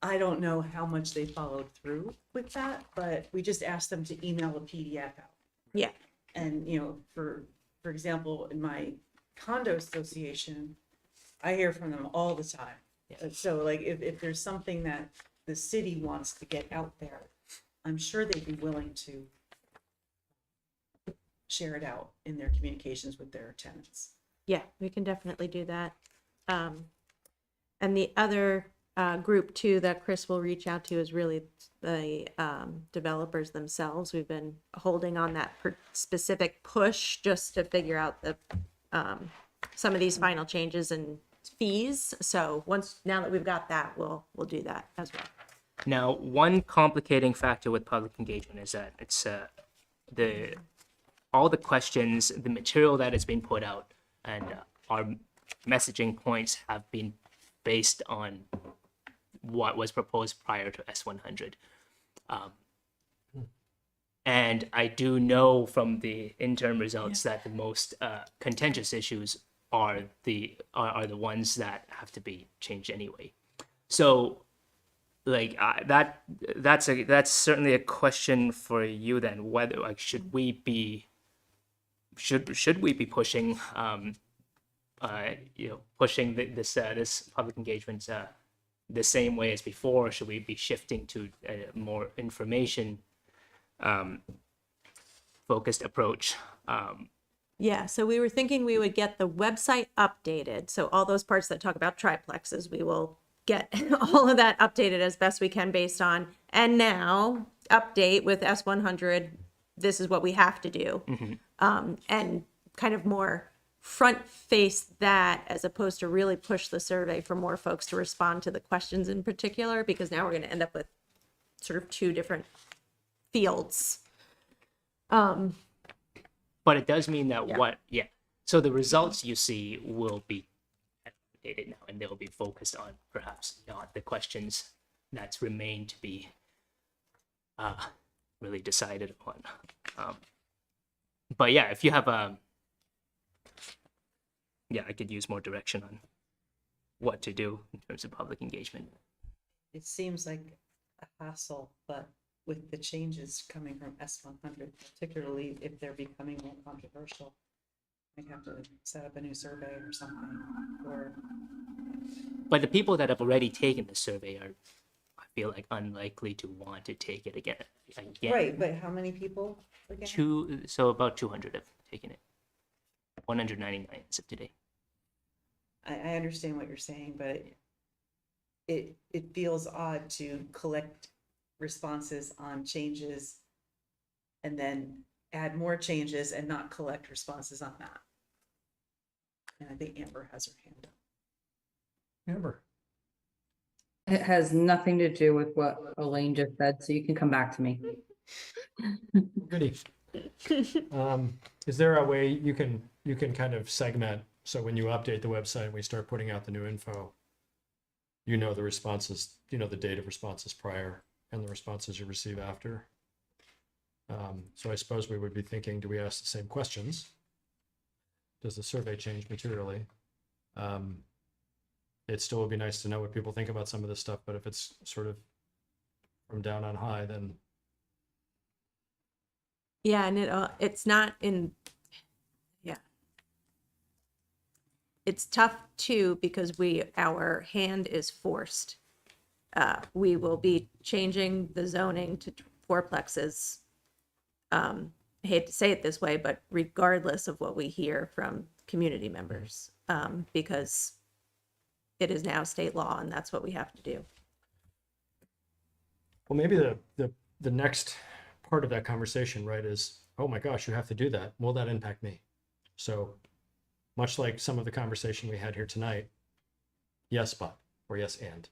I don't know how much they followed through with that, but we just asked them to email a PDF out. Yeah. And, for example, in my condo association, I hear from them all the time. Yeah. So like, if there's something that the city wants to get out there, I'm sure they'd be willing to share it out in their communications with their tenants. Yeah, we can definitely do that. And the other group too that Chris will reach out to is really the developers themselves. We've been holding on that specific push just to figure out the some of these final changes and fees. So now that we've got that, we'll do that as well. Now, one complicating factor with public engagement is that it's all the questions, the material that is being put out, and our messaging points have been based on what was proposed prior to S100. And I do know from the interim results that the most contentious issues are the ones that have to be changed anyway. So, like that's certainly a question for you then. Whether like should we be pushing pushing this public engagement the same way as before, or should we be shifting to a more information focused approach? Yeah, so we were thinking we would get the website updated. So all those parts that talk about triplexes, we will get all of that updated as best we can based on, and now update with S100. This is what we have to do. And kind of more front face that, as opposed to really push the survey for more folks to respond to the questions in particular, because now we're going to end up with sort of two different fields. But it does mean that so the results you see will be updated now, and they'll be focused on perhaps not the questions that's remained to be really decided upon. But yeah, if you have I could use more direction on what to do in terms of public engagement. It seems like a hassle, but with the changes coming from S100, particularly if they're becoming more controversial, I'd have to set up a new survey or something. But the people that have already taken the survey are, I feel like, unlikely to want to take it again. Right, but how many people again? So about 200 have taken it. 199 as of today. I understand what you're saying, but it feels odd to collect responses on changes and then add more changes and not collect responses on that. And I think Amber has her hand up. Amber. It has nothing to do with what Elaine just said, so you can come back to me. Goody. Is there a way you can kind of segment, so when you update the website and we start putting out the new info, you know the responses, you know the date of responses prior and the responses you receive after? So I suppose we would be thinking, do we ask the same questions? Does the survey change materially? It still would be nice to know what people think about some of this stuff, but if it's sort of from down on high, then Yeah, and it's not in, it's tough too, because our hand is forced. We will be changing the zoning to fourplexes. I hate to say it this way, but regardless of what we hear from community members, because it is now state law and that's what we have to do. well, maybe the next part of that conversation, right, is, oh my gosh, you have to do that. Will that impact me? So much like some of the conversation we had here tonight, yes, but, or yes, and.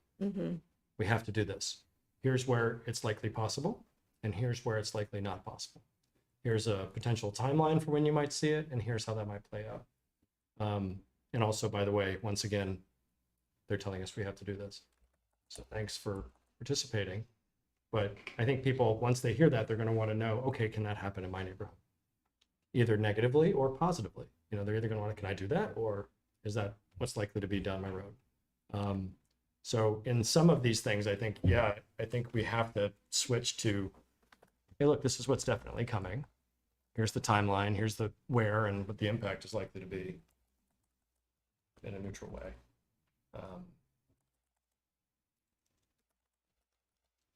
We have to do this. Here's where it's likely possible, and here's where it's likely not possible. Here's a potential timeline for when you might see it, and here's how that might play out. And also, by the way, once again, they're telling us we have to do this. So thanks for participating. But I think people, once they hear that, they're going to want to know, okay, can that happen in my neighborhood? Either negatively or positively. You know, they're either going to want to, can I do that? Or is that what's likely to be down my road? So in some of these things, I think we have to switch to, hey, look, this is what's definitely coming. Here's the timeline, here's the where and what the impact is likely to be in a neutral way.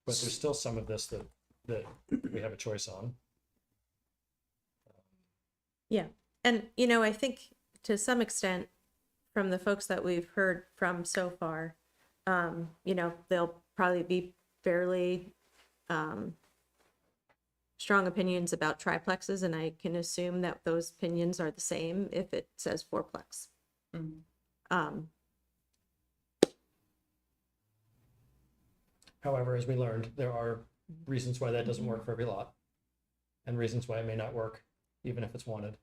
But there's still some of this that we have a choice on. Yeah. And, I think to some extent, from the folks that we've heard from so far, they'll probably be fairly strong opinions about triplexes, and I can assume that those opinions are the same if it says fourplex. However, as we learned, there are reasons why that doesn't work for every lot, and reasons why it may not work, even if it's wanted.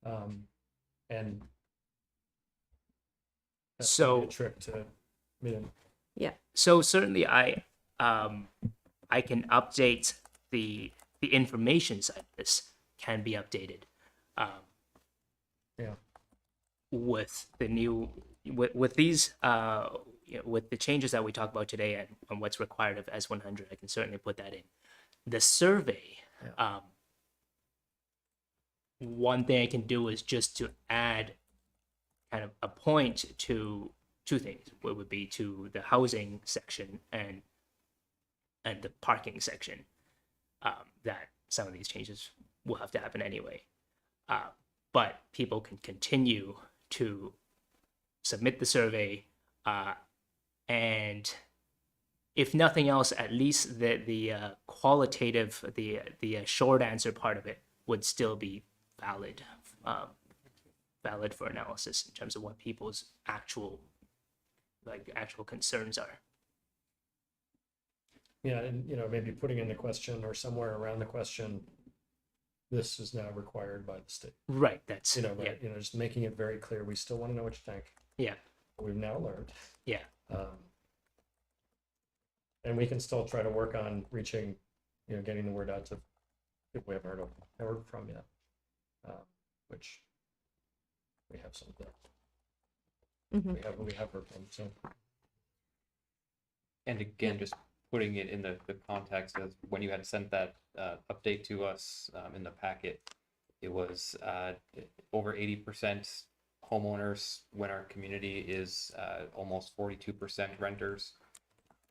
And that's gonna be a trick to, So certainly I can update the information side of this can be updated. Yeah. With the new with these with the changes that we talked about today and what's required of S100, I can certainly put that in. The survey, one thing I can do is just to add kind of a point to two things. What would be to the housing section and the parking section. That some of these changes will have to happen anyway. But people can continue to submit the survey, and if nothing else, at least the qualitative, the short answer part of it would still be valid, valid for analysis in terms of what people's actual concerns are. yeah, and maybe putting in the question or somewhere around the question, this is now required by the state. Right. That's Just making it very clear. We still want to know what you think. Yeah. We've now learned. Yeah. And we can still try to work on reaching, getting the word out to people we haven't heard from yet, which we have some of that. We have heard from. So. And again, just putting it in the context of when you had sent that update to us in the packet, it was over 80% homeowners when our community is almost 42% renters,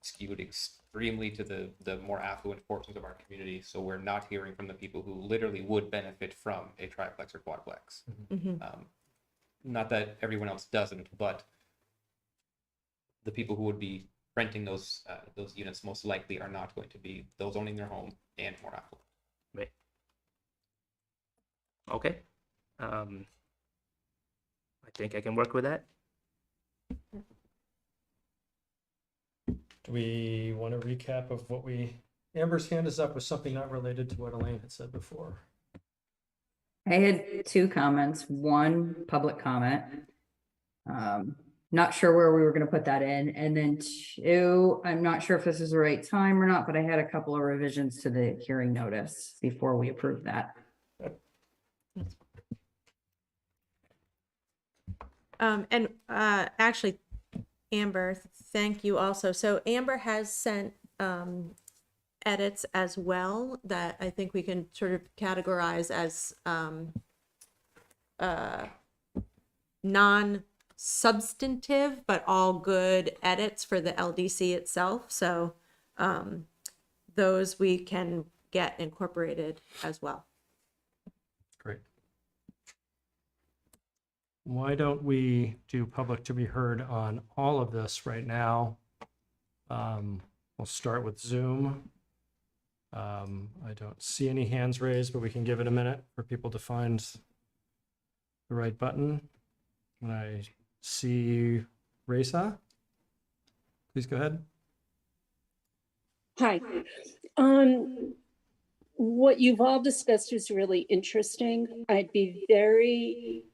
skewed extremely to the more affluent portions of our community. So we're not hearing from the people who literally would benefit from a triplex or quadplex. Not that everyone else doesn't, but the people who would be renting those units most likely are not going to be those owning their home and more affluent. Right. Okay. I think I can work with that. Do we want a recap of what Amber's hand is up with something not related to what Elaine had said before. I had two comments, one public comment. Not sure where we were going to put that in. And then two, I'm not sure if this is the right time or not, but I had a couple of revisions to the hearing notice before we approved that. Actually, Amber, thank you also. So Amber has sent edits as well that I think we can sort of categorize as non-substantive, but all good edits for the LDC itself. So those we can get incorporated as well. Great. Why don't we do public to be heard on all of this right now? We'll start with Zoom. I don't see any hands raised, but we can give it a minute for people to find the right button. When I see Raisa, please go ahead. Hi. What you've all discussed is really interesting. I'd be very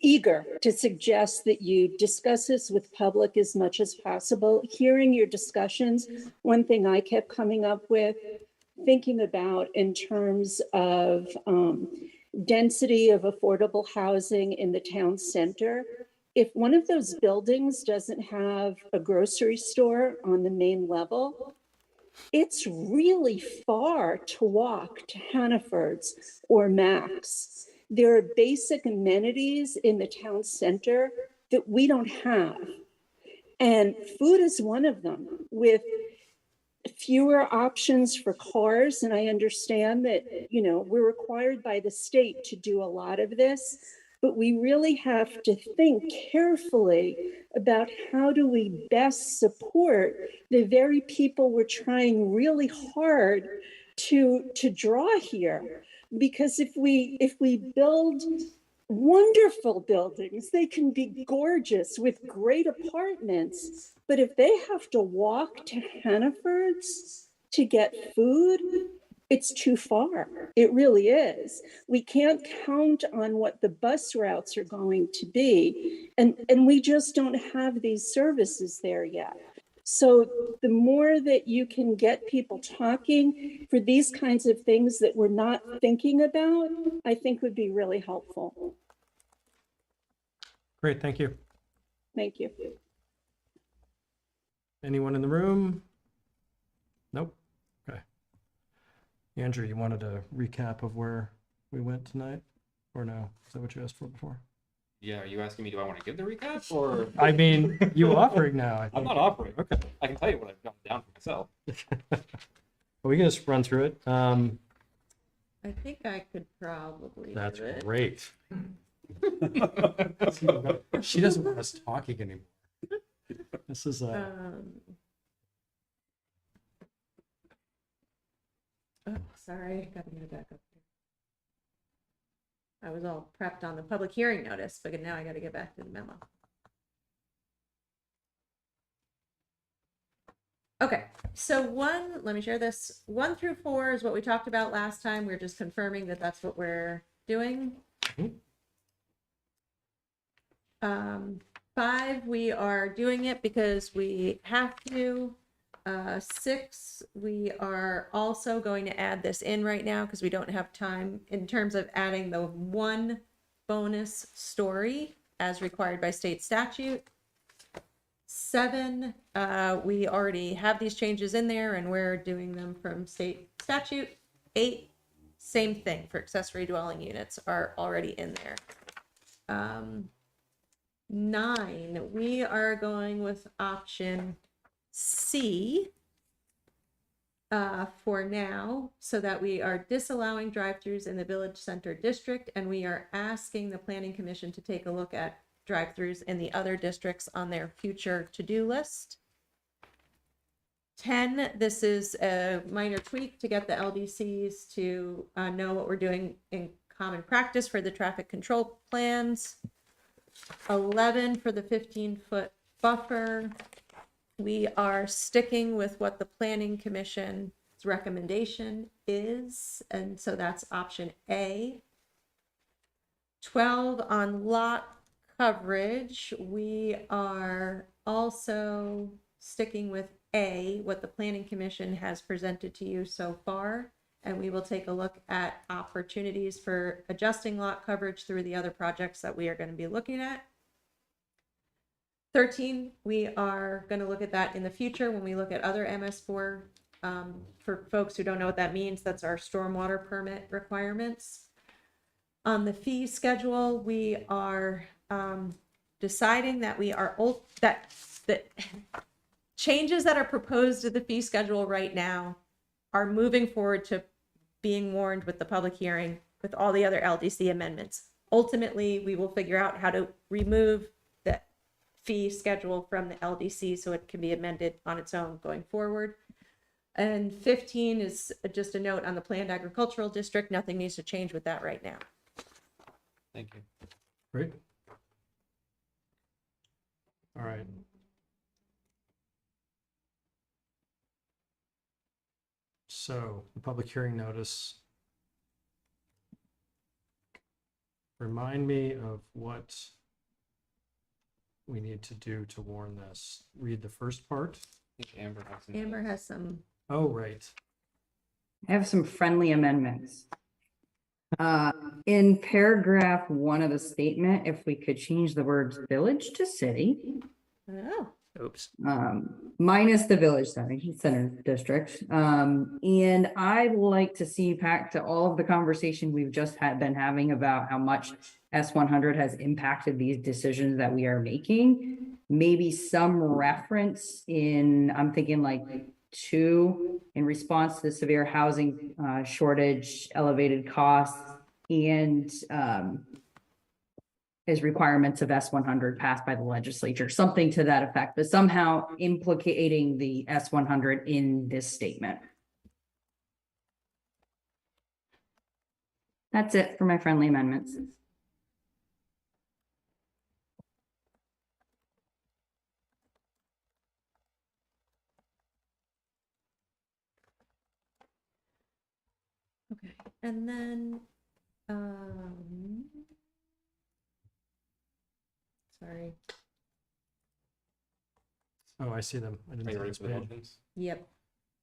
eager to suggest that you discuss this with public as much as possible. Hearing your discussions, one thing I kept coming up with, thinking about in terms of density of affordable housing in the town center. If one of those buildings doesn't have a grocery store on the main level, it's really far to walk to Hannaford's or Mac's. There are basic amenities in the town center that we don't have. And food is one of them, with fewer options for cars. And I understand that, we're required by the state to do a lot of this, but we really have to think carefully about how do we best support the very people we're trying really hard to draw here. Because if we build wonderful buildings. They can be gorgeous with great apartments. But if they have to walk to Hannaford's to get food, it's too far. It really is. We can't count on what the bus routes are going to be. And we just don't have these services there yet. So the more that you can get people talking for these kinds of things that we're not thinking about, I think would be really helpful. Great, thank you. Thank you. Anyone in the room? Nope. Okay. Andrew, you wanted a recap of where we went tonight? Or no? Is that what you asked for before? Yeah, are you asking me, do I want to give the recap or? I mean, you offering now, I I'm think. not offering. Okay. I can tell you what I've gotten down for myself. Well, we can just run through it. I think I could probably That's do it. great. She doesn't want us talking anymore. This is Oh, sorry, gotta get it back up here. I was all prepped on the public hearing notice, but now I gotta get back to the memo. Okay, so let me share this. 1 through 4 is what we talked about last time. We're just confirming that that's what we're doing. 5, we are doing it because we have to. 6, we are also going to add this in right now because we don't have time in terms of adding the 1 bonus story as required by state statute. 7, we already have these changes in there and we're doing them from state statute. 8, same thing for accessory dwelling units are already in there. 9, we are going with option C for now, so that we are disallowing drive-throughs in the village center district, and we are asking the planning commission to take a look at drive-throughs in the other districts on their future to-do list. 10, this is a minor tweak to get the LDCs to know what we're doing in common practice for the traffic control plans. 11, for the 15-foot buffer. We are sticking with what the planning commission's recommendation is, and so that's option A. 12, on lot coverage, we are also sticking with A, what the planning commission has presented to you so far, and we will take a look at opportunities for adjusting lot coverage through the other projects that we are going to be looking at. 13, we are going to look at that in the future when we look at other MS4. For folks who don't know what that means, that's our stormwater permit requirements. On the fee schedule, we are deciding that that changes that are proposed to the fee schedule right now are moving forward to being warned with the public hearing with all the other LDC amendments. Ultimately, we will figure out how to remove the fee schedule from the LDC so it can be amended on its own going forward. And 15 is just a note on the planned agricultural district. Nothing needs to change with that right now. Thank you. Great. All right. So the public hearing notice. Remind me of what we need to do to warn this. Read the first part. I think Amber has some. Amber has some. Oh, right. I have some friendly amendments. In paragraph 1 of the statement, if we could change the words village to city, Oh, Oops. minus the village center district. And I'd like to see back to all of the conversation we've just been having about how much S100 has impacted these decisions that we are making. Maybe some reference in, I'm thinking like 2, in response to the severe housing shortage, elevated costs, and is requirements of S100 passed by the legislature, something to that effect, but somehow implicating the S100 in this statement. That's it for my friendly amendments. Okay, and then, sorry, Oh, I see them. I didn't Are see you ready this for the page. motions? yep.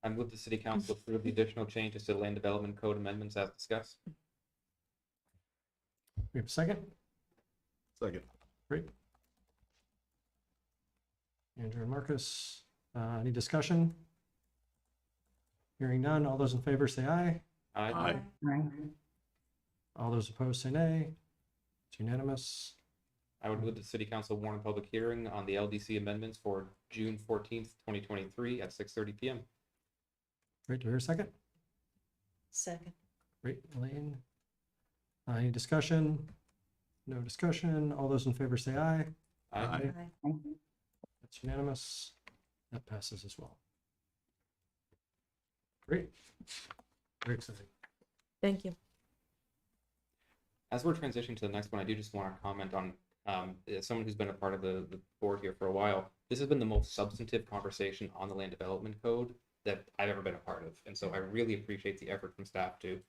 I move the city council approve the additional changes to the land development code amendments as discussed. We have a second? Second. Great. Andrew and Marcus, any discussion? Hearing none, all those in favor say aye. Aye. All those opposed say nay. It's unanimous. I would move the city council warn a public hearing on the LDC amendments for June 14th, 2023 at 6:30 PM. Great, do we hear a second? Second. Great, Elaine. Any discussion? No discussion. All those in favor say aye. Aye. That's unanimous. That passes as well. Great. Very exciting. Thank you. As we're transitioning to the next one, I do just want to comment on, as someone who's been a part of the board here for a while, this has been the most substantive conversation on the land development code that I've ever been a part of. And so I really appreciate the effort from staff to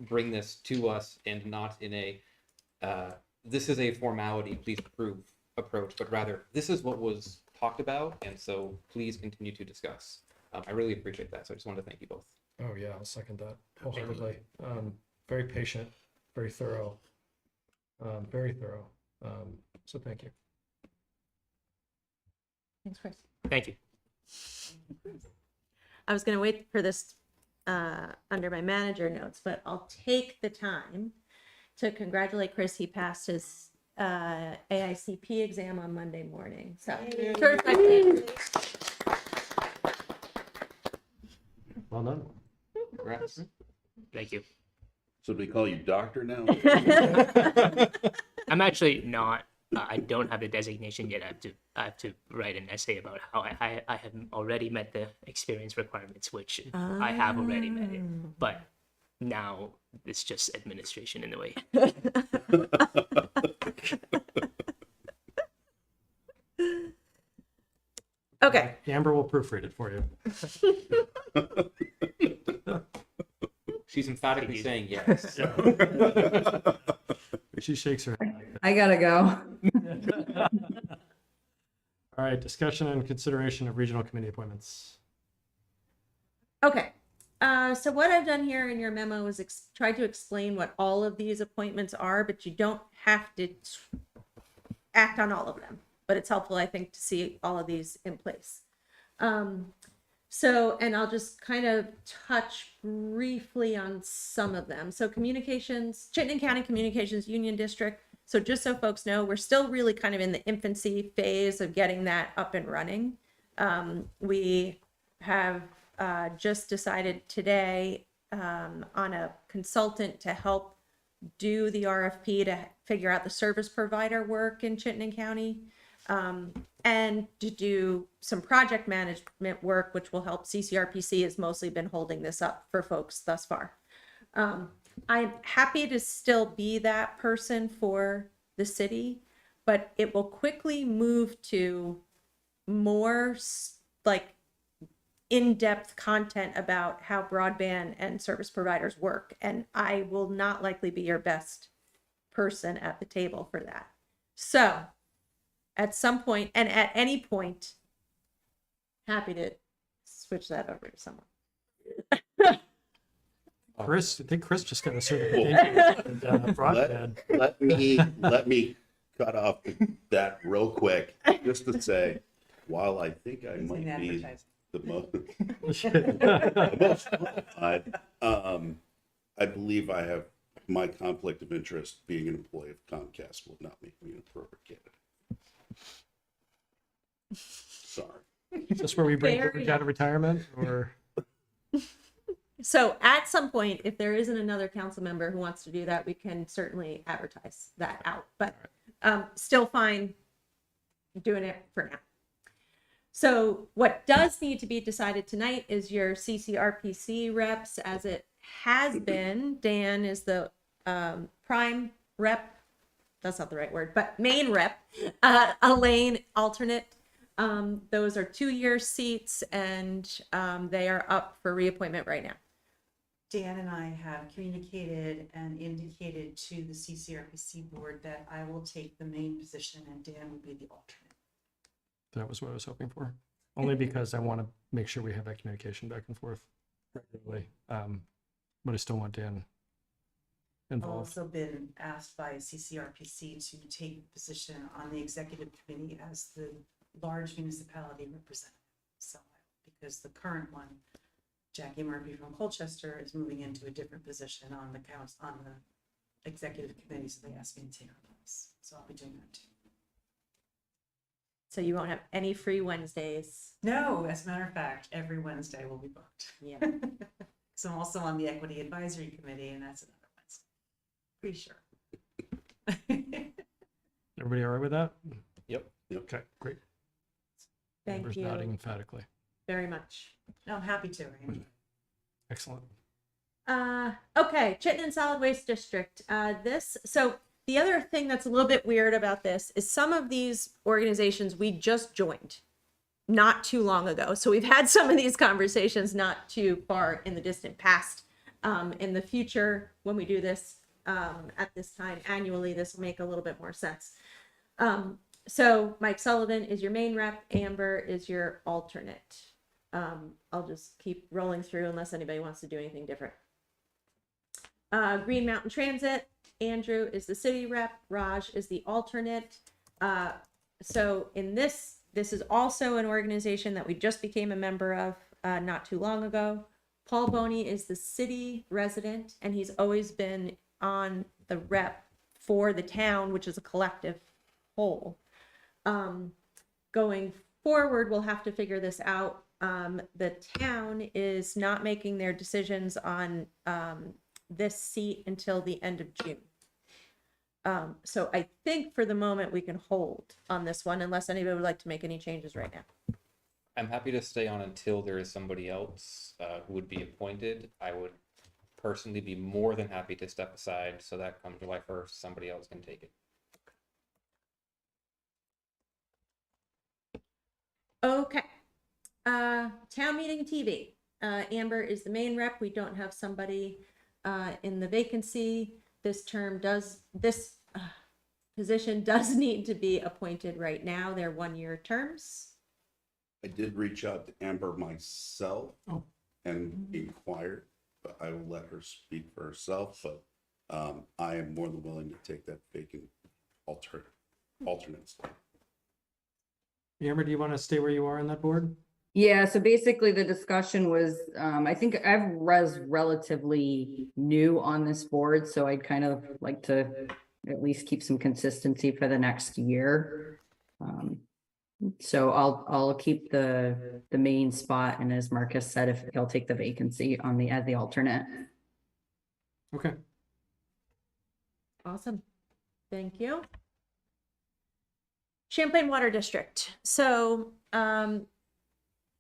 bring this to us, and not in a, this is a formality, please approve approach, but rather this is what was talked about. And so please continue to discuss. I really appreciate that. So I just wanted to thank you both. Oh, yeah, I'll second that wholeheartedly. Very patient, very thorough, very thorough. So thank you. Thanks, Chris. Thank you. I was gonna wait for this under my manager notes, but I'll take the time to congratulate Chris. He passed his AICP exam on Monday morning. So perfect. Well done. Congrats. Thank you. So do we call you doctor now? I'm actually not. I don't have the designation yet. I have to write an essay about how I have already met the experience requirements, which I have already met it. But now it's just administration in a way. Okay. Amber will proofread it for you. She's emphatically saying yes. She shakes her head. I gotta go. All right, discussion and consideration of regional committee appointments. Okay. So what I've done here in your memo is try to explain what all of these appointments are, but you don't have to act on all of them. But it's helpful, I think, to see all of these in place. And I'll just kind of touch briefly on some of them. So communications, Chittenden County Communications Union District. So just so folks know, we're still really kind of in the infancy phase of getting that up and running. We have just decided today on a consultant to help do the RFP to figure out the service provider work in Chittenden County. And to do some project management work, which will help. CCRPC has mostly been holding this up for folks thus far. I'm happy to still be that person for the city, but it will quickly move to more like in-depth content about how broadband and service providers work. And I will not likely be your best person at the table for that. So at some point, and at any point, happy to switch that over to someone. Chris, I think Chris just got a certification in broadband. Let me cut off that real quick, just to say, while I think I might be the most qualified, I believe I have my conflict of interest being an employee of Comcast will not make me an appropriate candidate. Sorry. Is this where we bring Fair George out of retirement, or? So at some point, if there isn't another council member who wants to do that, we can certainly advertise that out, but still fine doing it for now. So what does need to be decided tonight is your CCRPC reps, as it has been. Dan is the prime rep. That's not the right word, but main rep. Elaine, alternate. Those are 2-year seats, and they are up for reappointment right now. Dan and I have communicated and indicated to the CCRPC board that I will take the main position and Dan will be the alternate. That was what I was hoping for. Only because I want to make sure we have that communication back and forth regularly. But I still want Dan I've involved. also been asked by CCRPC to take the position on the executive committee as the large municipality representative. So, because the current one, Jackie Murphy from Colchester, is moving into a different position on the council, on the executive committee, so they asked me to take her place. So I'll be doing that too. So you won't have any free Wednesdays. No, as a matter of fact, every Wednesday will be booked. Yeah. So I'm also on the Equity Advisory Committee, and that's another Wednesday. Pretty sure. Everybody all right with that? Yep. Okay, great. Thank Members you nodding emphatically. very much. No, I'm happy to. Excellent. Okay, Chittenden Solid Waste District. So the other thing that's a little bit weird about this is some of these organizations we just joined not too long ago. So we've had some of these conversations not too far in the distant past. In the future, when we do this at this time annually, this will make a little bit more sense. So Mike Sullivan is your main rep, Amber is your alternate. I'll just keep rolling through unless anybody wants to do anything different. Green Mountain Transit, Andrew is the city rep, Raj is the alternate. So in this is also an organization that we just became a member of not too long ago. Paul Boney is the city resident, and he's always been on the rep for the town, which is a collective whole. Going forward, we'll have to figure this out. The town is not making their decisions on this seat until the end of June. So I think for the moment we can hold on this one unless anybody would like to make any changes right now. I'm happy to stay on until there is somebody else who would be appointed. I would personally be more than happy to step aside so that come July 1st, somebody else can take it. Okay. Town meeting TV. Amber is the main rep. We don't have somebody in the vacancy. This position does need to be appointed right now. They're 1-year terms. I did reach out to Amber myself and inquired, but I will let her speak for herself. But I am more than willing to take that vacant alternate spot. Amber, do you want to stay where you are on that board? Yeah, so basically the discussion was, I think I was relatively new on this board, so I'd kind of like to at least keep some consistency for the next year. So I'll keep the main spot, and as Marcus said, if he'll take the vacancy on as the alternate. Okay. Awesome. Thank you. Champlain Water District. So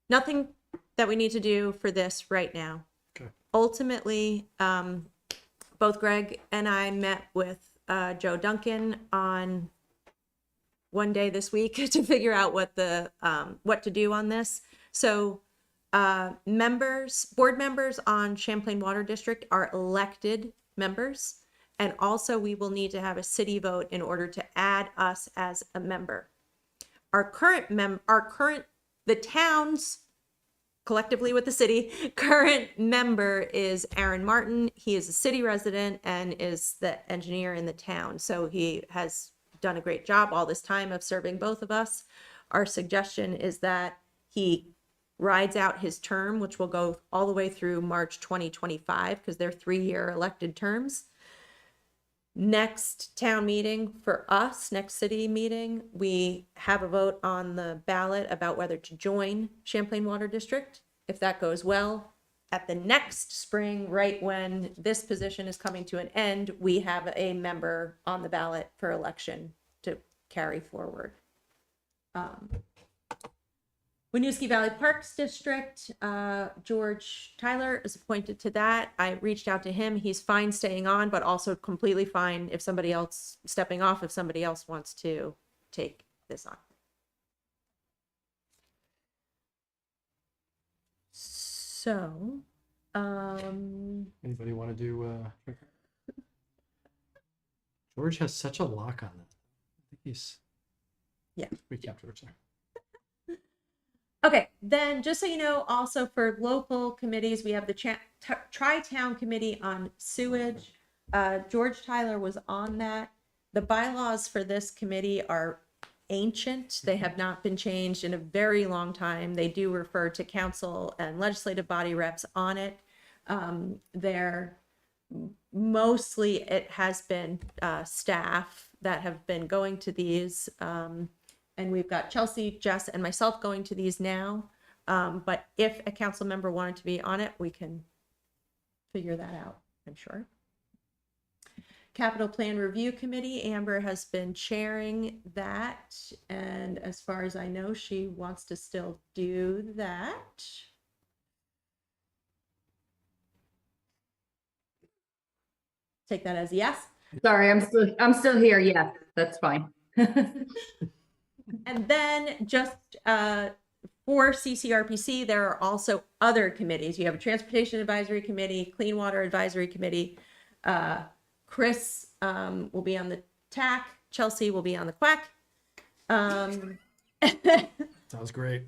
nothing that we need to do for this right now. Okay. Ultimately, both Greg and I met with Joe Duncan on one day this week to figure out what to do on this. So board members on Champlain Water District are elected members. And also we will need to have a city vote in order to add us as a member. The town's, collectively with the city, current member is Aaron Martin. He is a city resident and is the engineer in the town. So he has done a great job all this time of serving both of us. Our suggestion is that he rides out his term, which will go all the way through March 2025 because they're 3-year elected terms. Next town meeting for us, next city meeting, we have a vote on the ballot about whether to join Champlain Water District. If that goes well, at the next spring, right when this position is coming to an end, we have a member on the ballot for election to carry forward. Winooski Valley Parks District, George Tyler is appointed to that. I reached out to him. He's fine staying on, but also completely fine if somebody else stepping off, if somebody else wants to take this on. So Anybody want to do, George has such a lock on that. I think he's. Yeah. We kept George there. Okay, then just so you know, also for local committees, we have the Tri-Town Committee on Sewage. George Tyler was on that. The bylaws for this committee are ancient. They have not been changed in a very long time. They do refer to council and legislative body reps on it. They're mostly, it has been staff that have been going to these. And we've got Chelsea, Jess, and myself going to these now. But if a council member wanted to be on it, we can figure that out, I'm sure. Capital Plan Review Committee, Amber has been chairing that. And as far as I know, she wants to still do that. Take that as a yes. Sorry, I'm still here. Yeah, that's fine. And then just for CCRPC, there are also other committees. You have a Transportation Advisory Committee, Clean Water Advisory Committee. Chris will be on the TAC. Chelsea will be on the QUAC. Sounds great.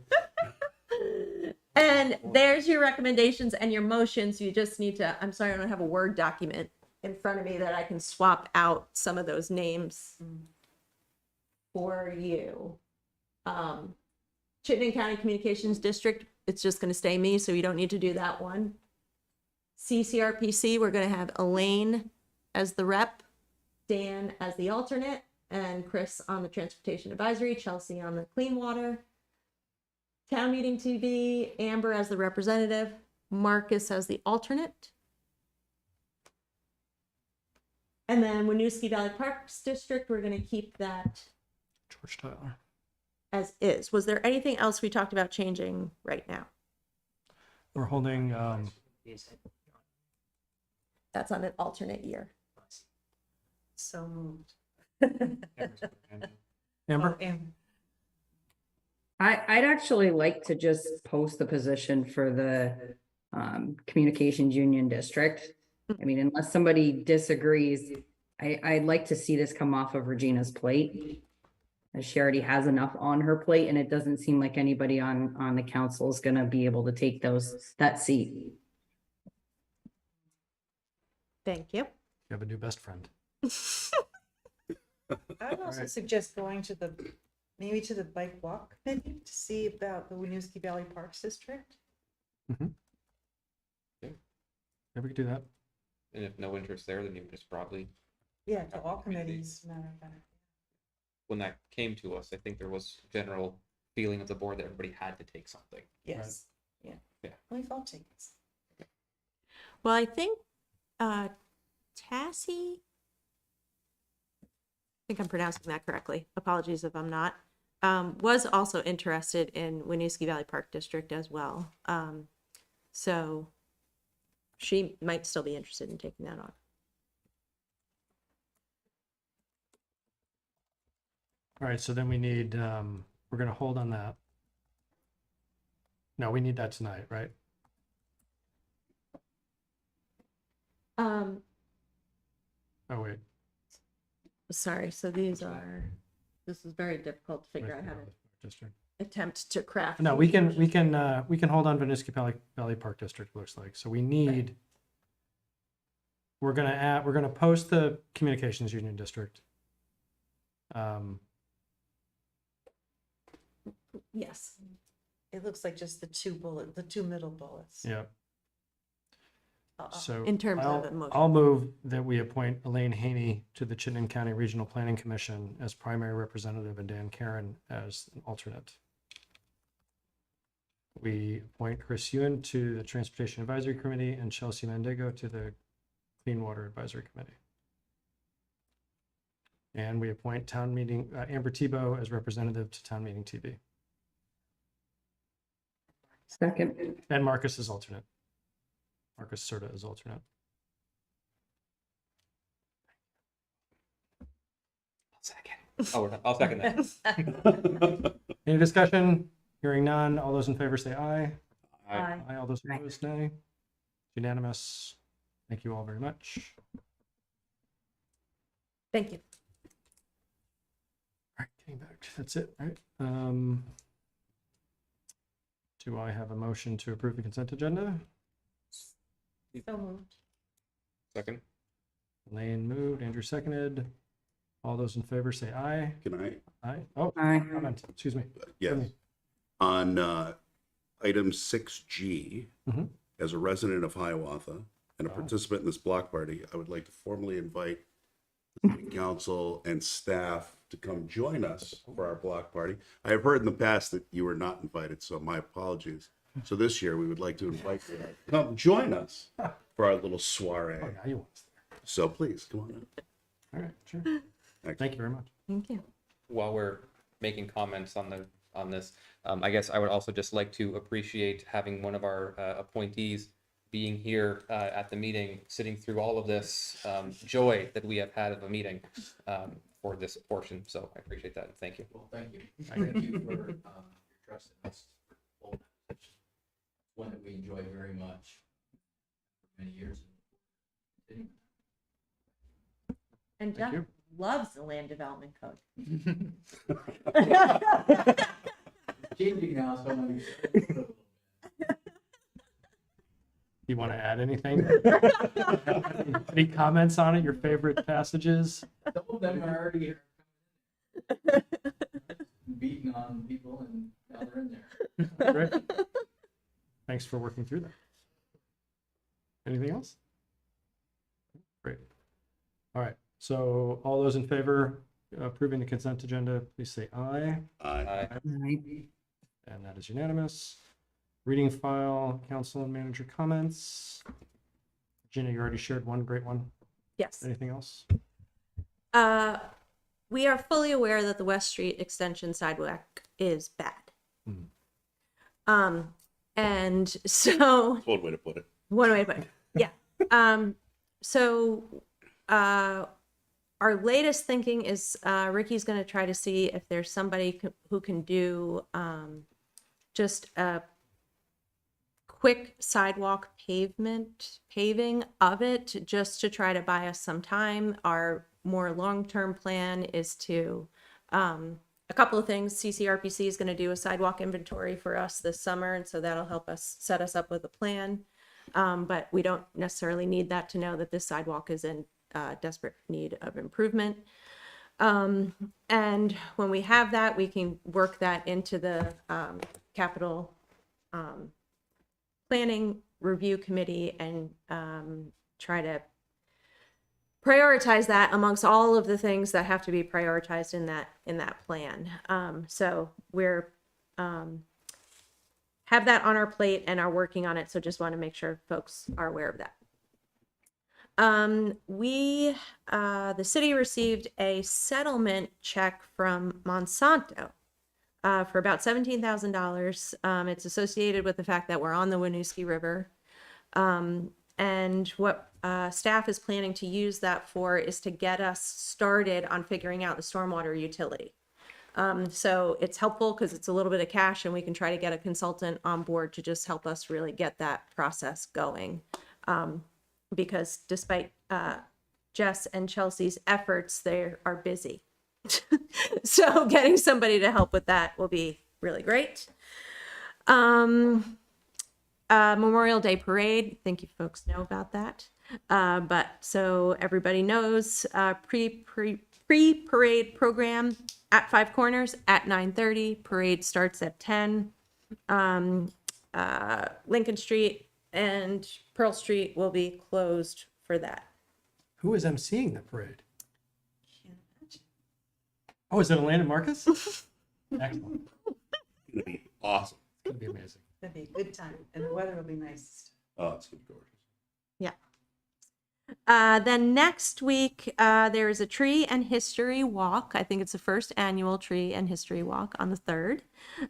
And there's your recommendations and your motions. You just need to, I'm sorry, I don't have a Word document in front of me that I can swap out some of those names for you. Chittenden County Communications District, it's just going to stay me, so you don't need to do that one. CCRPC, we're going to have Elaine as the rep, Dan as the alternate, and Chris on the Transportation Advisory, Chelsea on the Clean Water. Town Meeting TV, Amber as the representative, Marcus as the alternate. And then Winooski Valley Parks District, we're going to keep that George Tyler. as is. Was there anything else we talked about changing right now? We're holding, That's on an alternate year. So moved. Amber? Oh, and I'd actually like to just post the position for the Communications Union District. I mean, unless somebody disagrees, I'd like to see this come off of Regina's plate. As she already has enough on her plate, and it doesn't seem like anybody on the council is gonna be able to take that seat. Thank you. You have a new best friend. I would also Alright. suggest going to maybe to the bike walk committee to see about the Winooski Valley Parks District. Yeah, we could do that. And if no interest there, then you would just probably, Yeah, to all committees, matter of fact. when that came to us, I think there was general feeling of the board that everybody had to take something. Yes, yeah. Yeah. We've all taken it. Well, I think Tassie, I think I'm pronouncing that correctly. Apologies if I'm not. Was also interested in Winooski Valley Park District as well. So she might still be interested in taking that on. All right, so then we need, we're gonna hold on that. No, we need that tonight, right? Oh, wait. Sorry, so these are, this is very difficult to figure out how to District. attempt to craft. No, we can hold on Winooski Valley Park District, looks like. So we need, we're gonna post the Communications Union District. Yes. It looks like just the two middle bullets. Yeah. So In terms of a motion. I'll move that we appoint Elaine Haney to the Chittenden County Regional Planning Commission as primary representative and Dan Karen as an alternate. We appoint Chris Ewan to the Transportation Advisory Committee and Chelsea Mandego to the Clean Water Advisory Committee. And we appoint Amber Tebow as representative to Town Meeting TV. Second. And Marcus is alternate. Marcus Serta is alternate. I'll second that. Any discussion? Hearing none. All those in favor say aye. Aye. Aye. All those opposed, nay. Unanimous. Thank you all very much. Thank you. All right, getting back. That's it, right? Do I have a motion to approve the consent agenda? So moved. Second. Lane moved, Andrew seconded. All those in favor say aye. Can I? Aye. Oh, Aye. comment. Excuse me. Yes. me. On item 6G, Mhm. as a resident of Hiawatha and a Oh. participant in this block party, I would like to formally invite the city council and staff to come join us for our block party. I have heard in the past that you were not invited, so my apologies. So this year, we would like to invite you to come join us for our little Oh, soiree. yeah, you want. So please, come on up. All right, sure. Thanks. Thank you very much. Thank you. While we're making comments on this, I guess I would also just like to appreciate having one of our appointees being here at the meeting, sitting through all of this joy that we have had of a meeting for this portion. So I appreciate that and thank you. Well, thank you. Thank you for your trust in us for holding that position. One that we enjoy very much for many years. And Thank Jeff you. loves the land development code. Changing now, so I'm You want to add anything? Any comments on it? Your favorite passages? some of them are already here. Beating on people and now they're in there. Great. Thanks for working through that. Anything else? Great. All right. So all those in favor of approving the consent agenda, please say aye. Aye. And that is unanimous. Reading file, council and manager comments. Gina, you already shared one great one. Yes. Anything else? We are fully aware that the West Street extension sidewalk is bad. And so That's one way to put it. one way to put it. Yeah. So our latest thinking is Ricky's going to try to see if there's somebody who can do just a quick sidewalk paving of it, just to try to buy us some time. Our more long-term plan is to a couple of things. CCRPC is going to do a sidewalk inventory for us this summer, and so that'll help us set us up with a plan. But we don't necessarily need that to know that this sidewalk is in desperate need of improvement. And when we have that, we can work that into the capital planning review committee and try to prioritize that amongst all of the things that have to be prioritized in that plan. So we're have that on our plate and are working on it. So just want to make sure folks are aware of that. The city received a settlement check from Monsanto for about $17,000. It's associated with the fact that we're on the Winooski River. And what staff is planning to use that for is to get us started on figuring out the stormwater utility. So it's helpful because it's a little bit of cash and we can try to get a consultant on board to just help us really get that process going. Because despite Jess and Chelsea's efforts, they are busy. So getting somebody to help with that will be really great. Memorial Day Parade, I think you folks know about that. But so everybody knows, pre-parade program at Five Corners at 9:30. Parade starts at 10. Lincoln Street and Pearl Street will be closed for that. Who is emceeing the parade? Oh, is it Atlanta Marcus? Excellent. It's gonna be awesome. It's going to be amazing. That'd be a good time, and the weather will be nice. Oh, it's gonna be gorgeous. Then next week, there is a tree and history walk. I think it's the first annual tree and history walk on the 3rd.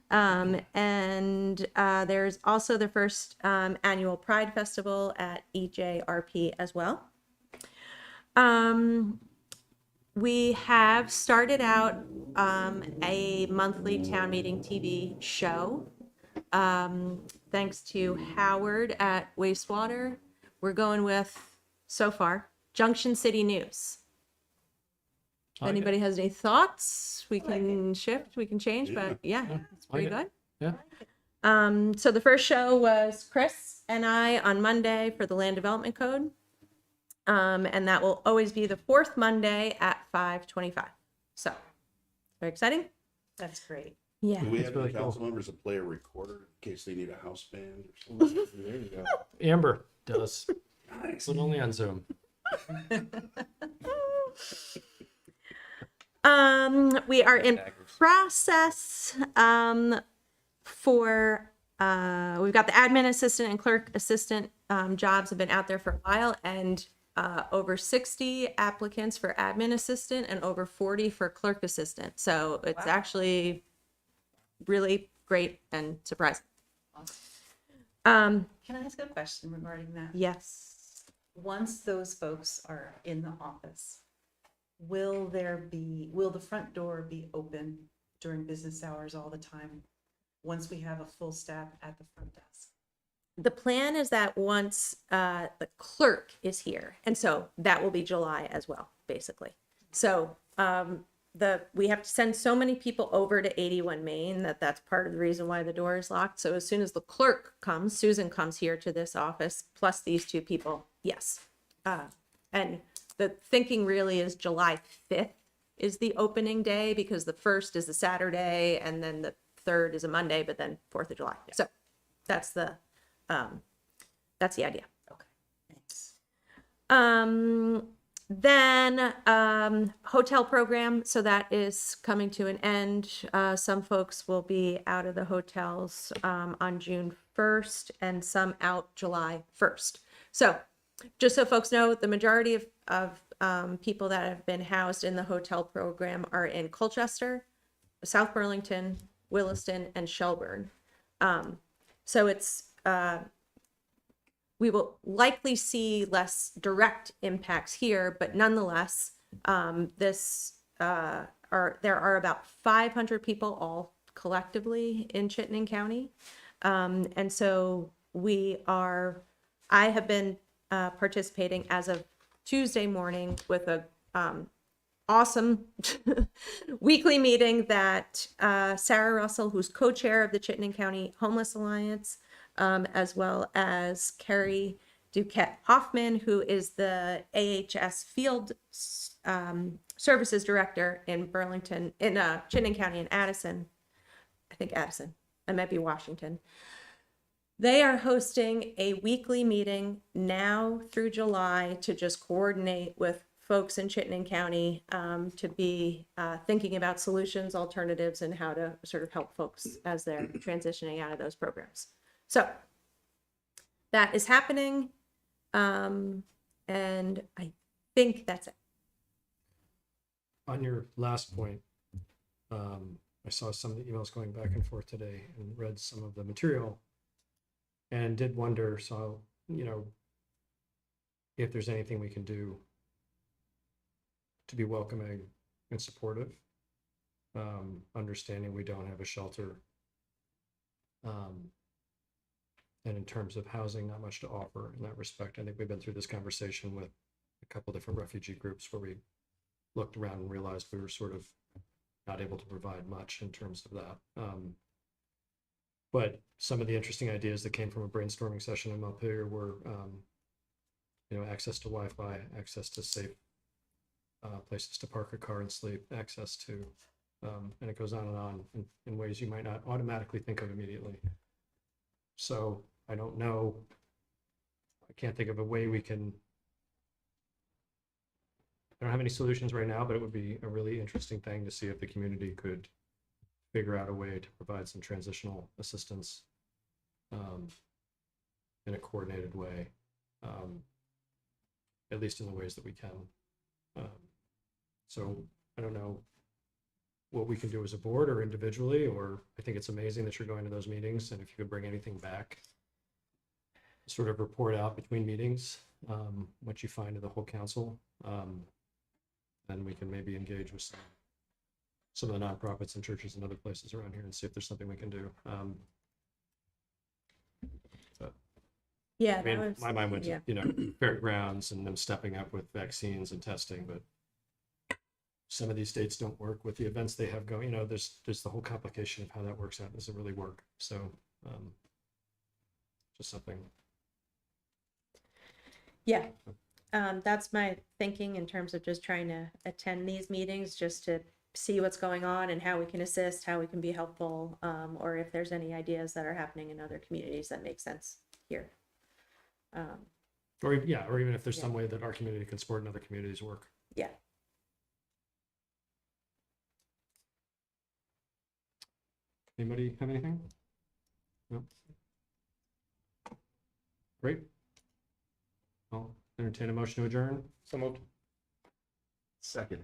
And there's also the first annual Pride Festival at EJRP as well. We have started out a monthly town meeting TV show. Thanks to Howard at Wastewater. we're going with, so far, Junction City News. If I like it. anybody has any thoughts, we can shift, we can change, but yeah, it's pretty like good. it. Yeah. So the first show was Chris and I on Monday for the Land Development Code. And that will always be the fourth Monday at 5:25. So, very exciting. That's great. Yeah. Do we That's have really any cool. council members that play a recorder in case they need a house band or something? There you go. Amber does, Nice. but only on Zoom. We are in Daggers. process for we've got the admin assistant and clerk assistant jobs have been out there for a while, and over 60 applicants for admin assistant and over 40 for clerk assistant. So it's actually really great and surprising. Can I ask a question regarding that? Yes. Once those folks are in the office, will the front door be open during business hours all the time? Once we have a full staff at the front desk? The plan is that once the clerk is here, and so that will be July as well, basically. So we have to send so many people over to 81 Main that's part of the reason why the door is locked. So as soon as the clerk comes, Susan comes here to this office, plus these two people, yes. And the thinking really is July 5th is the opening day, because the 1st is a Saturday and then the 3rd is a Monday, but then 4th of July. So that's the idea. Okay, thanks. Then hotel program, so that is coming to an end. Some folks will be out of the hotels on June 1st and some out July 1st. So just so folks know, the majority of people that have been housed in the hotel program are in Colchester, South Burlington, Williston, and Shelburne. So it's we will likely see less direct impacts here, but nonetheless, there are about 500 people all collectively in Chittenden County. And so I have been participating as of Tuesday morning with a awesome weekly meeting that Sarah Russell, who's co-chair of the Chittenden County Homeless Alliance, as well as Carrie Duquette Hoffman, who is the AHS Field Services Director in Chittenden County in Addison. I think Addison. I might be Washington. They are hosting a weekly meeting now through July to just coordinate with folks in Chittenden County to be thinking about solutions, alternatives, and how to sort of help folks as they're transitioning out of those programs. So that is happening. And I think that's it. On your last point, I saw some of the emails going back and forth today and read some of the material and did wonder, so, if there's anything we can do to be welcoming and supportive, understanding we don't have a shelter. And in terms of housing, not much to offer in that respect. I think we've been through this conversation with a couple different refugee groups where we looked around and realized we were sort of not able to provide much in terms of that. But some of the interesting ideas that came from a brainstorming session in Montpelier were, access to Wi-Fi, access to safe places to park a car and sleep, access to, and it goes on in ways you might not automatically think of immediately. So I don't know, I can't think of a way we can, I don't have any solutions right now, but it would be a really interesting thing to see if the community could figure out a way to provide some transitional assistance in a coordinated way, at least in the ways that we can. So I don't know what we can do as a board or individually, or I think it's amazing that you're going to those meetings, and if you could bring anything back, sort of report out between meetings, what you find to the whole council, then we can maybe engage with some of the nonprofits and churches and other places around here and see if there's something we can do. But Yeah, I that mean, was, my mind went yeah. to, you know, fairgrounds and them stepping up with vaccines and testing, but some of these states don't work with the events they have going, you know, there's the whole complication of how that works out. Does it really work? So, just something. Yeah, that's my thinking in terms of just trying to attend these meetings, just to see what's going on and how we can assist, how we can be helpful, or if there's any ideas that are happening in other communities that make sense here. Or, yeah, or even if there's Yeah. some way that our community can support another community's work. Yeah. Anybody have anything? No? Great. I'll entertain a motion to adjourn. So moved. Second.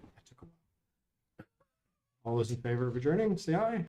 All those in favor of adjourning, say aye.